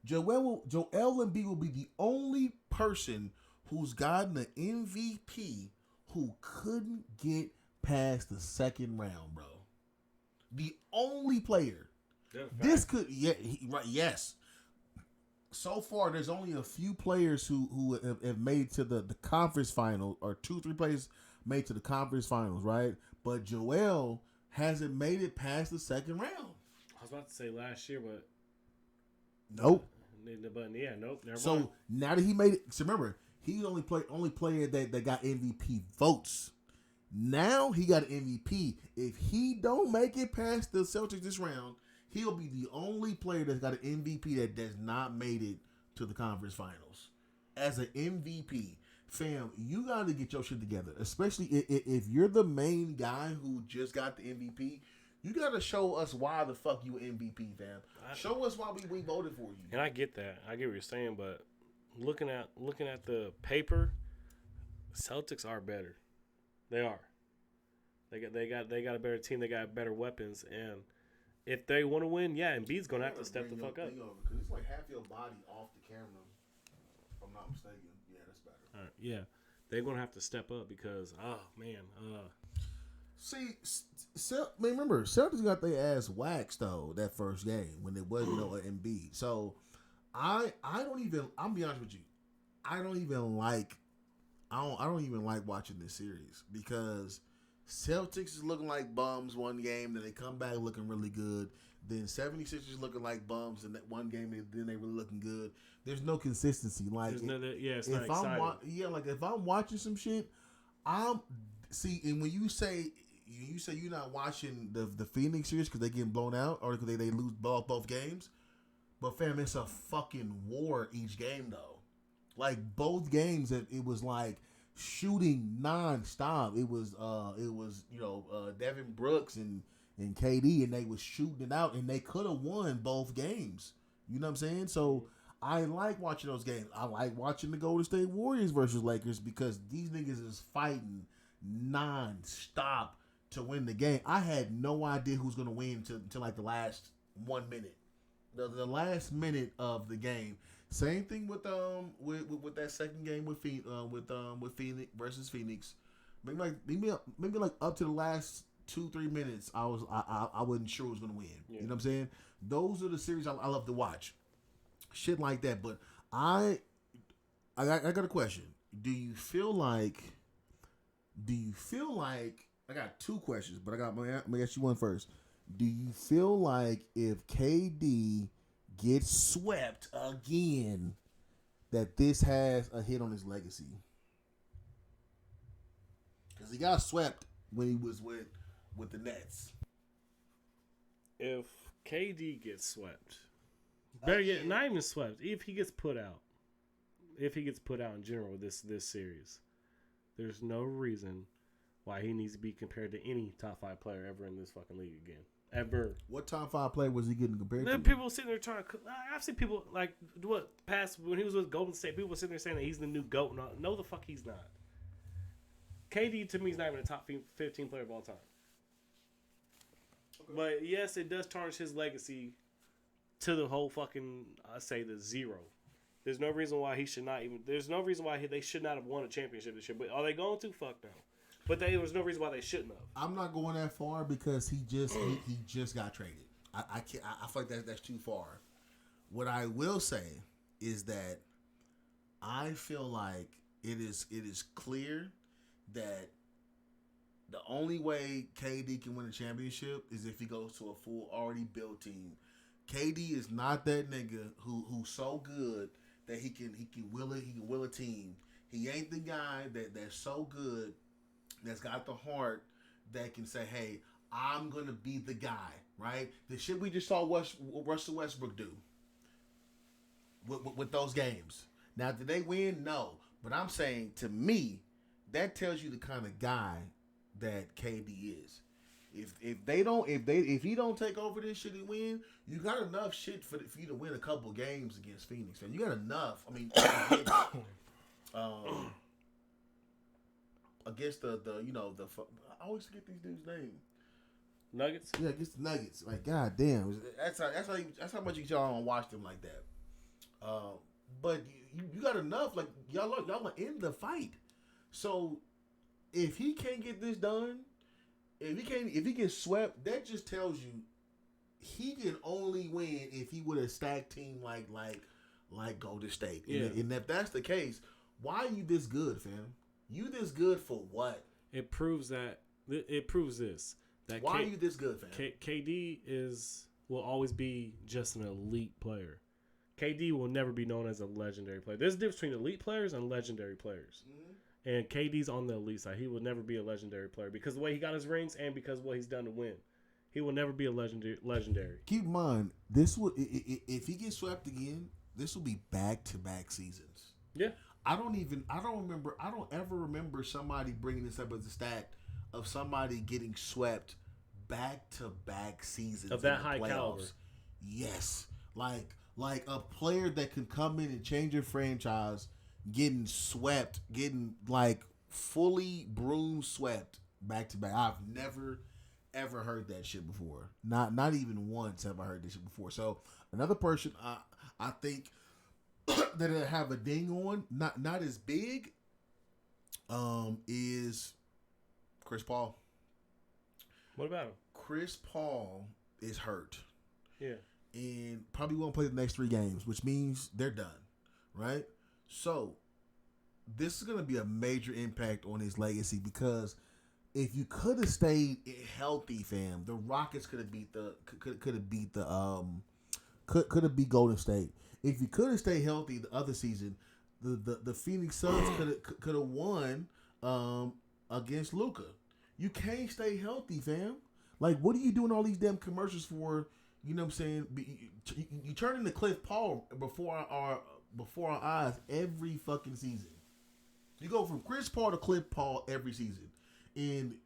Joel Embiid will be the only person who's gotten an MVP who couldn't get past the second round, bro. The only player. This could, yes. So far, there's only a few players who have made to the conference final, or 2-3 players made to the conference finals, right? But Joel hasn't made it past the second round. I was about to say last year, but nope. But yeah, nope. Never so mind. Now that he made it, so remember, he's only player that got MVP votes. Now he got an MVP. If he don't make it past the Celtics this round, he'll be the only player that's got an MVP that does not made it to the conference finals. As an MVP, fam, you got to get your shit together. Especially if you're the main guy who just got the MVP, you got to show us why the fuck you MVP, fam. Show us why we voted for you. And I get that. I get what you're saying, but looking at the paper, Celtics are better. They are. They got a better team. They got better weapons, and if they want to win, yeah, Embiid's gonna have to step the fuck up. Because it's like half your body off the camera, if I'm not mistaken. Yeah, that's better. All right, yeah, they're gonna have to step up because See, remember, Celtics got their ass waxed though that first game when there wasn't no Embiid. So I don't even. I'm be honest with you, I don't even like watching this series because Celtics is looking like bums one game, then they come back looking really good. Then 76ers looking like bums in that one game, then they really looking good. There's no consistency. Like, it's not exciting. Like if I'm watching some shit, and when you say you're not watching the Phoenix series because they getting blown out or because they lose both games, but fam, it's a fucking war each game though. Like both games, it was like shooting nonstop. It was Devin Brooks and KD, and they was shooting it out, and they could have won both games. You know what I'm saying? So I like watching those games. I like watching the Golden State Warriors versus Lakers because these niggas is fighting nonstop to win the game. I had no idea who's gonna win until like the last 1 minute, the last minute of the game. Same thing with that second game with Phoenix versus Phoenix. Maybe like up to the last 2-3 minutes, I wasn't sure who was gonna win. Yeah. You know what I'm saying? Those are the series I love to watch. Shit like that. But I got a question. Do you feel like I got two questions, but I'm gonna ask you one first. Do you feel like if KD gets swept again, that this has a hit on his legacy? Because he got swept when he was with the Nets. If KD gets swept, better yet, not even swept. If he gets put out in general this series, there's no reason why he needs to be compared to any top 5 player ever in this fucking league again. Ever. What top 5 player was he getting compared to? People sitting there trying to. I've seen people like when he was with Golden State. People were sitting there saying that he's the new GOAT. No, the fuck he's not. KD to me is not even a top 15 player of all time. Okay. But yes, it does tarnish his legacy to the whole fucking. I say the zero. There's no reason why he should not even. There's no reason why they should not have won a championship this year. But are they going to? Fuck no. But there was no reason why they shouldn't have. I'm not going that far because he just got traded. I can't. I feel like that's too far. What I will say is that I feel like it is clear that the only way KD can win a championship is if he goes to a full already built team. KD is not that nigga who's so good that he can will a team. He ain't the guy that's so good that's got the heart that can say, hey, I'm gonna be the guy, right? The shit we just saw Russell Westbrook do with those games. Now, did they win? No. But I'm saying, to me, that tells you the kind of guy that KD is. If he don't take over this shit and win, you got enough shit for you to win a couple games against Phoenix. And you got enough. I mean, against the I always forget these dudes' name. Nuggets. Yeah, against the Nuggets. Like, god damn, that's how much y'all don't watch them like that. But you got enough. Like y'all are in the fight. So if he can't get this done, if he gets swept, that just tells you he can only win if he would have stacked team like Golden State. Yeah. And if that's the case, why are you this good, fam? You this good for what? It proves this. That why are you this good, fam? KD will always be just an elite player. KD will never be known as a legendary player. There's a difference between elite players and legendary players. Mm-hmm. And KD's on the elite side. He will never be a legendary player because of the way he got his rings and because of what he's done to win. He will never be a legendary. Keep in mind, this will if he gets swept again, this will be back-to-back seasons. Yeah. I don't ever remember somebody bringing this up as a stat of somebody getting swept back-to-back seasons of that high caliber. Yes. Like a player that can come in and change your franchise, getting swept, getting like fully broom swept back to back. I've never ever heard that shit before. Not even once have I heard this shit before. So another person I think that I have a ding on, not as big, is Chris Paul. What about him? Chris Paul is hurt. Yeah. And probably won't play the next 3 games, which means they're done, right? So this is going to be a major impact on his legacy because if you could have stayed healthy, fam, the Rockets could have beat Golden State. If you could have stayed healthy the other season, the Phoenix Suns could have won against Luka. You can't stay healthy, fam. Like, what are you doing all these damn commercials for? You know what I'm saying? You turn into Cliff Paul before our eyes every fucking season. You go from Chris Paul to Cliff Paul every season. And,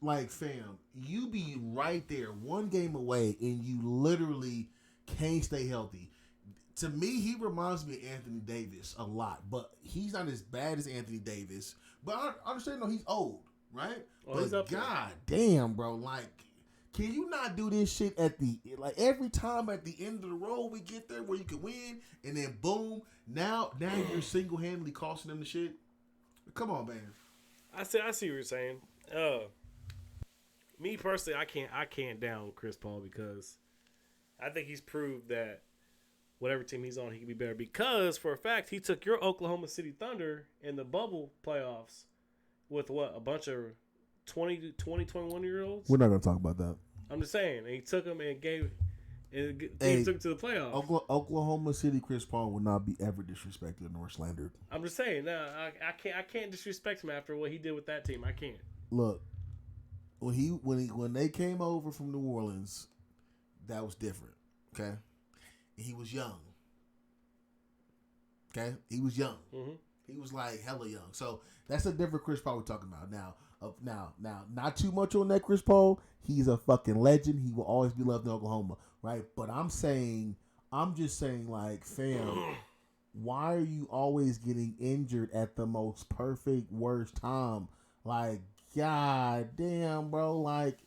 like, fam, you be right there 1 game away and you literally can't stay healthy. To me, he reminds me of Anthony Davis a lot. But he's not as bad as Anthony Davis. But I understand, he's old, right? Well, but god damn, bro, like... Can you not do this shit every time at the end of the road we get there where you can win and then boom, now you're single-handedly costing them the shit? Come on, man. I see what you're saying. Me personally, I can't down Chris Paul because I think he's proved that whatever team he's on, he can be better. Because for a fact, he took your Oklahoma City Thunder in the bubble playoffs with what, a bunch of 21-year-olds. We're not gonna talk about that. I'm just saying, and he took them and took him to the playoffs. Oklahoma City Chris Paul will not be ever disrespected nor slandered. I'm just saying, no, I can't disrespect him after what he did with that team. I can't. Look, when they came over from New Orleans, that was different. Okay, and he was young. Okay, he was young. Mm-hmm. He was like hella young. So that's a different Chris Paul we're talking about now. Now, not too much on that Chris Paul. He's a fucking legend. He will always be loved in Oklahoma, right? But I'm just saying, like, fam, why are you always getting injured at the most perfect worst time? Like, god damn, bro. Like,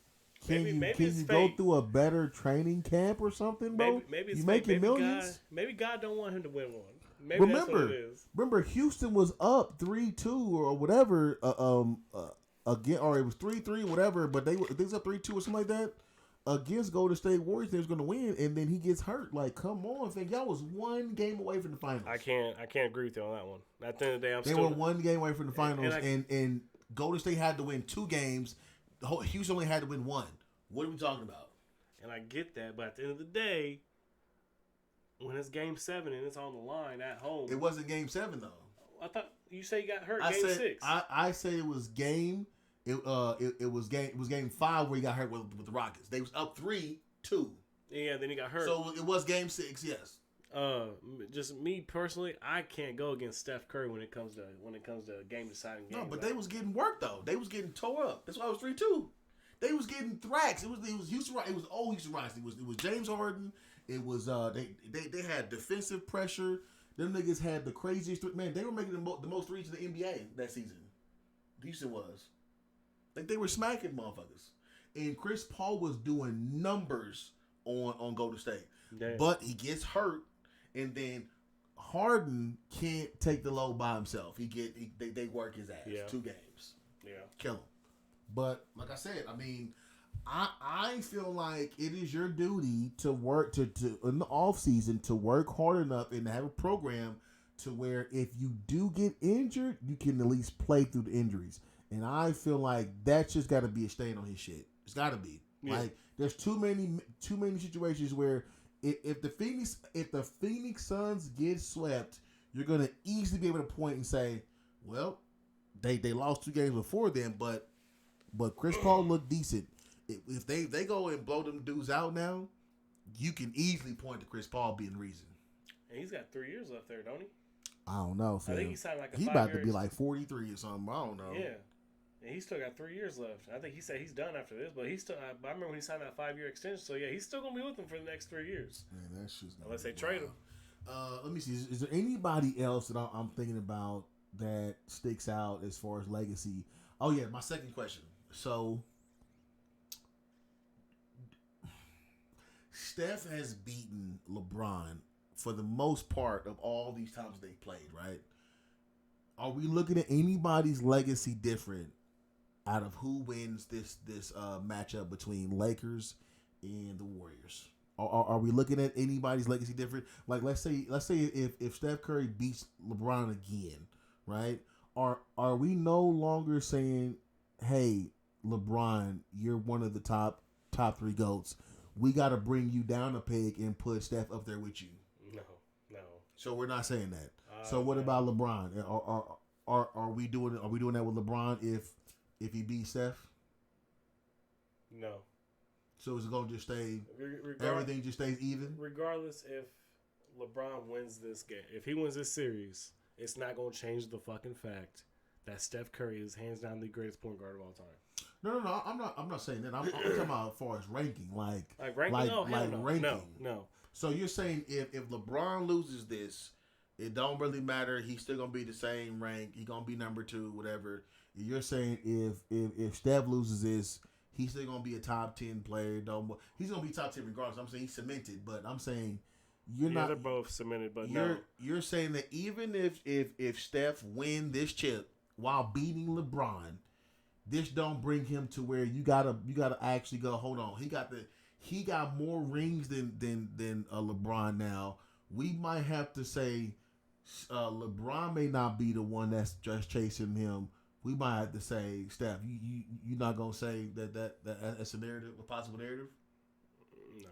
can you go through a better training camp or something, bro? Maybe it's you fake. making millions. Maybe God don't want him to win one. Maybe that's what it is. Remember, Houston was up 3-2 or whatever. Again, or it was 3-3, whatever. But they was up 3-2 or something like that against Golden State Warriors. They was going to win, and then he gets hurt. Like, come on, fam. Y'all was one game away from the finals. I can't agree with you on that one. At the end of the day, they were one game away from the finals, and Golden State had to win 2 games. Houston only had to win 1. What are we talking about? And I get that, but at the end of the day, when it's Game 7 and it's on the line at home, it wasn't Game 7 though. I thought you say you got hurt. Game 6. I say it was game. It was game 5 where he got hurt with the Rockets. They was up 3-2. Yeah, then he got hurt. So it was game 6. Yes. Just me personally, I can't go against Steph Curry when it comes to game deciding games. No, but they was getting work though. They was getting tore up. That's why it was 3-2. They was getting thracks. It was Houston. It was old Houston Rockets. It was James Harden. It was they had defensive pressure. Them niggas had the craziest man. They were making the most threes in the NBA that season. Houston was. Like, they were smacking motherfuckers. And Chris Paul was doing numbers on Golden State. Damn. But he gets hurt, and then Harden can't take the load by himself. They work his ass. Yeah. 2 games. Yeah. Kill him. But like I said, I mean, I feel like it is your duty to work to in the off season to work hard enough and to have a program to where if you do get injured, you can at least play through the injuries. And I feel like that's just got to be a stain on his shit. It's got to be. Yeah. Like, there's too many situations where if the Phoenix Suns get swept, you're gonna easily be able to point and say, well, they lost 2 games before then, but Chris Paul looked decent. If they go and blow them dudes out now, you can easily point to Chris Paul being the reason. And he's got 3 years left there, don't he? I don't know. Fam. I think he signed like a 5 He year about to be like 43 or something. I don't know. Yeah. And he's still got 3 years left. I think he said he's done after this, but he's still. I remember when he signed that 5-year extension. So yeah, he's still gonna be with them for the next 3 years. Man, that's just unless they trade him. Let me see. Is there anybody else that I'm thinking about that sticks out as far as legacy? Oh yeah, my second question. So, Steph has beaten LeBron for the most part of all these times they played, right? Are we looking at anybody's legacy different out of who wins this matchup between Lakers and the Warriors? Are we looking at anybody's legacy different? Like, let's say if Steph Curry beats LeBron again, right? Are we no longer saying, hey, LeBron, you're one of the top 3 GOATs. We got to bring you down a peg and put Steph up there with you. No. So we're not saying that. So what about LeBron? Are we doing that with LeBron if he beats Steph? No. So is it gonna just stay? Everything just stays even. Regardless if LeBron wins this game, if he wins this series, it's not gonna change the fucking fact that Steph Curry is hands down the greatest point guard of all time. No. I'm not saying that. I'm talking about as far as ranking, like ranking. Ranking. No. So you're saying if LeBron loses this, it don't really matter. He's still gonna be the same rank. He's gonna be number 2, whatever. You're saying if Steph loses this, he's still gonna be a top 10 player. He's gonna be top 10 regardless. I'm saying he's cemented, but I'm saying you're not. They're both cemented, but you're saying that even if Steph win this chip while beating LeBron, this don't bring him to where you gotta actually go. Hold on, he got more rings than LeBron now. We might have to say LeBron may not be the one that's just chasing him. We might have to say, Steph, you're not gonna say that's a narrative, a possible narrative. No,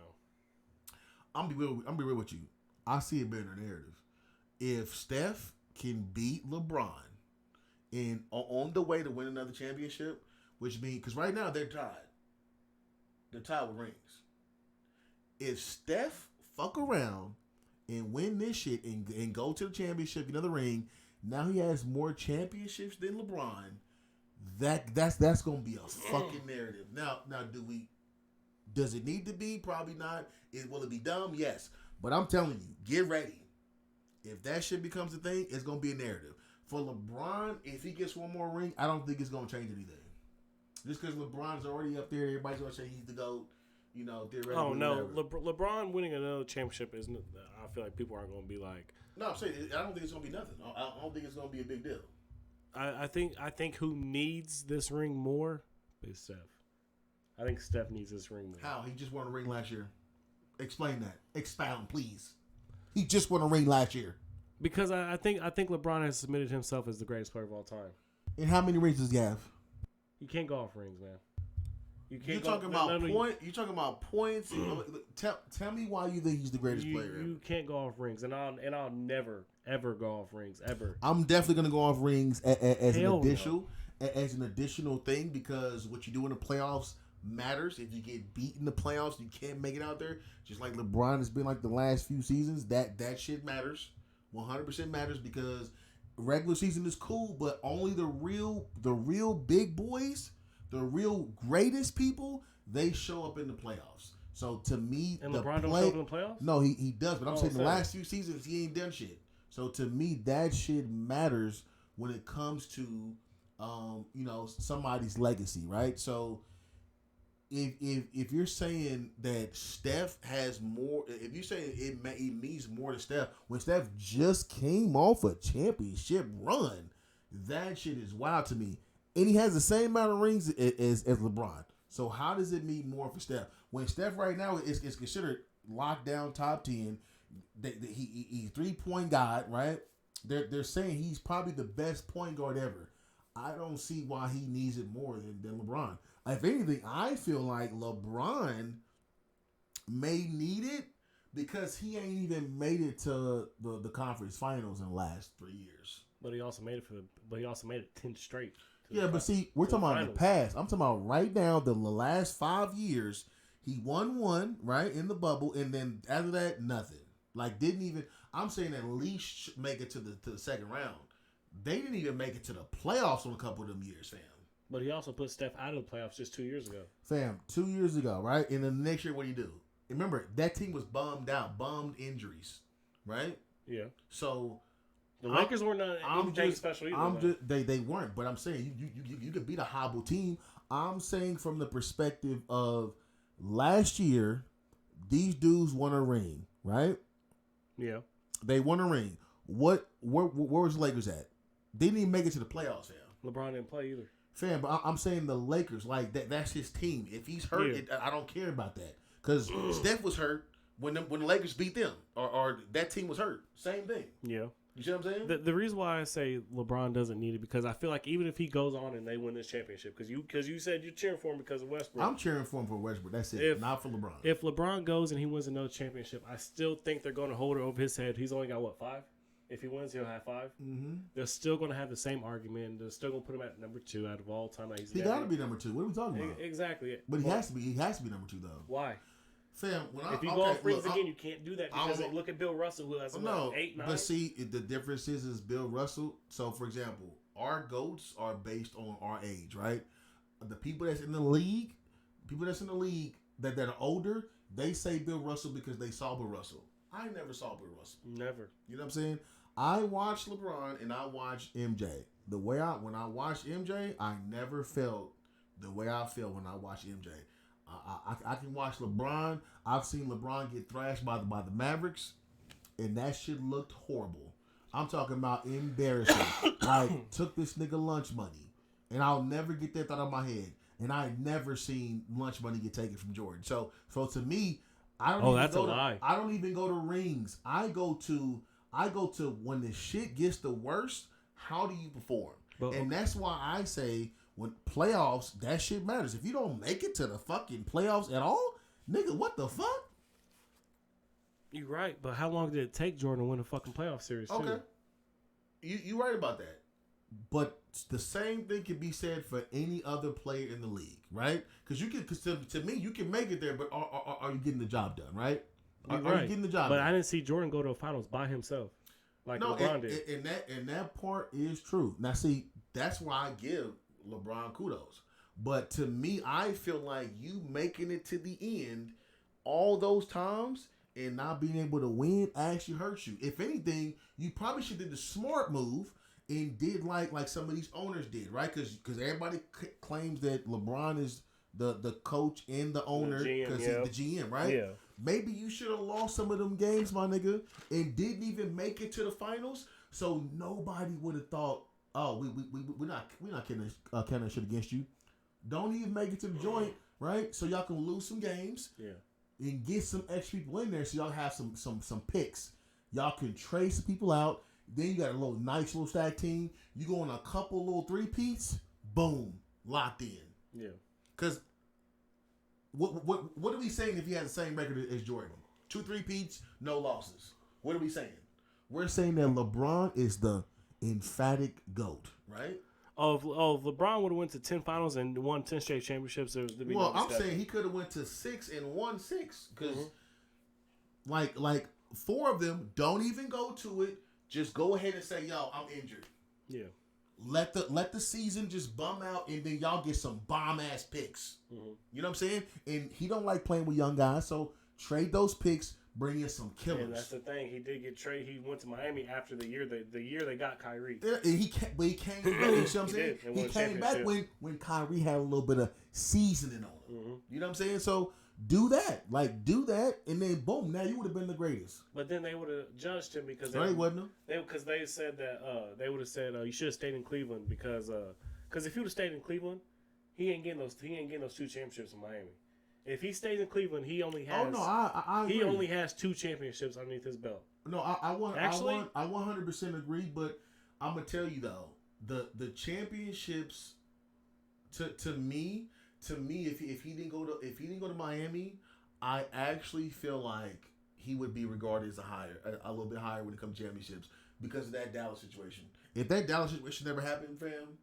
I'm be real with you. I see it being a narrative. If Steph can beat LeBron and on the way to win another championship, which means because right now they're tied with rings. If Steph fuck around and win this shit and go to the championship, another ring, now he has more championships than LeBron. That's gonna be a fucking narrative. Now does it need to be? Probably not. Will it be dumb? Yes. But I'm telling you, get ready. If that shit becomes a thing, it's gonna be a narrative. For LeBron, if he gets one more ring, I don't think it's gonna change anything. Just because LeBron's already up there, everybody's gonna say he's the GOAT. You know, theoretically. Oh no, LeBron winning another championship isn't. I feel like people aren't gonna be like. No, I'm saying I don't think it's gonna be nothing. I don't think it's gonna be a big deal. I think who needs this ring more is Steph. I think Steph needs this ring more. How? He just won a ring last year. Explain that. Expound, please. He just won a ring last year. Because I think LeBron has submitted himself as the greatest player of all time. And how many rings does he have? You can't go off rings, man. You're talking about points. Tell me why you think he's the greatest player. You can't go off rings, and I'll never ever go off rings ever. I'm definitely gonna go off rings as an additional thing because what you do in the playoffs matters. If you get beat in the playoffs, you can't make it out there. Just like LeBron has been like the last few seasons, that shit matters. 100% matters because regular season is cool, but only the real big boys, the real greatest people, they show up in the playoffs. So to me, and LeBron don't show up in the playoffs. No, he does, but I'm saying the last few seasons he ain't done shit. So to me, that shit matters when it comes to somebody's legacy, right? So if you're saying that Steph has more, if you're saying it means more to Steph, when Steph just came off a championship run, that shit is wild to me. And he has the same amount of rings as LeBron. So how does it mean more for Steph? When Steph right now is considered lockdown top 10, he's 3-point god, right? They're saying he's probably the best point guard ever. I don't see why he needs it more than LeBron. If anything, I feel like LeBron may need it because he ain't even made it to the conference finals in the last 3 years. But he also made it 10 straight. Yeah, but see, we're talking about in the past. I'm talking about right now, the last 5 years. He won one, right, in the bubble, and then after that, nothing. Like, didn't even, I'm saying at least make it to the second round. They didn't even make it to the playoffs on a couple of them years, fam. But he also put Steph out of the playoffs just 2 years ago. Fam, 2 years ago, right? And then the next year, what do you do? Remember, that team was bummed injuries, right? Yeah. So the Lakers weren't anything special either. They weren't, but I'm saying you could beat a hobble team. I'm saying from the perspective of last year, these dudes won a ring, right? Yeah. They won a ring. Where was the Lakers at? They didn't even make it to the playoffs, fam. LeBron didn't play either. Fam, but I'm saying the Lakers, like that's his team. If he's hurt, I don't care about that. Because Steph was hurt when the Lakers beat them, or that team was hurt. Same thing. Yeah. You see what I'm saying? The reason why I say LeBron doesn't need it because I feel like even if he goes on and they win this championship, because you said you're cheering for him because of Westbrook. I'm cheering for him for Westbrook. That's it. Not for LeBron. If LeBron goes and he wins another championship, I still think they're going to hold it over his head. He's only got 5? If he wins, he'll have 5. Mm-hmm. They're still going to have the same argument. They're still going to put him at number 2 out of all time. He got to be number 2. What are we talking about? Exactly. But he has to be. He has to be number 2 though. Why? Fam, if you go off rings again, you can't do that because look at Bill Russell who has 8, 9. But see, the difference is Bill Russell. So, for example, our GOATs are based on our age, right? The people that's in the league, that are older, they say Bill Russell because they saw Bill Russell. I never saw Bill Russell. Never. You know what I'm saying? I watched LeBron and I watched MJ. When I watched MJ, I never felt the way I feel when I watch MJ. I can watch LeBron. I've seen LeBron get thrashed by the Mavericks, and that shit looked horrible. I'm talking about embarrassing. Like, took this nigga lunch money. And I'll never get that thought out of my head. And I never seen lunch money get taken from Jordan. So to me, I don't. That's a lie. I don't even go to rings. I go to when the shit gets the worst. How do you perform? And that's why I say when playoffs, that shit matters. If you don't make it to the fucking playoffs at all, nigga, what the fuck? You're right, but how long did it take Jordan to win a fucking playoff series? Okay, too? You right about that. But the same thing can be said for any other player in the league, right? Because to me, you can make it there, but are you getting the job done, right? Are you getting the job done? But I didn't see Jordan go to a finals by himself, like LeBron did. And that part is true. Now, see, that's why I give LeBron kudos. But to me, I feel like you making it to the end all those times and not being able to win actually hurts you. If anything, you probably should have did the smart move and did like some of these owners did, right? Because everybody claims that LeBron is the coach and the owner because he's the GM, right? Yeah. Maybe you should have lost some of them games, my nigga, and didn't even make it to the finals. So nobody would have thought, oh, we're not counting shit against you. Don't even make it to the joint, right? So y'all can lose some games, and get some extra people in there, so y'all have some picks. Y'all can trade some people out. Then you got a nice little stack team. You go on a couple little three-peats, boom, locked in. Yeah. Because what are we saying if he has the same record as Jordan? 2 3-peats, no losses. What are we saying? We're saying that LeBron is the emphatic GOAT, right? Oh, if LeBron would have went to 10 finals and won 10 straight championships, there'd be no I'm saying he could have went to 6 and won 6. Because, like 4 of them don't even go to it. Just go ahead and say, yo, I'm injured. Yeah. Let the season just bum out, and then y'all get some bomb-ass picks. Mm-hmm. You know what I'm saying? And he don't like playing with young guys, so trade those picks, bring in some killers. And that's the thing. He did get traded. He went to Miami after the year they got Kyrie. Yeah, and he came back. You know what I'm saying? He came back when Kyrie had a little bit of seasoning on him. Mm-hmm. You know what I'm saying? So do that. And then boom, now you would have been the greatest. But then they would have judged him because they said that they would have said you should have stayed in Cleveland because if he would have stayed in Cleveland, he ain't getting those 2 championships in Miami. If he stays in Cleveland, he only has he only has 2 championships underneath his belt. No, I 100% agree, but I'm gonna tell you though, the championships to me, if he didn't go to Miami, I actually feel like he would be regarded as a little bit higher when it comes to championships because of that Dallas situation. If that Dallas situation never happened, fam,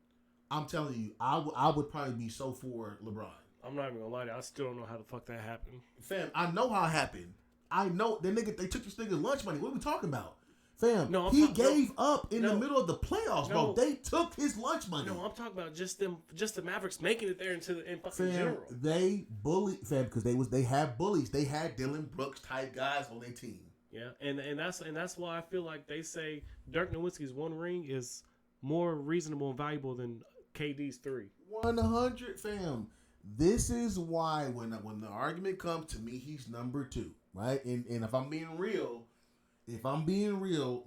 I'm telling you, I would probably be so for LeBron. I'm not even gonna lie to you, I still don't know how the fuck that happened. Fam, I know how it happened. I know they took this nigga lunch money. What are we talking about? Fam, he gave up in the middle of the playoffs, bro. They took his lunch money. No, I'm talking about just the Mavericks making it there in fucking general. They bullied, fam, because they had bullies. They had Dylan Brooks type guys on their team. Yeah, and that's why I feel like they say Dirk Nowitzki's 1 ring is more reasonable and valuable than KD's 3. 100, fam. This is why when the argument comes to me, he's number 2, right? And if I'm being real,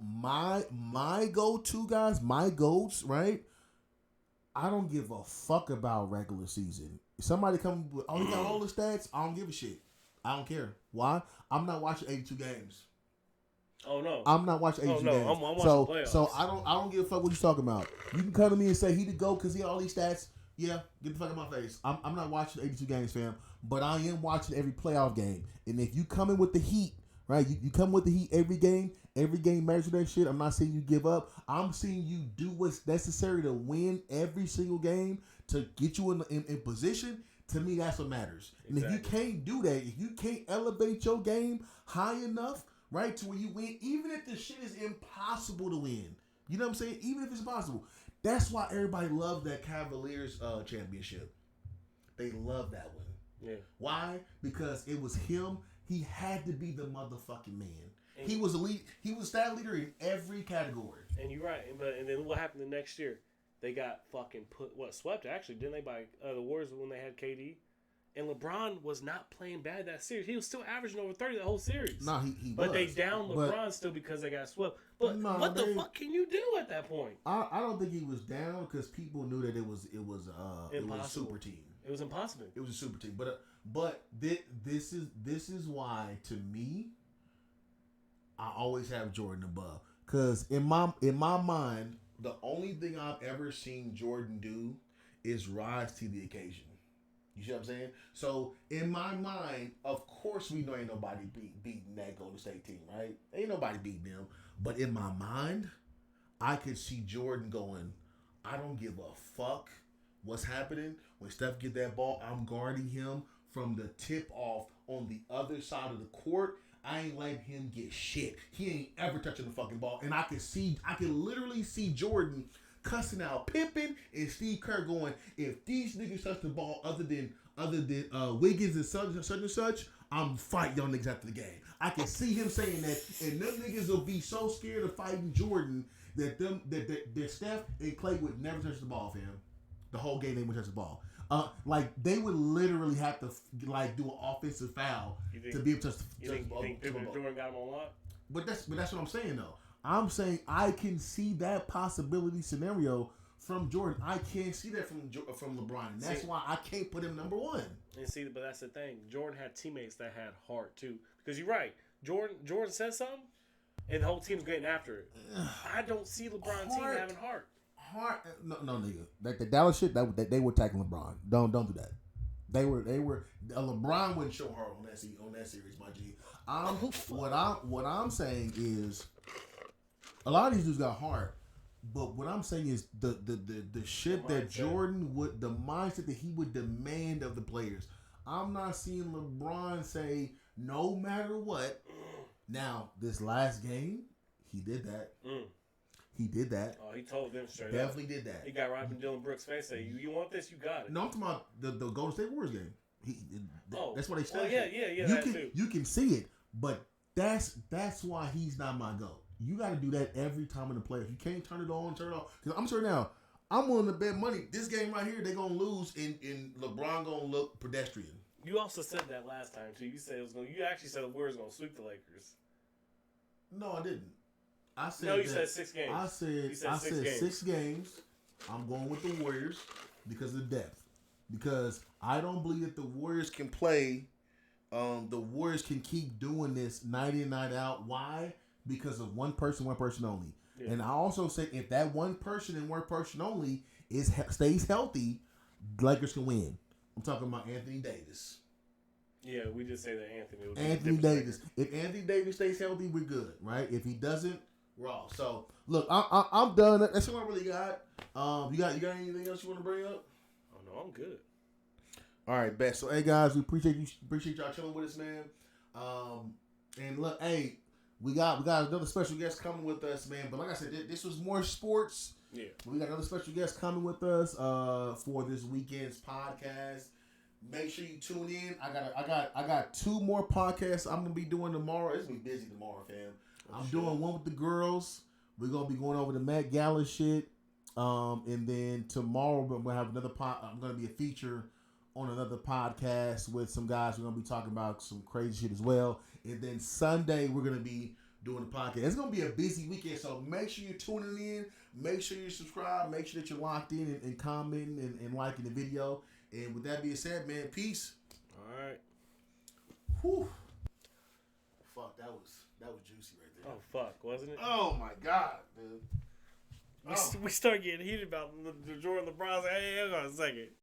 my go-to guys, my goats, right? I don't give a fuck about regular season. If somebody come with, he got all the stats, I don't give a shit. I don't care. Why? I'm not watching 82 games. Oh no, I'm not watching 82 games. I'm watching playoffs. So I don't give a fuck what you're talking about. You can come to me and say he the GOAT because he got all these stats. Yeah, get the fuck out of my face. I'm not watching 82 games, fam. But I am watching every playoff game. And if you come in with the heat, right? You come with the heat every game matters with that shit. I'm not saying you give up. I'm saying you do what's necessary to win every single game to get you in position. To me, that's what matters. Exactly. And if you can't do that, if you can't elevate your game high enough, right, to where you win, even if the shit is impossible to win, you know what I'm saying? Even if it's impossible. That's why everybody loved that Cavaliers championship. They love that one. Yeah. Why? Because it was him. He had to be the motherfucking man. And he was elite. He was stat leader in every category. And you're right. And then what happened the next year? They got fucking swept actually, didn't they? By the Warriors when they had KD, And LeBron was not playing bad that series. He was still averaging over 30 the whole series. No, he But was. they downed LeBron still because they got swept. But what the fuck can you do at that point? I don't think he was down because people knew that it was a super team. It was impossible. It was a super team. But this is why, to me, I always have Jordan above. Because in my mind, the only thing I've ever seen Jordan do is rise to the occasion. You see what I'm saying? So in my mind, of course we know ain't nobody beating that Golden State team, right? Ain't nobody beating them. But in my mind, I could see Jordan going, I don't give a fuck what's happening. When Steph get that ball, I'm guarding him from the tip off on the other side of the court. I ain't letting him get shit. He ain't ever touching the fucking ball. And I can literally see Jordan cussing out Pippen and Steve Kerr going, if these niggas touch the ball other than Wiggins and such and such, I'm fighting y'all niggas after the game. I can see him saying that, and them niggas will be so scared of fighting Jordan that Steph and Clay would never touch the ball for him. The whole game they would touch the ball. Like they would literally have to like do an offensive foul to be able to touch the ball. You think Jordan got him on lock? But that's what I'm saying though. I'm saying I can see that possibility scenario from Jordan. I can't see that from LeBron. And that's why I can't put him number one. And see, but that's the thing. Jordan had teammates that had heart too. Because you're right. Jordan said something, and the whole team's getting after it. I don't see LeBron's team having heart. No, nigga. Like the Dallas shit, that they were attacking LeBron. Don't do that. They were. LeBron wouldn't show heart on that series, my G. What I'm saying is, a lot of these dudes got heart, but what I'm saying is the shit that Jordan would, the mindset that he would demand of the players. I'm not seeing LeBron say no matter what. Now this last game, he did that. He did that. Oh, he told them straight Definitely up. did that. He got right from Dylan Brooks' face. Say, you want this? You got it. No, I'm talking about the Golden State Warriors game. That's what they said. Yeah. That too. You can see it, but that's why he's not my GOAT. You got to do that every time in the playoffs. You can't turn it on, turn it off. Because I'm sure now, I'm willing to bet money. This game right here, they're going to lose, and LeBron going to look pedestrian. You also said that last time, too. You actually said the Warriors going to sweep the Lakers. No, I didn't. I said no, you said 6 games. I said 6 games. I'm going with the Warriors because of depth. Because I don't believe that the Warriors can play. The Warriors can keep doing this night in, night out. Why? Because of one person only. Yeah. And I also said if that one person and one person only stays healthy, Lakers can win. I'm talking about Anthony Davis. Yeah, we just say that Anthony Davis. If Anthony Davis stays healthy, we're good, right? If he doesn't, we're off. So look, I'm done. That's what I really got. You got anything else you want to bring up? Oh no, I'm good. All right, best. So hey guys, we appreciate y'all chilling with us, man. And look, hey, we got another special guest coming with us, man. But like I said, this was more sports. Yeah. We got another special guest coming with us for this weekend's podcast. Make sure you tune in. I got 2 more podcasts I'm gonna be doing tomorrow. It's gonna be busy tomorrow, fam. I'm doing one with the girls. We're gonna be going over the Met Gala shit. And then tomorrow I'm gonna have another I'm gonna be a feature on another podcast with some guys. We're gonna be talking about some crazy shit as well. And then Sunday we're gonna be doing the podcast. It's gonna be a busy weekend, so make sure you're tuning in. Make sure you subscribe. Make sure that you're locked in and commenting and liking the video. And with that being said, man, peace. All right. Whew. Fuck, that was juicy right there. Oh fuck, wasn't it? Oh my god, dude. We start getting heated about the Jordan LeBron. Hey, hang on a second.